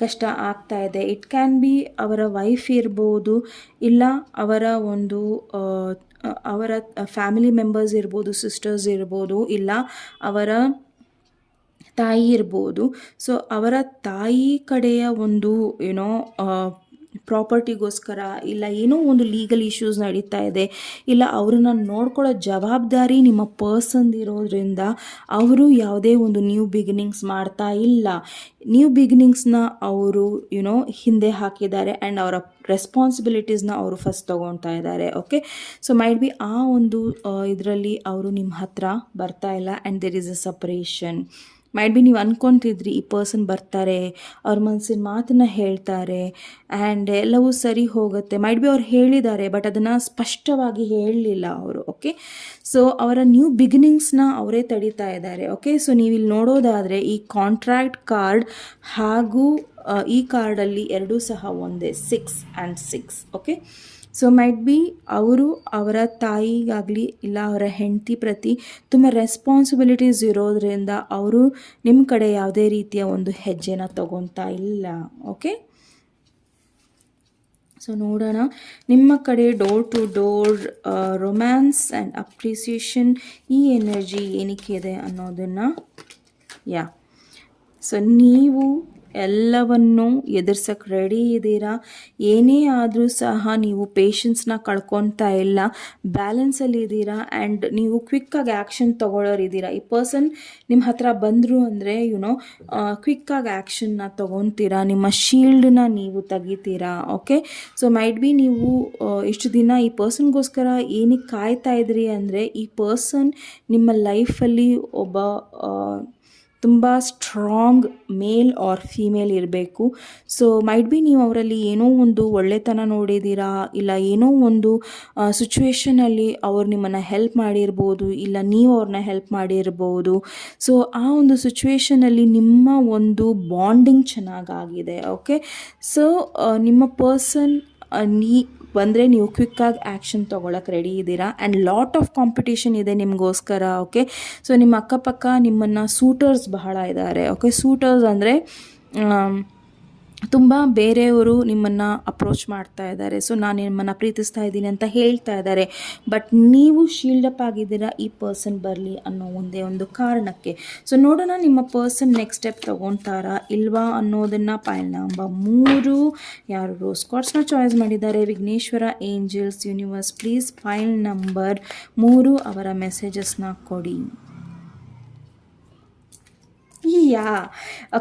ಕಷ್ಟ ಆಗ್ತಾ ಇದೆ. ಇಟ್ ಕ್ಯಾನ್ ಬಿ ಅವರ ವೈಫ್ ಇರ್ಬೋದು, ಇಲ್ಲ ಅವರ ಒಂದು ಅವರ ಫ್ಯಾಮಿಲಿ ಮೆಂಬರ್ಸ್ ಇರ್ಬೋದು, ಸಿಸ್ಟರ್ಸ್ ಇರ್ಬೋದು, ಇಲ್ಲ ಅವರ ತಾಯಿ ಇರ್ಬೋದು. ಸೊ ಅವರ ತಾಯಿ ಕಡೆಯ ಒಂದು ಪ್ರಾಪರ್ಟಿಗೋಸ್ಕರ ಇಲ್ಲ ಏನೋ ಒಂದು ಲೀಗಲ್ ಇಶ್ಯೂಸ್ ನಡೀತಾ ಇದೆ, ಇಲ್ಲ ಅವ್ರನ್ನ ನೋಡ್ಕೊಳ್ಳೋ ಜವಾಬ್ದಾರಿ ನಿಮ್ಮ ಪರ್ಸನ್ ಇರೋದ್ರಿಂದ ಅವರು ಯಾವುದೇ ಒಂದು ನ್ಯೂ ಬಿಗಿನಿಂಗ್ಸ್ ಮಾಡ್ತಾ ಇಲ್ಲ. ನ್ಯೂ ಬಿಗಿನಿಂಗ್ಸ್ನ ಅವರು ಹಿಂದೆ ಹಾಕಿದ್ದಾರೆ ಆ್ಯಂಡ್ ಅವರ ರೆಸ್ಪಾನ್ಸಿಬಿಲಿಟೀಸ್ನ ಅವರು ಫಸ್ಟ್ ತೊಗೊಳ್ತಾ ಇದ್ದಾರೆ. ಓಕೆ. ಸೊ ಮೈಟ್ ಬಿ ಆ ಒಂದು ಇದರಲ್ಲಿ ಅವರು ನಿಮ್ಮ ಹತ್ರ ಬರ್ತಾ ಇಲ್ಲ and there is a suppression. Might be ನೀವು ಅಂದ್ಕೊತಿದ್ರಿ ಈ ಪರ್ಸನ್ ಬರ್ತಾರೆ, ಅವ್ರ ಮನಸ್ಸಿನ ಮಾತನ್ನು ಹೇಳ್ತಾರೆ ಆ್ಯಂಡ್ ಎಲ್ಲವೂ ಸರಿ ಹೋಗುತ್ತೆ. ಮೈಟ್ ಬಿ ಅವ್ರು ಹೇಳಿದ್ದಾರೆ, ಬಟ್ ಅದನ್ನು ಸ್ಪಷ್ಟವಾಗಿ ಹೇಳಲಿಲ್ಲ ಅವರು. ಓಕೆ. ಸೊ ಅವರ ನ್ಯೂ ಬಿಗಿನಿಂಗ್ಸ್ನ ಅವರೇ ತಡೀತಾ ಇದ್ದಾರೆ. ಓಕೆ. ಸೊ ನೀವಿಲ್ಲಿ ನೋಡೋದಾದರೆ ಈ ಕಾಂಟ್ರಾಕ್ಟ್ ಕಾರ್ಡ್ ಹಾಗೂ ಈ ಕಾರ್ಡಲ್ಲಿ ಎರಡೂ ಸಹ ಒಂದೇ, 6 and 6. Okay. So might B ಅವರು ಅವರ ತಾಯಿಗಾಗಲಿ ಇಲ್ಲ ಅವರ ಹೆಂಡತಿ ಪ್ರತಿ ತುಂಬ ರೆಸ್ಪಾನ್ಸಿಬಿಲಿಟೀಸ್ ಇರೋದ್ರಿಂದ ಅವರು ನಿಮ್ಮ ಕಡೆ ಯಾವುದೇ ರೀತಿಯ ಒಂದು ಹೆಜ್ಜೆನ ತಗೊತಾ ಇಲ್ಲ. ಓಕೆ. ಸೊ ನೋಡೋಣ ನಿಮ್ಮ ಕಡೆ door to door romance and appreciation ಈ ಎನರ್ಜಿ ಏನಕ್ಕೆ ಇದೆ ಅನ್ನೋದನ್ನು. ಸೊ ನೀವು ಎಲ್ಲವನ್ನು ಎದುರ್ಸಕ್ಕೆ ರೆಡಿ ಇದ್ದೀರಾ. ಏನೇ ಆದರೂ ಸಹ ನೀವು ಪೇಷನ್ಸ್ನ ಕಳ್ಕೊತಾ ಇಲ್ಲ, ಬ್ಯಾಲೆನ್ಸಲ್ಲಿ ಇದ್ದೀರಾ ಆ್ಯಂಡ್ ನೀವು ಕ್ವಿಕ್ಕಾಗಿ ಆ್ಯಕ್ಷನ್ ತೊಗೊಳ್ಳೋರಿದ್ದೀರಾ. ಈ ಪರ್ಸನ್ ನಿಮ್ಮ ಹತ್ರ ಬಂದರು ಅಂದರೆ ಕ್ವಿಕ್ಕಾಗಿ ಆ್ಯಕ್ಷನ್ನ ತೊಗೊತೀರಾ, ನಿಮ್ಮ ಶೀಲ್ಡನ್ನ ನೀವು ತೆಗಿತೀರಾ. ಓಕೆ. ಸೊ ಮೈಟ್ ಬಿ ನೀವು ಇಷ್ಟು ದಿನ ಈ ಪರ್ಸನ್ಗೋಸ್ಕರ ಏನಕ್ಕೆ ಕಾಯ್ತಾ ಇದ್ರಿ ಅಂದರೆ ಈ ಪರ್ಸನ್ ನಿಮ್ಮ ಲೈಫಲ್ಲಿ ಒಬ್ಬ ತುಂಬ ಸ್ಟ್ರಾಂಗ್ ಮೇಲ್ ಆರ್ ಫೀಮೇಲ್ ಇರಬೇಕು. ಸೊ ಮೈಟ್ ಬಿ ನೀವು ಅವರಲ್ಲಿ ಏನೋ ಒಂದು ಒಳ್ಳೆತನ ನೋಡಿದ್ದೀರಾ, ಇಲ್ಲ ಏನೋ ಒಂದು ಸಿಚುವೇಷನಲ್ಲಿ ಅವ್ರು ನಿಮ್ಮನ್ನು ಹೆಲ್ಪ್ ಮಾಡಿರ್ಬೋದು, ಇಲ್ಲ ನೀವು ಅವ್ರನ್ನ ಹೆಲ್ಪ್ ಮಾಡಿರ್ಬೋದು. ಸೊ ಆ ಒಂದು ಸಿಚುವೇಷನಲ್ಲಿ ನಿಮ್ಮ ಒಂದು ಬಾಂಡಿಂಗ್ ಚೆನ್ನಾಗಾಗಿದೆ. ಓಕೆ, ಸೊ ನಿಮ್ಮ ಪರ್ಸನ್ ಬಂದರೆ ನೀವು ಕ್ವಿಕ್ಕಾಗಿ ಆ್ಯಕ್ಷನ್ ತೊಗೊಳಕ್ಕೆ ರೆಡಿ ಇದ್ದೀರಾ. ಆ್ಯಂಡ್ ಲಾಟ್ ಆಫ್ ಕಾಂಪಿಟೇಷನ್ ಇದೆ ನಿಮಗೋಸ್ಕರ. ಓಕೆ, ಸೊ ನಿಮ್ಮ ಅಕ್ಕಪಕ್ಕ ನಿಮ್ಮನ್ನು ಸೂಟರ್ಸ್ ಬಹಳ ಇದ್ದಾರೆ. ಓಕೆ, ಸೂಟರ್ಸ್ ಅಂದರೆ ತುಂಬ ಬೇರೆಯವರು ನಿಮ್ಮನ್ನು ಅಪ್ರೋಚ್ ಮಾಡ್ತಾ ಇದ್ದಾರೆ. ಸೊ ನಾನು ನಿಮ್ಮನ್ನು ಪ್ರೀತಿಸ್ತಾ ಇದ್ದೀನಿ ಅಂತ ಹೇಳ್ತಾ ಇದ್ದಾರೆ. ಬಟ್ ನೀವು ಶೀಲ್ಡಪ್ ಆಗಿದ್ದೀರಾ ಈ ಪರ್ಸನ್ ಬರಲಿ ಅನ್ನೋ ಒಂದೇ ಒಂದು ಕಾರಣಕ್ಕೆ. ಸೊ ನೋಡೋಣ ನಿಮ್ಮ ಪರ್ಸನ್ ನೆಕ್ಸ್ಟ್ ಸ್ಟೆಪ್ ತೊಗೊತಾರಾ ಇಲ್ವಾ ಅನ್ನೋದನ್ನು. ಪೈಲ್ ನಂಬರ್ 3 ಯಾರು ರೋಸ್ ಕಾರ್ಡ್ಸ್ನ ಚಾಯ್ಸ್ ಮಾಡಿದ್ದಾರೆ, Vighneshwara, angels, universe, please pile number 3 ಅವರ ಮೆಸೇಜಸ್ನ ಕೊಡಿ.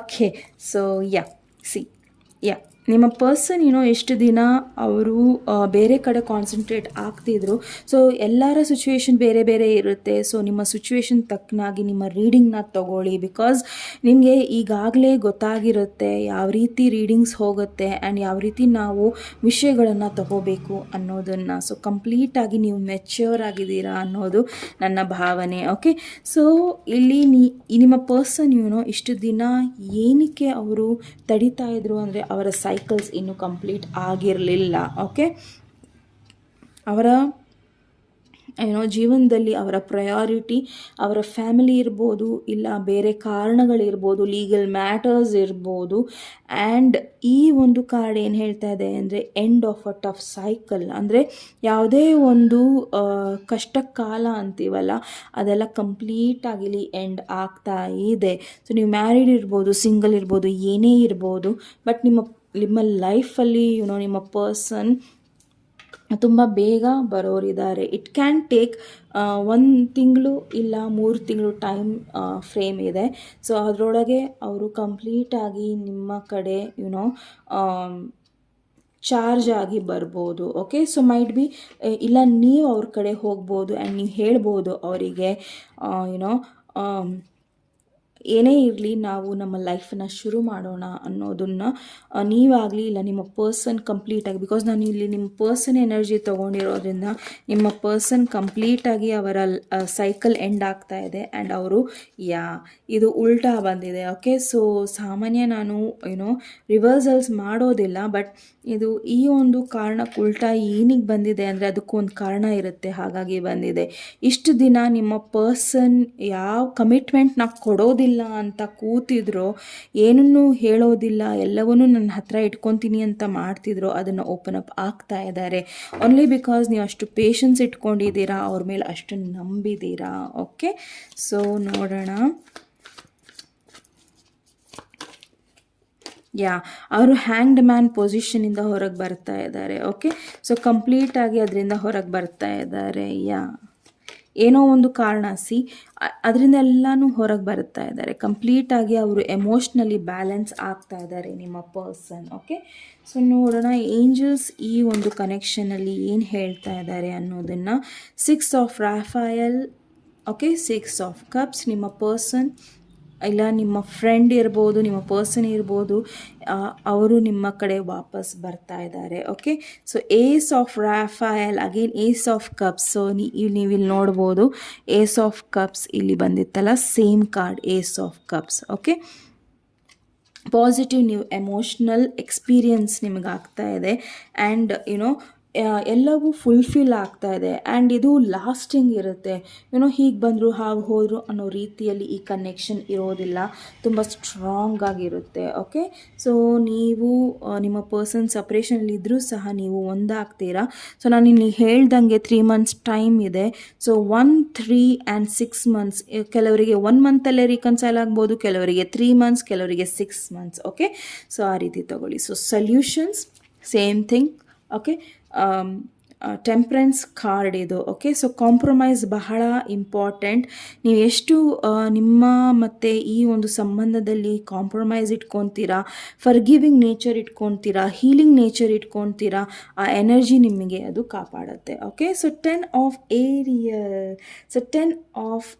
ಓಕೆ, ಸೊ ನಿಮ್ಮ ಪರ್ಸನ್ ಎಷ್ಟು ದಿನ ಅವರು ಬೇರೆ ಕಡೆ ಕಾನ್ಸಂಟ್ರೇಟ್ ಆಗ್ತಿದ್ರು. ಸೊ ಎಲ್ಲರ ಸಿಚುವೇಶನ್ ಬೇರೆ ಬೇರೆ ಇರುತ್ತೆ. ಸೊ ನಿಮ್ಮ ಸಿಚುವೇಶನ್ ತಕ್ಕನಾಗಿ ನಿಮ್ಮ ರೀಡಿಂಗ್ನ ತಗೊಳ್ಳಿ. ಬಿಕಾಸ್ ನಿಮಗೆ ಈಗಾಗಲೇ ಗೊತ್ತಾಗಿರುತ್ತೆ ಯಾವ ರೀತಿ ರೀಡಿಂಗ್ಸ್ ಹೋಗುತ್ತೆ ಆ್ಯಂಡ್ ಯಾವ ರೀತಿ ನಾವು ವಿಷಯಗಳನ್ನು ತಗೋಬೇಕು ಅನ್ನೋದನ್ನು. ಸೊ ಕಂಪ್ಲೀಟಾಗಿ ನೀವು ಮೆಚ್ಯೂರ್ ಆಗಿದ್ದೀರಾ ಅನ್ನೋದು ನನ್ನ ಭಾವನೆ. ಓಕೆ, ಸೊ ಇಲ್ಲಿ ನಿಮ್ಮ ಪರ್ಸನ್ ಇಷ್ಟು ದಿನ ಏನಕ್ಕೆ ಅವರು ತಡಿತಾ ಇದ್ರು ಅಂದರೆ ಅವರ ಸೈಕಲ್ಸ್ ಇನ್ನೂ ಕಂಪ್ಲೀಟ್ ಆಗಿರಲಿಲ್ಲ. ಓಕೆ, ಅವರ ಜೀವನದಲ್ಲಿ ಅವರ ಪ್ರಯಾರಿಟಿ ಅವರ ಫ್ಯಾಮಿಲಿ ಇರ್ಬೋದು, ಇಲ್ಲ ಬೇರೆ ಕಾರಣಗಳಿರ್ಬೋದು, ಲೀಗಲ್ ಮ್ಯಾಟರ್ಸ್ ಇರ್ಬೋದು. ಆ್ಯಂಡ್ ಈ ಒಂದು ಕಾರ್ಡ್ ಏನು ಹೇಳ್ತಾ ಇದೆ ಅಂದರೆ end of a tough cycle. ಅಂದರೆ ಯಾವುದೇ ಒಂದು ಕಷ್ಟಕಾಲ ಅಂತೀವಲ್ಲ ಅದೆಲ್ಲ ಕಂಪ್ಲೀಟಾಗಿ ಎಂಡ್ ಆಗ್ತಾ ಇದೆ. ಸೊ ನೀವು ಮ್ಯಾರಿಡ್ ಇರ್ಬೋದು, ಸಿಂಗಲ್ ಇರ್ಬೋದು, ಏನೇ ಇರ್ಬೋದು, ಬಟ್ ನಿಮ್ಮ ಲೈಫಲ್ಲಿ ನಿಮ್ಮ ಪರ್ಸನ್ ತುಂಬ ಬೇಗ ಬರೋರಿದ್ದಾರೆ. ಇಟ್ ಕ್ಯಾನ್ ಟೇಕ್ 1 ತಿಂಗಳು ಇಲ್ಲ 3 ತಿಂಗಳು ಟೈಮ್ ಫ್ರೇಮ್ ಇದೆ. ಸೊ ಅದರೊಳಗೆ ಅವರು ಕಂಪ್ಲೀಟಾಗಿ ನಿಮ್ಮ ಕಡೆ ಚಾರ್ಜ್ ಆಗಿ ಬರ್ಬೋದು. ಓಕೆ, ಸೊ ಮೈಟ್ ಬಿ ಇಲ್ಲ ನೀವು ಅವ್ರ ಕಡೆ ಹೋಗ್ಬೋದು ಆ್ಯಂಡ್ ನೀವು ಹೇಳ್ಬೋದು ಅವರಿಗೆ ಏನೇ ಇರಲಿ ನಾವು ನಮ್ಮ ಲೈಫನ್ನು ಶುರು ಮಾಡೋಣ ಅನ್ನೋದನ್ನು ನೀವಾಗಲಿ ಇಲ್ಲ ನಿಮ್ಮ ಪರ್ಸನ್ ಕಂಪ್ಲೀಟಾಗಿ. ಬಿಕಾಸ್ ನಾನು ಇಲ್ಲಿ ನಿಮ್ಮ ಪರ್ಸನ್ ಎನರ್ಜಿ ತೊಗೊಂಡಿರೋದ್ರಿಂದ ನಿಮ್ಮ ಪರ್ಸನ್ ಕಂಪ್ಲೀಟಾಗಿ ಅವರ ಸೈಕಲ್ ಎಂಡ್ ಆಗ್ತಾ ಇದೆ ಆ್ಯಂಡ್ ಅವರು ಇದು ಉಲ್ಟಾ ಬಂದಿದೆ. ಓಕೆ, ಸೊ ಸಾಮಾನ್ಯ ನಾನು ರಿವರ್ಸಲ್ಸ್ ಮಾಡೋದಿಲ್ಲ, ಬಟ್ ಇದು ಈ ಒಂದು ಕಾರಣಕ್ಕೆ ಉಲ್ಟಾ ಏನಿಗೆ ಬಂದಿದೆ ಅಂದರೆ ಅದಕ್ಕೊಂದು ಕಾರಣ ಇರುತ್ತೆ, ಹಾಗಾಗಿ ಬಂದಿದೆ. ಇಷ್ಟು ದಿನ ನಿಮ್ಮ ಪರ್ಸನ್ ಯಾವ ಕಮಿಟ್ಮೆಂಟ್ನ ಕೊಡೋದಿಲ್ಲ ಅಂತ ಕೂತಿದ್ರು, ಏನನ್ನೂ ಹೇಳೋದಿಲ್ಲ, ಎಲ್ಲವನ್ನೂ ನನ್ನ ಹತ್ರ ಇಟ್ಕೊತೀನಿ ಅಂತ ಮಾಡ್ತಿದ್ರು, ಅದನ್ನು ಓಪನ್ ಅಪ್ ಆಗ್ತಾ ಇದ್ದಾರೆ. ಓನ್ಲಿ ಬಿಕಾಸ್ ನೀವು ಅಷ್ಟು ಪೇಷನ್ಸ್ ಇಟ್ಕೊಂಡಿದ್ದೀರಾ, ಅವ್ರ ಮೇಲೆ ಅಷ್ಟು ನಂಬಿದ್ದೀರಾ. ಓಕೆ, ಸೊ ನೋಡೋಣ. ಅವರು ಹ್ಯಾಂಗ್ಡ್ ಮ್ಯಾನ್ ಪೊಸಿಷನಿಂದ ಹೊರಗೆ ಬರ್ತಾ ಇದ್ದಾರೆ. ಓಕೆ, ಸೊ ಕಂಪ್ಲೀಟಾಗಿ ಅದರಿಂದ ಹೊರಗೆ ಬರ್ತಾ ಇದ್ದಾರೆ. ಏನೋ ಒಂದು ಕಾರಣ ಅದರಿಂದ ಎಲ್ಲನೂ ಹೊರಗೆ ಬರ್ತಾ ಇದ್ದಾರೆ. ಕಂಪ್ಲೀಟಾಗಿ ಅವರು ಎಮೋಷ್ನಲಿ ಬ್ಯಾಲೆನ್ಸ್ ಆಗ್ತಾ ಇದ್ದಾರೆ ನಿಮ್ಮ ಪರ್ಸನ್. ಓಕೆ, ಸೊ ನೋಡೋಣ ಏಂಜಲ್ಸ್ ಈ ಒಂದು ಕನೆಕ್ಷನಲ್ಲಿ ಏನು ಹೇಳ್ತಾ ಇದ್ದಾರೆ ಅನ್ನೋದನ್ನು. 6 of Raphael. Okay, 6 of cups. ನಿಮ್ಮ ಪರ್ಸನ್ ಇಲ್ಲ ನಿಮ್ಮ ಫ್ರೆಂಡ್ ಇರ್ಬೋದು, ನಿಮ್ಮ ಪರ್ಸನ್ ಇರ್ಬೋದು, ಅವರು ನಿಮ್ಮ ಕಡೆ ವಾಪಸ್ ಬರ್ತಾ ಇದ್ದಾರೆ. Okay, so ace of Raphael, again ace of cups. So ನೀವಿಲ್ಲಿ ನೋಡ್ಬೋದು ಏಸ್ ಆಫ್ ಕಪ್ಸ್ ಇಲ್ಲಿ ಬಂದಿತ್ತಲ್ಲ, same card ace of cups. Okay, positive ನೀವು ಎಮೋಷ್ನಲ್ ಎಕ್ಸ್ಪೀರಿಯನ್ಸ್ ನಿಮಗಾಗ್ತಾ ಇದೆ ಆ್ಯಂಡ್ ಎಲ್ಲವೂ ಫುಲ್ಫಿಲ್ ಆಗ್ತಾ ಇದೆ ಆ್ಯಂಡ್ ಇದು ಲಾಸ್ಟಿಂಗ್ ಇರುತ್ತೆ. ಹೀಗೆ ಬಂದರು ಹಾಗೆ ಹೋದರು ಅನ್ನೋ ರೀತಿಯಲ್ಲಿ ಈ ಕನೆಕ್ಷನ್ ಇರೋದಿಲ್ಲ, ತುಂಬ ಸ್ಟ್ರಾಂಗ್ ಆಗಿರುತ್ತೆ. ಓಕೆ, ಸೊ ನೀವು ನಿಮ್ಮ ಪರ್ಸನ್ ಸಪ್ರೇಷನಲ್ಲಿ ಇದ್ದರೂ ಸಹ ನೀವು ಒಂದಾಗ್ತೀರಾ. ಸೊ ನಾನು ಇಲ್ಲಿ ಹೇಳ್ದಂಗೆ 3 ಮಂತ್ಸ್ ಟೈಮ್ ಇದೆ. So 1, 3 and 6 months. ಕೆಲವರಿಗೆ 1 ಮಂತಲ್ಲೇ ರಿಕನ್ಸೈಲ್ ಆಗ್ಬೋದು, ಕೆಲವರಿಗೆ 3 ಮಂತ್ಸ್, ಕೆಲವರಿಗೆ 6 ಮಂತ್ಸ್. ಓಕೆ, ಸೊ ಆ ರೀತಿ ತಗೊಳ್ಳಿ. So solutions same thing. Okay, temperance card ಇದು. ಓಕೆ, ಸೊ ಕಾಂಪ್ರಮೈಸ್ ಬಹಳ ಇಂಪಾರ್ಟೆಂಟ್. ನೀವು ಎಷ್ಟು ನಿಮ್ಮ ಮತ್ತು ಈ ಒಂದು ಸಂಬಂಧದಲ್ಲಿ ಕಾಂಪ್ರಮೈಸ್ ಇಟ್ಕೊತೀರಾ, ಫರ್ಗಿವಿಂಗ್ ನೇಚರ್ ಇಟ್ಕೊತೀರಾ, ಹೀಲಿಂಗ್ ನೇಚರ್ ಇಟ್ಕೊತೀರಾ, ಆ ಎನರ್ಜಿ ನಿಮಗೆ ಅದು ಕಾಪಾಡುತ್ತೆ. Okay, so 10 of Ariel. So 10 of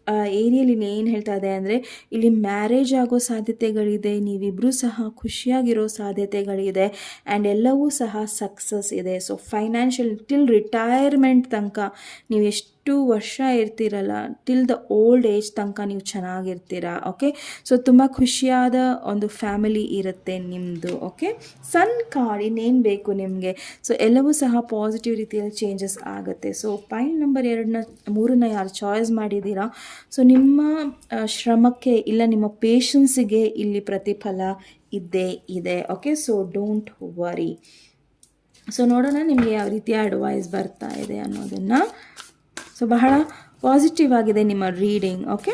Ariel ಇಲ್ಲಿ ಏನು ಹೇಳ್ತಾ ಇದೆ ಅಂದರೆ, ಇಲ್ಲಿ ಮ್ಯಾರೇಜ್ ಆಗೋ ಸಾಧ್ಯತೆಗಳಿದೆ, ನೀವಿಬ್ಬರೂ ಸಹ ಖುಷಿಯಾಗಿರೋ ಸಾಧ್ಯತೆಗಳಿದೆ, ಆ್ಯಂಡ್ ಎಲ್ಲವೂ ಸಹ ಸಕ್ಸಸ್ ಇದೆ. ಸೊ ಫೈನಾನ್ಷಿಯಲ್ ಟಿಲ್ ರಿಟೈರ್ಮೆಂಟ್ ತನಕ ನೀವು ಎಷ್ಟು ವರ್ಷ ಇರ್ತೀರಲ್ಲ, ಟಿಲ್ ದ ಓಲ್ಡ್ ಏಜ್ ತನಕ ನೀವು ಚೆನ್ನಾಗಿರ್ತೀರಾ. ಓಕೆ, ಸೊ ತುಂಬ ಖುಷಿಯಾದ ಒಂದು ಫ್ಯಾಮಿಲಿ ಇರುತ್ತೆ ನಿಮ್ಮದು. ಓಕೆ, ಸನ್ ಕಾರ್ಡ್ ಇನ್ನೇನು ಬೇಕು ನಿಮಗೆ. ಸೊ ಎಲ್ಲವೂ ಸಹ ಪಾಸಿಟಿವ್ ರೀತಿಯಲ್ಲಿ ಚೇಂಜಸ್ ಆಗುತ್ತೆ. ಸೊ ಪಾಯಿಂಟ್ ನಂಬರ್ 3ನ ಯಾರು ಚಾಯ್ಸ್ ಮಾಡಿದ್ದೀರಾ, ಸೊ ನಿಮ್ಮ ಶ್ರಮಕ್ಕೆ ಇಲ್ಲ ನಿಮ್ಮ ಪೇಷನ್ಸಿಗೆ ಇಲ್ಲಿ ಪ್ರತಿಫಲ ಇದ್ದೇ ಇದೆ. Okay, so don't worry. So ನೋಡೋಣ ನಿಮಗೆ ಯಾವ ರೀತಿಯ ಅಡ್ವೈಸ್ ಬರ್ತಾ ಇದೆ ಅನ್ನೋದನ್ನು. ಸೊ ಬಹಳ ಪಾಸಿಟಿವ್ ಆಗಿದೆ ನಿಮ್ಮ reading. Okay,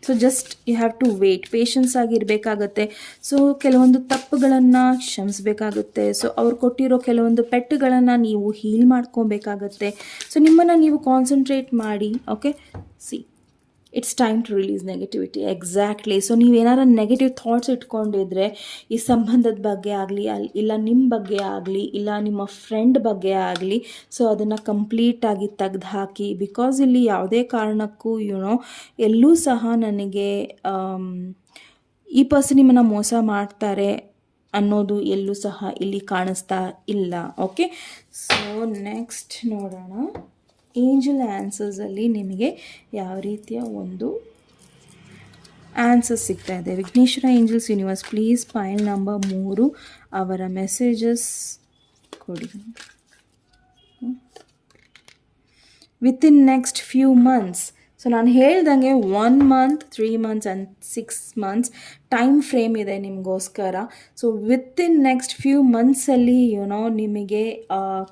so just you have to wait, patience ಆಗಿರಬೇಕಾಗತ್ತೆ. ಸೊ ಕೆಲವೊಂದು ತಪ್ಪುಗಳನ್ನು ಕ್ಷಮಿಸಬೇಕಾಗುತ್ತೆ. ಸೊ ಅವ್ರು ಕೊಟ್ಟಿರೋ ಕೆಲವೊಂದು ಪೆಟ್ಟುಗಳನ್ನು ನೀವು ಹೀಲ್ ಮಾಡ್ಕೊಬೇಕಾಗತ್ತೆ. ಸೊ ನಿಮ್ಮನ್ನು ನೀವು ಕಾನ್ಸಂಟ್ರೇಟ್ ಮಾಡಿ. Okay, see it's time to release negativity. Exactly. So ನೀವೇನಾರು ನೆಗೆಟಿವ್ ಥಾಟ್ಸ್ ಇಟ್ಕೊಂಡಿದ್ರೆ ಈ ಸಂಬಂಧದ ಬಗ್ಗೆ ಆಗಲಿ, ಇಲ್ಲ ನಿಮ್ಮ ಬಗ್ಗೆ ಆಗಲಿ, ಇಲ್ಲ ನಿಮ್ಮ ಫ್ರೆಂಡ್ ಬಗ್ಗೆ ಆಗಲಿ, ಸೊ ಅದನ್ನು ಕಂಪ್ಲೀಟಾಗಿ ತೆಗ್ದು ಹಾಕಿ. ಬಿಕಾಸ್ ಇಲ್ಲಿ ಯಾವುದೇ ಕಾರಣಕ್ಕೂ ಎಲ್ಲೂ ಸಹ ನನಗೆ ಈ ಪರ್ಸನ್ ನಿಮ್ಮನ್ನು ಮೋಸ ಮಾಡ್ತಾರೆ ಅನ್ನೋದು ಎಲ್ಲೂ ಸಹ ಇಲ್ಲಿ ಕಾಣಿಸ್ತಾ ಇಲ್ಲ. ಓಕೆ, ಸೊ ನೆಕ್ಸ್ಟ್ ನೋಡೋಣ ಏಂಜಲ್ ಆನ್ಸರ್ಸಲ್ಲಿ ನಿಮಗೆ ಯಾವ ರೀತಿಯ ಒಂದು ಆನ್ಸರ್ಸ್ ಸಿಗ್ತಾ ಇದೆ. Vighneshwara angels universe, please file number 3 ಅವರ ಮೆಸೇಜಸ್ ಕೊಡಿ. Within next few months. So ನಾನು ಹೇಳ್ದಂಗೆ 1 month, 3 months and 6 months time frame ಇದೆ ನಿಮಗೋಸ್ಕರ. ಸೊ ವಿತಿನ್ ನೆಕ್ಸ್ಟ್ ಫ್ಯೂ ಮಂತ್ಸಲ್ಲಿ ನಿಮಗೆ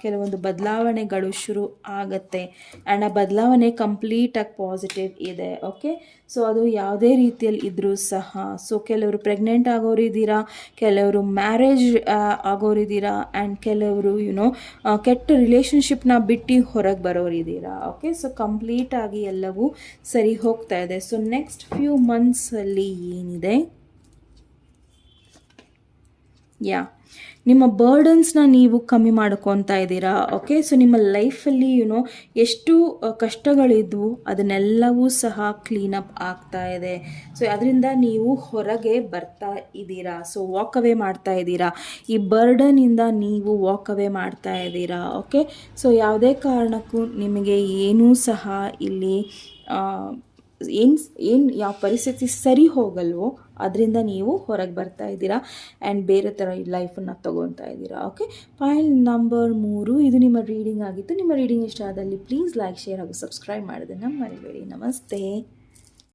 ಕೆಲವೊಂದು ಬದಲಾವಣೆಗಳು ಶುರು ಆಗುತ್ತೆ, ಆ್ಯಂಡ್ ಆ ಬದಲಾವಣೆ ಕಂಪ್ಲೀಟಾಗಿ ಪಾಸಿಟಿವ್ ಇದೆ. ಓಕೆ, ಸೊ ಅದು ಯಾವುದೇ ರೀತಿಯಲ್ಲಿ ಇದ್ದರೂ ಸಹ. ಸೊ ಕೆಲವರು ಪ್ರೆಗ್ನೆಂಟ್ ಆಗೋರಿದ್ದೀರಾ, ಕೆಲವರು ಮ್ಯಾರೇಜ್ ಆಗೋರಿದ್ದೀರಾ, ಆ್ಯಂಡ್ ಕೆಲವರು ಕೆಟ್ಟ ರಿಲೇಷನ್ಶಿಪ್ನ ಬಿಟ್ಟು ಹೊರಗೆ ಬರೋರಿದ್ದೀರಾ. ಓಕೆ, ಸೊ ಕಂಪ್ಲೀಟಾಗಿ ಎಲ್ಲವೂ ಸರಿ ಹೋಗ್ತಾ ಇದೆ. ಸೊ ನೆಕ್ಸ್ಟ್ ಫ್ಯೂ ಮಂತ್ಸಲ್ಲಿ ಏನಿದೆ, ನಿಮ್ಮ ಬರ್ಡನ್ಸ್ನ ನೀವು ಕಮ್ಮಿ ಮಾಡ್ಕೊತಾ ಇದ್ದೀರಾ. ಓಕೆ, ಸೊ ನಿಮ್ಮ ಲೈಫಲ್ಲಿ ಎಷ್ಟು ಕಷ್ಟಗಳಿದ್ವು ಅದನ್ನೆಲ್ಲವೂ ಸಹ ಕ್ಲೀನಪ್ ಆಗ್ತಾ ಇದೆ. ಸೊ ಅದರಿಂದ ನೀವು ಹೊರಗೆ ಬರ್ತಾ ಇದ್ದೀರಾ. ಸೊ ವಾಕ್ ಅವೇ ಮಾಡ್ತಾ ಇದ್ದೀರಾ, ಈ ಬರ್ಡನಿಂದ ನೀವು ವಾಕ್ ಅವೇ ಮಾಡ್ತಾ ಇದ್ದೀರಾ. ಓಕೆ, ಸೊ ಯಾವುದೇ ಕಾರಣಕ್ಕೂ ನಿಮಗೆ ಏನೂ ಸಹ ಇಲ್ಲಿ ಯಾವ ಪರಿಸ್ಥಿತಿ ಸರಿ ಹೋಗಲ್ವೋ ಅದರಿಂದ ನೀವು ಹೊರಗೆ ಬರ್ತಾ ಇದ್ದೀರಾ, ಆ್ಯಂಡ್ ಬೇರೆ ಥರ ಈ ಲೈಫನ್ನು ತೊಗೊತಾ ಇದ್ದೀರಾ. ಓಕೆ, ಪಾಯಿಂಟ್ ನಂಬರ್ 3 ಇದು ನಿಮ್ಮ ರೀಡಿಂಗ್ ಆಗಿತ್ತು. ನಿಮ್ಮ ರೀಡಿಂಗ್ ಇಷ್ಟ ಆದಲ್ಲಿ ಪ್ಲೀಸ್ ಲೈಕ್, ಶೇರ್ ಹಾಗೂ ಸಬ್ಸ್ಕ್ರೈಬ್ ಮಾಡೋದನ್ನು ಮರಿಬೇಡಿ. ನಮಸ್ತೆ.